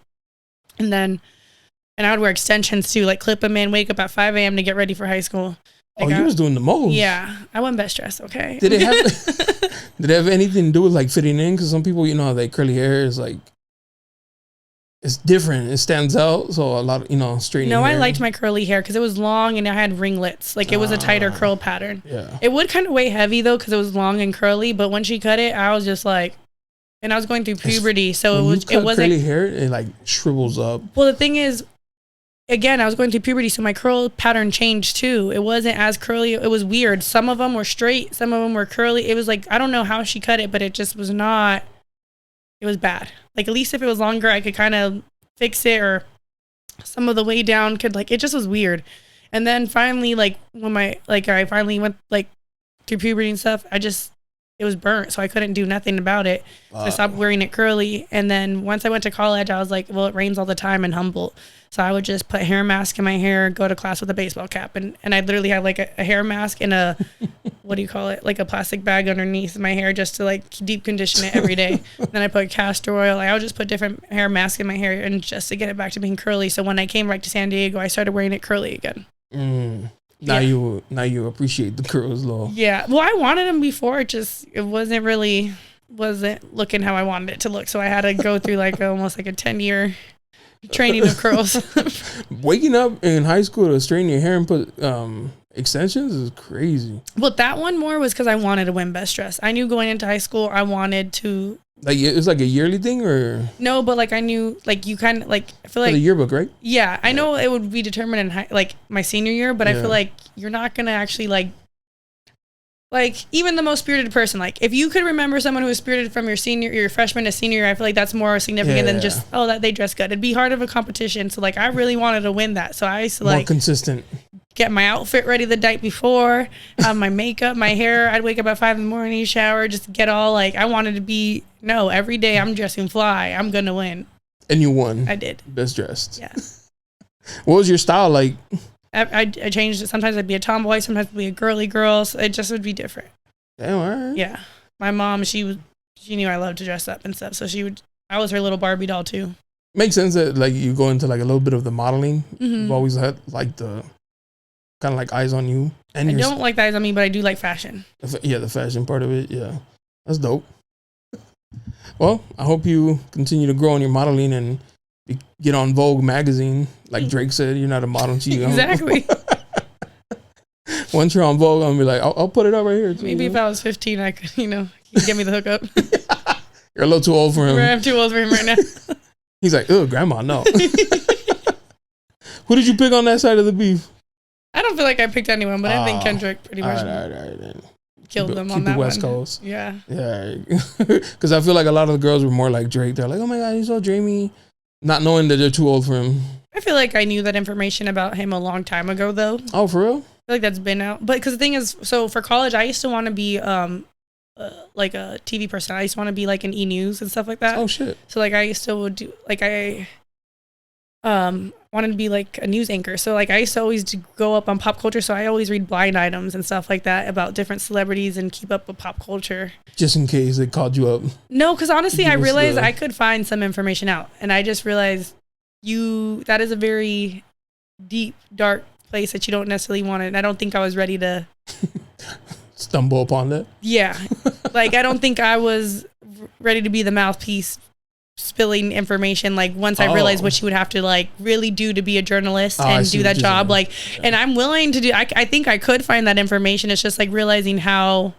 And I would wear extensions too, like clip them in, wake up at 5 a.m. to get ready for high school. Like you was doing the most. Yeah. I went best dressed, okay? Did it have anything to do with like fitting in? Because some people, you know, they curly hair is like, it's different. It stands out. So a lot of, you know, straightening hair. I liked my curly hair because it was long and I had ringlets. Like it was a tighter curl pattern. Yeah. It would kind of weigh heavy though because it was long and curly. But when she cut it, I was just like, and I was going through puberty. So it wasn't curly hair. It like shrivels up. Well, the thing is, again, I was going through puberty, so my curl pattern changed too. It wasn't as curly. It was weird. Some of them were straight. Some of them were curly. It was like, I don't know how she cut it, but it just was not, it was bad. Like, at least if it was longer, I could kind of fix it, or some of the way down could, like, it just was weird. And then finally, like, when I finally went, like, through puberty and stuff, it was burnt, so I couldn't do nothing about it. So I stopped wearing it curly. And then once I went to college, I was like, well, it rains all the time in Humboldt. So I would just put hair mask in my hair, go to class with a baseball cap. And I literally have like a hair mask and a, what do you call it? Like a plastic bag underneath my hair just to like deep condition it every day. Then I put castor oil. I would just put different hair masks in my hair and just to get it back to being curly. So when I came back to San Diego, I started wearing it curly again. Now you appreciate the girls law. Yeah. Well, I wanted them before. It wasn't looking how I wanted it to look. So I had to go through like almost like a 10-year training of curls. Waking up in high school to straighten your hair and put extensions is crazy. Well, that one more was because I wanted to win best dress. I knew going into high school I wanted to. Like it's like a yearly thing, or no, but like I knew, like you kind of like, I feel like the yearbook, right? Yeah, I know it would be determined in like my senior year, but I feel like you're not gonna actually like even the most spirited person. Like if you could remember someone who was spirited from your freshman to senior year, I feel like that's more significant than just that they dress good. It'd be hard of a competition. So like I really wanted to win that. So I used to more consistent. Get my outfit ready the night before, have my makeup, my hair. I'd wake up at 5 a.m, shower, just get all like, I wanted to be, no, every day I'm dressing fly. I'm going to win. And you won. I did. Best dressed. Yeah. What was your style like? I changed it. Sometimes I'd be a tomboy. Sometimes I'd be a girly girl. So it just would be different. Damn, all right. Yeah. My mom, she knew I loved to dress up and stuff. So I was her little Barbie doll too. Makes sense that like you go into like a little bit of the modeling. Mm-hmm. You've always had like the kind of like eyes on you. And I don't like the eyes on me, but I do like fashion. Yeah, the fashion part of it. Yeah, that's dope. Well, I hope you continue to grow on your modeling and get on Vogue magazine. Like Drake said, you're not a model. Exactly. Once you're on Vogue, I'm gonna be like, I'll put it up right here. Too, Maybe if I was 15, I could, you get me the hookup. You're a little too old for him. I'm too old for him right now. He's like, oh, grandma, no. Who did you pick on that side of the beef? I don't feel like I picked anyone, but I think Kendrick pretty much all right, then. killed them on that West one. Coast. Yeah. Yeah. Because I feel like a lot of the girls were more like Drake. They're like, oh my God, he's so dreamy. Not knowing that they're too old for him. I feel like I knew that information about him a long time ago, though. Oh, for real? I feel like that's been out. But because the thing is, so for college, I used to want to be like a TV person. I used to want to be like in E-News and stuff like that. Oh, shit. So like I used to do, like I wanted to be like a news anchor. So like I used to always go up on pop culture. So I always read blind items and stuff like that about different celebrities and keep up with pop culture. Just in case they called you up. No, because honestly, I realized I could find some information out. And I just realized that is a very deep, dark place that you don't necessarily want it. And I don't think I was ready to stumble upon that. Yeah. Like I don't think I was ready to be the mouthpiece spilling information like once I realized what you would have to like really do to be a journalist and do that job like and I'm willing to do I think I could find that information. It's just like realizing how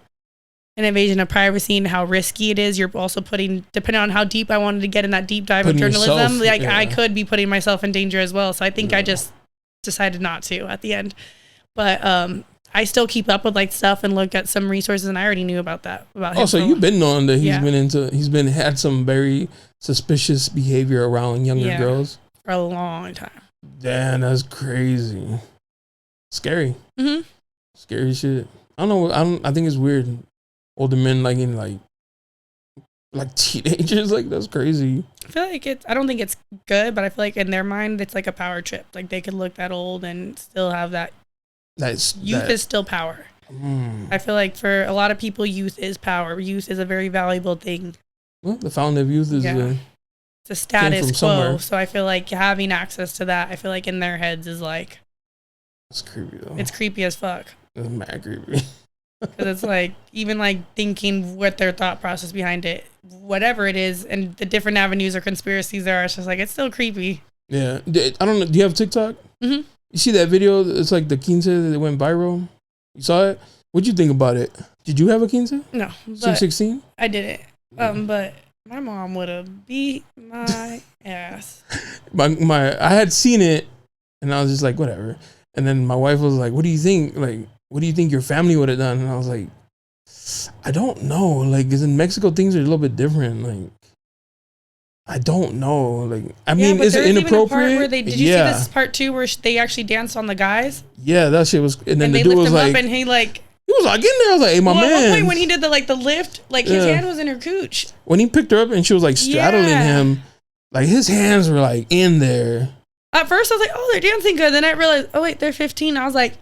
an invasion of privacy and how risky it is. You're also putting, depending on how deep I wanted to get in that deep dive of journalism, I could be putting myself in danger as well. So I think I just decided not to at the end, but I still keep up with like stuff and look at some resources, and I already knew about that. About him. So you've been knowing that he's had some very suspicious behavior around younger girls for a long time. Damn, that's crazy. Scary. Mm-hmm. Scary shit. I don't know. I think it's weird. Older men like in like teenagers, like that's crazy. I feel like I don't think it's good, but I feel like in their mind it's like a power trip. Like they could look that old and still have that. Youth is still power. I feel like for a lot of people, youth is power. Youth is a very valuable thing. Well, the fountain of youth is it's a status quo. So I feel like having access to that, I feel like in their heads is like, it's creepy though. It's creepy as fuck. It's mad creepy. Because it's like even like thinking what their thought process behind it, whatever it is, and the different avenues or conspiracies there are. It's just like it's still creepy. Yeah, I don't know. Do you have TikTok? Mm-hmm. You see that video? It's like the quince that went viral. You saw it? What'd you think about it? Did you have a quince? No. 16? I didn't. But my mom would have beat my ass. I had seen it, and I was just like, whatever. And then my wife was like, "What do you think? Like, what do you think your family would have done?" And I was like, I don't know. Like, because in Mexico things are a little bit different. Like, I don't know. Like, I mean, is it inappropriate? Did you see this part too, where they actually danced on the guys? Yeah, that shit was. And then the dude was like, and he was like in there. I was like, "Hey, my man." At one point when he did the lift, like his hand was in her cooch. When he picked her up and she was like straddling him, like his hands were like in there. At first, I was like, "Oh, they're dancing good." Then I realized, "Oh wait, they're 15." I was like,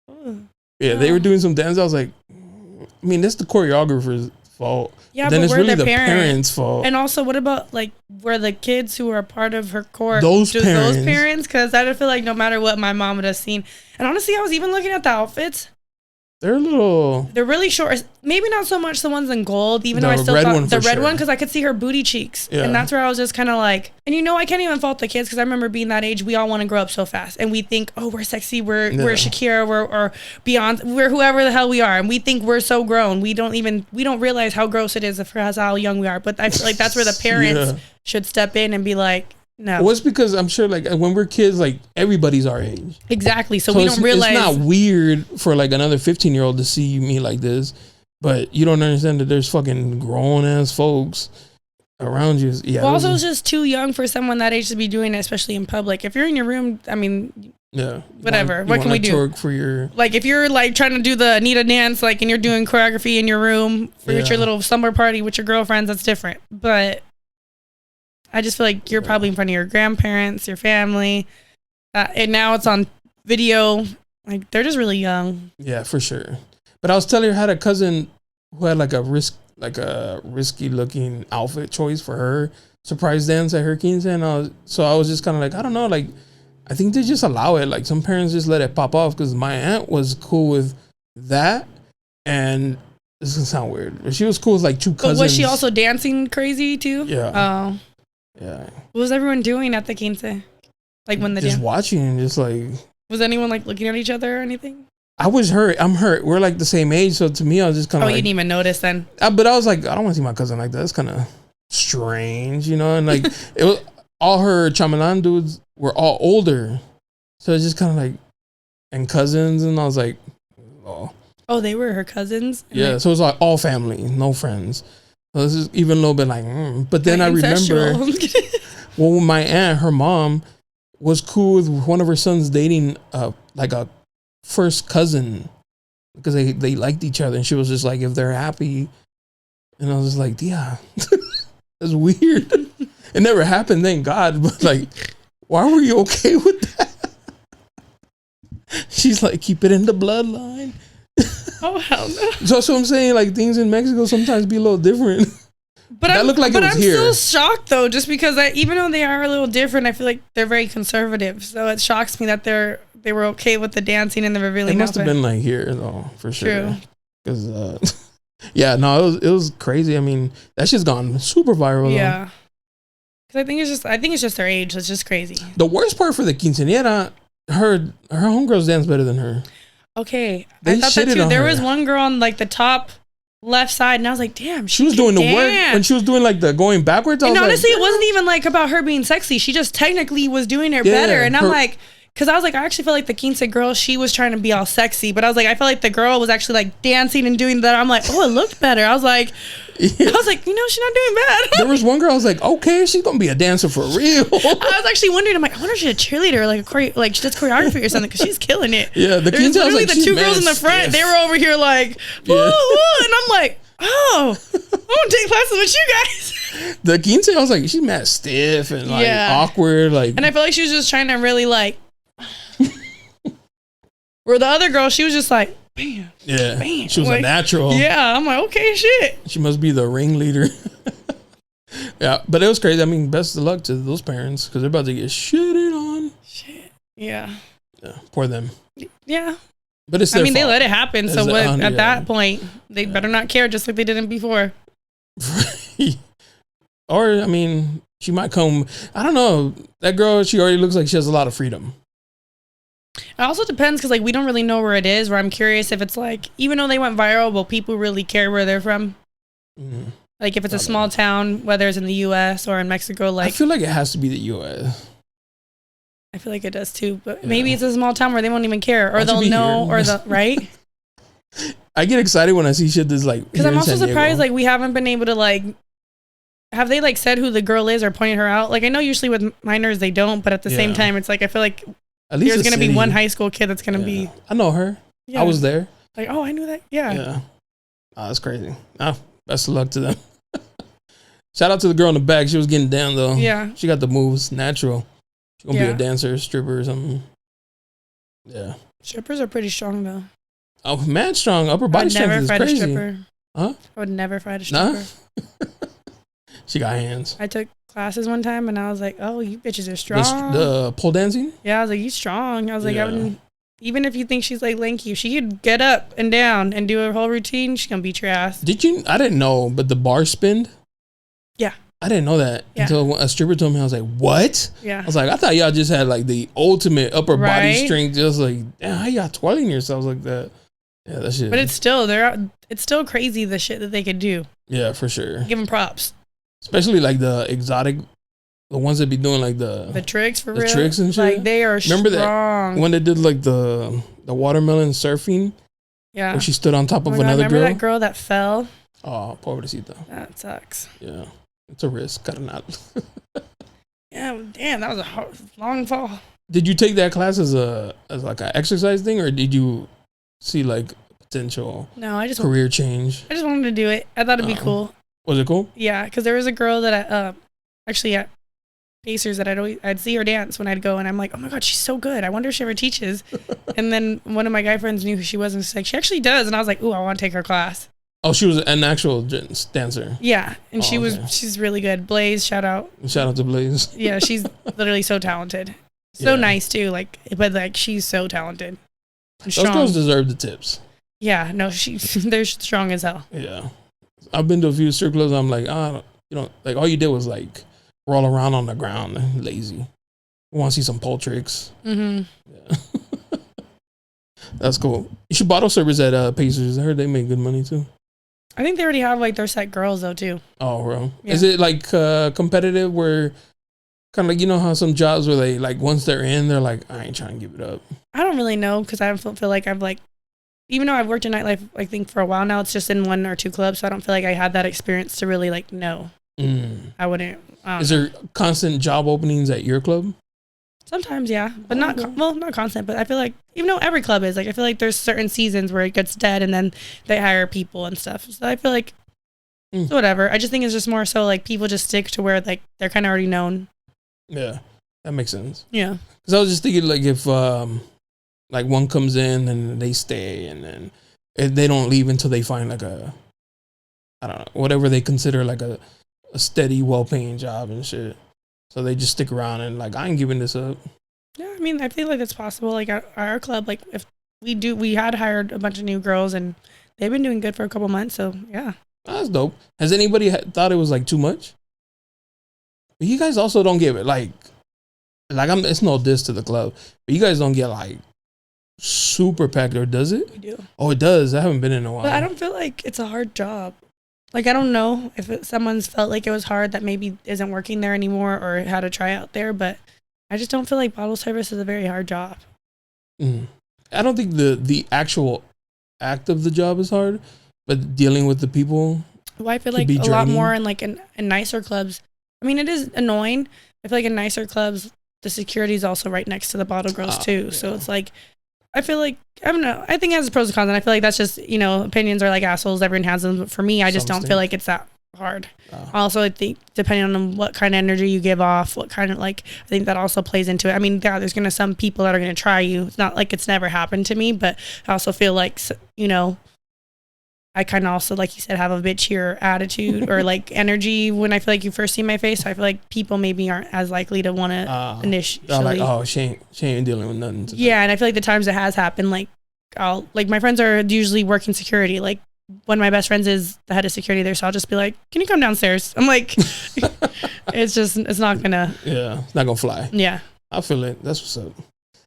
"Oh." Yeah, they were doing some dance. I was like, I mean, that's the choreographer's fault. Yeah, then but it's we're really the the parents' fault. And also, what about like where the kids who are part of her court, Those just parents. those parents? Because I feel like no matter what my mom would have seen, and honestly, I was even looking at the outfits. They're really short. Maybe not so much the ones in gold, even though I still red thought one the for red sure. one, because I could see her booty cheeks. Yeah. And that's where I was just kind of like, and I can't even fault the kids, because I remember being that age, we all want to grow up so fast. And we think, oh, we're sexy, we're Shakira, or Beyonce, we're whoever the hell we are. And we think we're so grown. We don't realize how gross it is for us, how young we are. But I feel like that's where the parents should step in and be like, no. Well, it's because I'm sure like when we're kids, like everybody's our age. Exactly. So we don't realize. It's not weird for like another 15-year-old to see me like this, but you don't understand that there's fucking grown ass folks around you. Yeah. Well, also, it's just too young for someone that age to be doing it, especially in public. If you're in your room, I mean, yeah, whatever. What can we do? Twerk for your, like if you're like trying to do the Anita dance, like, and you're doing choreography in your room for your little summer party with your girlfriends, that's different. But I just feel like you're probably in front of your grandparents, your family, and now it's on video. Like they're just really young. Yeah, for sure. But I was telling her, I had a cousin who had like a risky looking outfit choice for her surprise dance at her 15, and I was just kind of like, I don't know, like I think they just allow it. Like some parents just let it pop off, because my aunt was cool with that, and this is gonna sound weird, but she was cool with like two cousins. But was she also dancing crazy too? Yeah. Oh. Yeah. What was everyone doing at the 15? Like when the just watching and just like. Was anyone like looking at each other or anything? I'm hurt. We're like the same age, so to me, I was just kind of. Oh, you didn't even notice then. But I was like, I don't want to see my cousin like that. That's kind of strange, And like it was all her chamalan dudes were all older, so it's just kind of like, and cousins, and I was like, oh. Oh, they were her cousins. Yeah, so it was like all family, no friends. So this is even a little bit like, but then I remember, well, my aunt, her mom, was cool with one of her sons dating like a first cousin, because they liked each other, and she was just like, if they're happy, and I was just like, yeah, that's weird. It never happened, thank God, but like, why were you okay with that? She's like, keep it in the bloodline. Oh hell no! So I'm saying, like, things in Mexico sometimes be a little different. But that looked like it was here. I'm still shocked though, just because even though they are a little different, I feel like they're very conservative. So it shocks me that they were okay with the dancing and the revealing. It must have been like here though, for sure. True. Because yeah, no, it was crazy. I mean, that shit's gone super viral. Yeah. Because I think it's just their age. It's just crazy. The worst part for the quinceañera, her homegirls dance better than her. Okay, I thought that too. There was one girl on like the top left side, and I was like, damn, she was doing the work when she was doing like the going backwards. And honestly, it wasn't even like about her being sexy. She just technically was doing it better. And I'm like, because I was like, I actually felt like the quince girl, she was trying to be all sexy, but I was like, I felt like the girl was actually like dancing and doing that. I'm like, oh, it looked better. I was like, she's not doing bad. There was one girl I was like, okay, she's gonna be a dancer for real. I was actually wondering, I'm like, I wonder if she's a cheerleader, like she does choreography or something, because she's killing it. Yeah, the quince, literally like, the two girls in the front, they were over here like, woo, woo, and I'm like, oh, I want to take classes with you guys. The quince, I was like, she's mad stiff and like awkward, like, and I felt like she was just trying to really like. Where the other girl, she was just like, bam, bam. She was like, a natural. Yeah, I'm like, okay, shit. She must be the ringleader. Yeah, but it was crazy. I mean, best of luck to those parents, because they're about to get shitted on. Shit. Yeah. Yeah, poor them. Yeah. But it's their fault. They let it happen. It's so what? At that point, they better not care, just like they didn't before. Or, I mean, she might come. I don't know. That girl, she already looks like she has a lot of freedom. It also depends, because like we don't really know where it is. Where I'm curious if it's like, even though they went viral, will people really care where they're from? Mm-hmm. Like if it's a small town, whether it's in the U.S. or in Mexico, like I feel like it has to be the U.S. I feel like it does too, but maybe it's a small town where they won't even care, or they'll know, here? or the right. I get excited when I see shit that's like. Because I'm also surprised, like we haven't been able to like. Have they like said who the girl is or pointed her out? Like I know usually with minors they don't, but at the same time, it's like I feel like at least there's gonna be one high school kid that's gonna be. I know her. Yeah. I was there. Like, oh, I knew that. Yeah. Yeah. Oh, that's crazy. Oh, best of luck to them. Shout out to the girl in the back. She was getting down though. Yeah. She got the moves natural. She's gonna be a dancer, stripper, or something. Yeah. Strippers are pretty strong though. Oh, man, strong. Upper body strength is crazy. Huh? I would never fight a stripper. Nah? She got hands. I took classes one time and I was like, oh, you bitches are strong. The pole dancing? Yeah, I was like, you strong. I was like, I wouldn't, even if you think she's like lanky, if she could get up and down and do her whole routine, she's gonna beat your ass. I didn't know, but the bar spin? Yeah. I didn't know that until a stripper told me. I was like, what? Yeah. I was like, I thought y'all just had like the ultimate upper body strength. Just like, damn, how y'all twirling yourselves like that? Yeah, that shit. But it's still crazy the shit that they could do. Yeah, for sure. Give them props. Especially like the exotic, the ones that be doing like the tricks for the real. tricks and shit. Like they are Remember strong. that when they did like the watermelon surfing? Yeah. Where she stood on top of God, another girl. Remember that girl that fell? Oh, pobrecita. That sucks. Yeah. It's a risk. Got not. Yeah, damn, that was a long fall. Did you take that class as like an exercise thing, or did you see like potential career change? I just wanted to do it. I thought it'd be cool. Was it cool? Yeah, because there was a girl that actually at Pacers that I'd see her dance when I'd go, and I'm like, oh my god, she's so good. I wonder if she ever teaches. And then one of my guy friends knew who she was and was like, she actually does. And I was like, ooh, I want to take her class. Oh, she was an actual dancer. Yeah, and she's really good. Blaze, shout out. Shout out to Blaze. Yeah, she's literally so talented. So nice too. But she's so talented. Those girls deserve the tips. Yeah, no, they're strong as hell. Yeah, I've been to a few strip clubs. I'm like, like all you did was like roll around on the ground, lazy. Want to see some pole tricks? Mm-hmm. Yeah. That's cool. You should bottle service at Pacers. I heard they make good money too. I think they already have like their set girls though too. Oh, bro. Yeah. Is it like competitive where kind of like, you know how some jobs where they like once they're in, they're like, I ain't trying to give it up. I don't really know because I don't feel like I've like, even though I've worked in nightlife, I think for a while now, it's just in 1 or 2 clubs. So I don't feel like I had that experience to really like know. I wouldn't. Is there constant job openings at your club? Sometimes, yeah, but not constant. But I feel like even though every club is like, I feel like there's certain seasons where it gets dead and then they hire people and stuff. So I feel like so whatever. I just think it's just more so like people just stick to where like they're kind of already known. Yeah, that makes sense. Yeah, because I was just thinking like if like one comes in and they stay and then they don't leave until they find like I don't know, whatever they consider like a steady, well-paying job and shit. So they just stick around and like, I ain't giving this up. Yeah, I mean, I feel like that's possible. Like our club, like if we had hired a bunch of new girls and they've been doing good for a couple months. So yeah, that's dope. Has anybody thought it was like too much? But you guys also don't give it like it's no diss to the club, but you guys don't get like super packed, or does it? We do. Oh, it does. I haven't been in a while. But I don't feel like it's a hard job. Like, I don't know if someone's felt like it was hard that maybe isn't working there anymore or had to try out there, but I just don't feel like bottle service is a very hard job. I don't think the actual act of the job is hard, but dealing with the people. Well, I feel like a lot more in like in nicer clubs. I mean, it is annoying. I feel like in nicer clubs, the security is also right next to the bottle girls too. Yeah. So it's like, I feel like, I don't know. I think it has pros and cons, and I feel like that's just, opinions are like assholes. Everyone has them. But for me, I just don't feel like it's that hard. Also, I think depending on what kind of energy you give off, what kind of I think that also plays into it. I mean, yeah, there's gonna some people that are gonna try you. It's not like it's never happened to me, but I also feel like, I kind of also, like you said, have a bitchier attitude or like energy when I feel like you first see my face. I feel like people maybe aren't as likely to want to initially. Like, oh, she ain't dealing with nothing today. Yeah, and I feel like the times it has happened, like my friends are usually working security. Like one of my best friends is the head of security there, so I'll just be like, "Can you come downstairs?" I'm like, it's not gonna. Yeah, it's not gonna fly. Yeah, I feel it. That's what's up.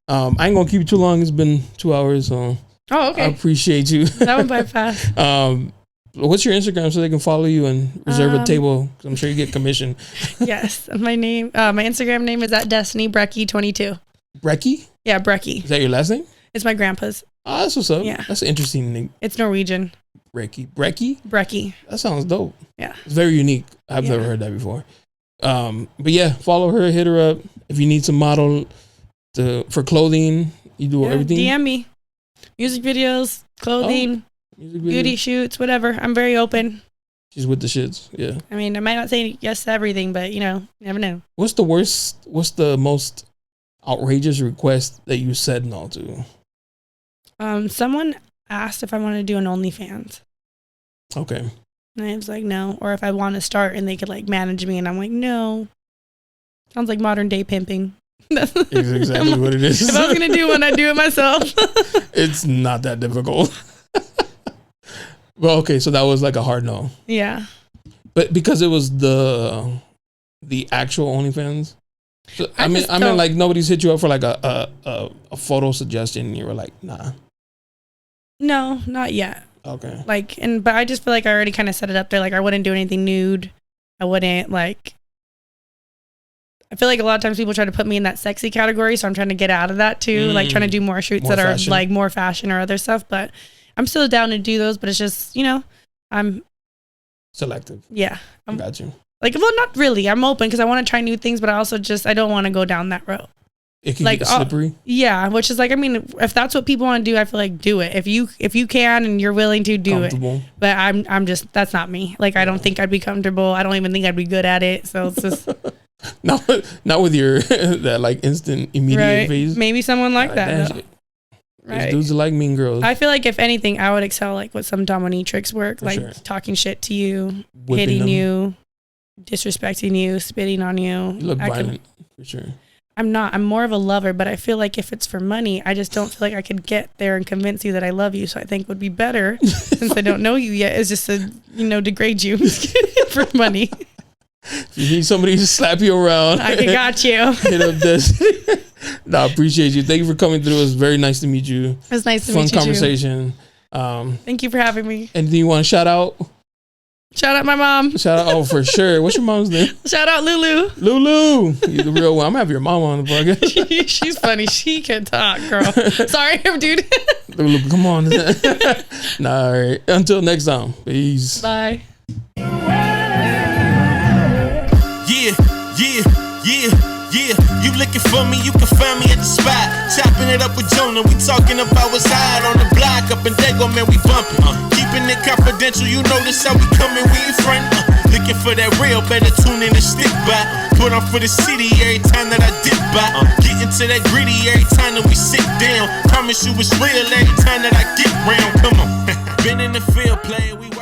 I ain't gonna keep you too long. It's been 2 hours, so. Oh, okay. I appreciate you. That went by fast. What's your Instagram so they can follow you and reserve a table? Cause I'm sure you get commission. Yes. My Instagram name is @DestinyBrecky22. Brecky? Yeah, Brecky. Is that your last name? It's my grandpa's. Oh, that's what's up. Yeah. That's an interesting name. It's Norwegian. Brecky? Brecky? That sounds dope. Yeah. It's very unique. I've never heard that before. But yeah, follow her, hit her up. If you need some model for clothing, you do everything. DM me. Music videos, clothing, beauty shoots, whatever. I'm very open. She's with the shits. Yeah. I mean, I might not say yes to everything, but you never know. What's the most outrageous request that you said no to? Someone asked if I wanted to do an OnlyFans. Okay. And I was like, no. Or if I want to start and they could like manage me, and I'm like, no. Sounds like modern day pimping. It's exactly what it is. If I was gonna do one, I'd do it myself. It's not that difficult. Well, okay, so that was like a hard no. Yeah. But because it was the actual OnlyFans. So, I mean, like nobody's hit you up for like a photo suggestion, and you were like, nah. No, not yet. Okay. Like, but I just feel like I already kind of set it up there. Like, I wouldn't do anything nude. I wouldn't like. I feel like a lot of times people try to put me in that sexy category, so I'm trying to get out of that too. Like trying to do more shoots that fashion. Are like more fashion or other stuff. But I'm still down to do those. But it's just, you know, I'm selective. Yeah, I got you. Like, well, not really. I'm open because I want to try new things, but I also just I don't want to go down that road. It can get slippery. Yeah, which is like, I mean, if that's what people want to do, I feel like do it. If you can and you're willing to do it. But I'm just, that's not me. Like, I don't think I'd be comfortable. I don't even think I'd be good at it. So it's just not with your that like instant immediate phase. Maybe someone like that. Right. Dudes are like mean girls. I feel like if anything, I would excel like with some dominatrix work, for like talking shit to you, hitting you, disrespecting you, spitting on you. You look violent for sure. I'm not. I'm more of a lover, but I feel like if it's for money, I just don't feel like I could get there and convince you that I love you. So I think would be better, since I don't know you yet, is just to, degrade you for money. If you need somebody to slap you around, I got you. Hit up this. No, I appreciate you. Thank you for coming through. It was very nice to meet you. It was nice to meet you. Fun conversation. Thank you for having me. Anything you want to shout out? Shout out my mom. Shout out, oh, for sure. What's your mom's name? Shout out Lulu. Lulu. You're the real one. I'm going to have your mom on the podcast. She's funny. She can talk, girl. Sorry, dude. Lulu, come on. Nah, all right. Until next time. Peace. Bye. Yeah, you looking for me, you can find me at the spot. Chopping it up with Jonah, we talking about what's hot on the block. Up in Dago, man, we bumping. Keeping it confidential, you notice how we coming, we in front. Looking for that real, better tune in and stick by. Put on for the city every time that I dip by. Getting to that gritty every time that we sit down. Promise you it's real every time that I get round. Come on. Been in the field playing, we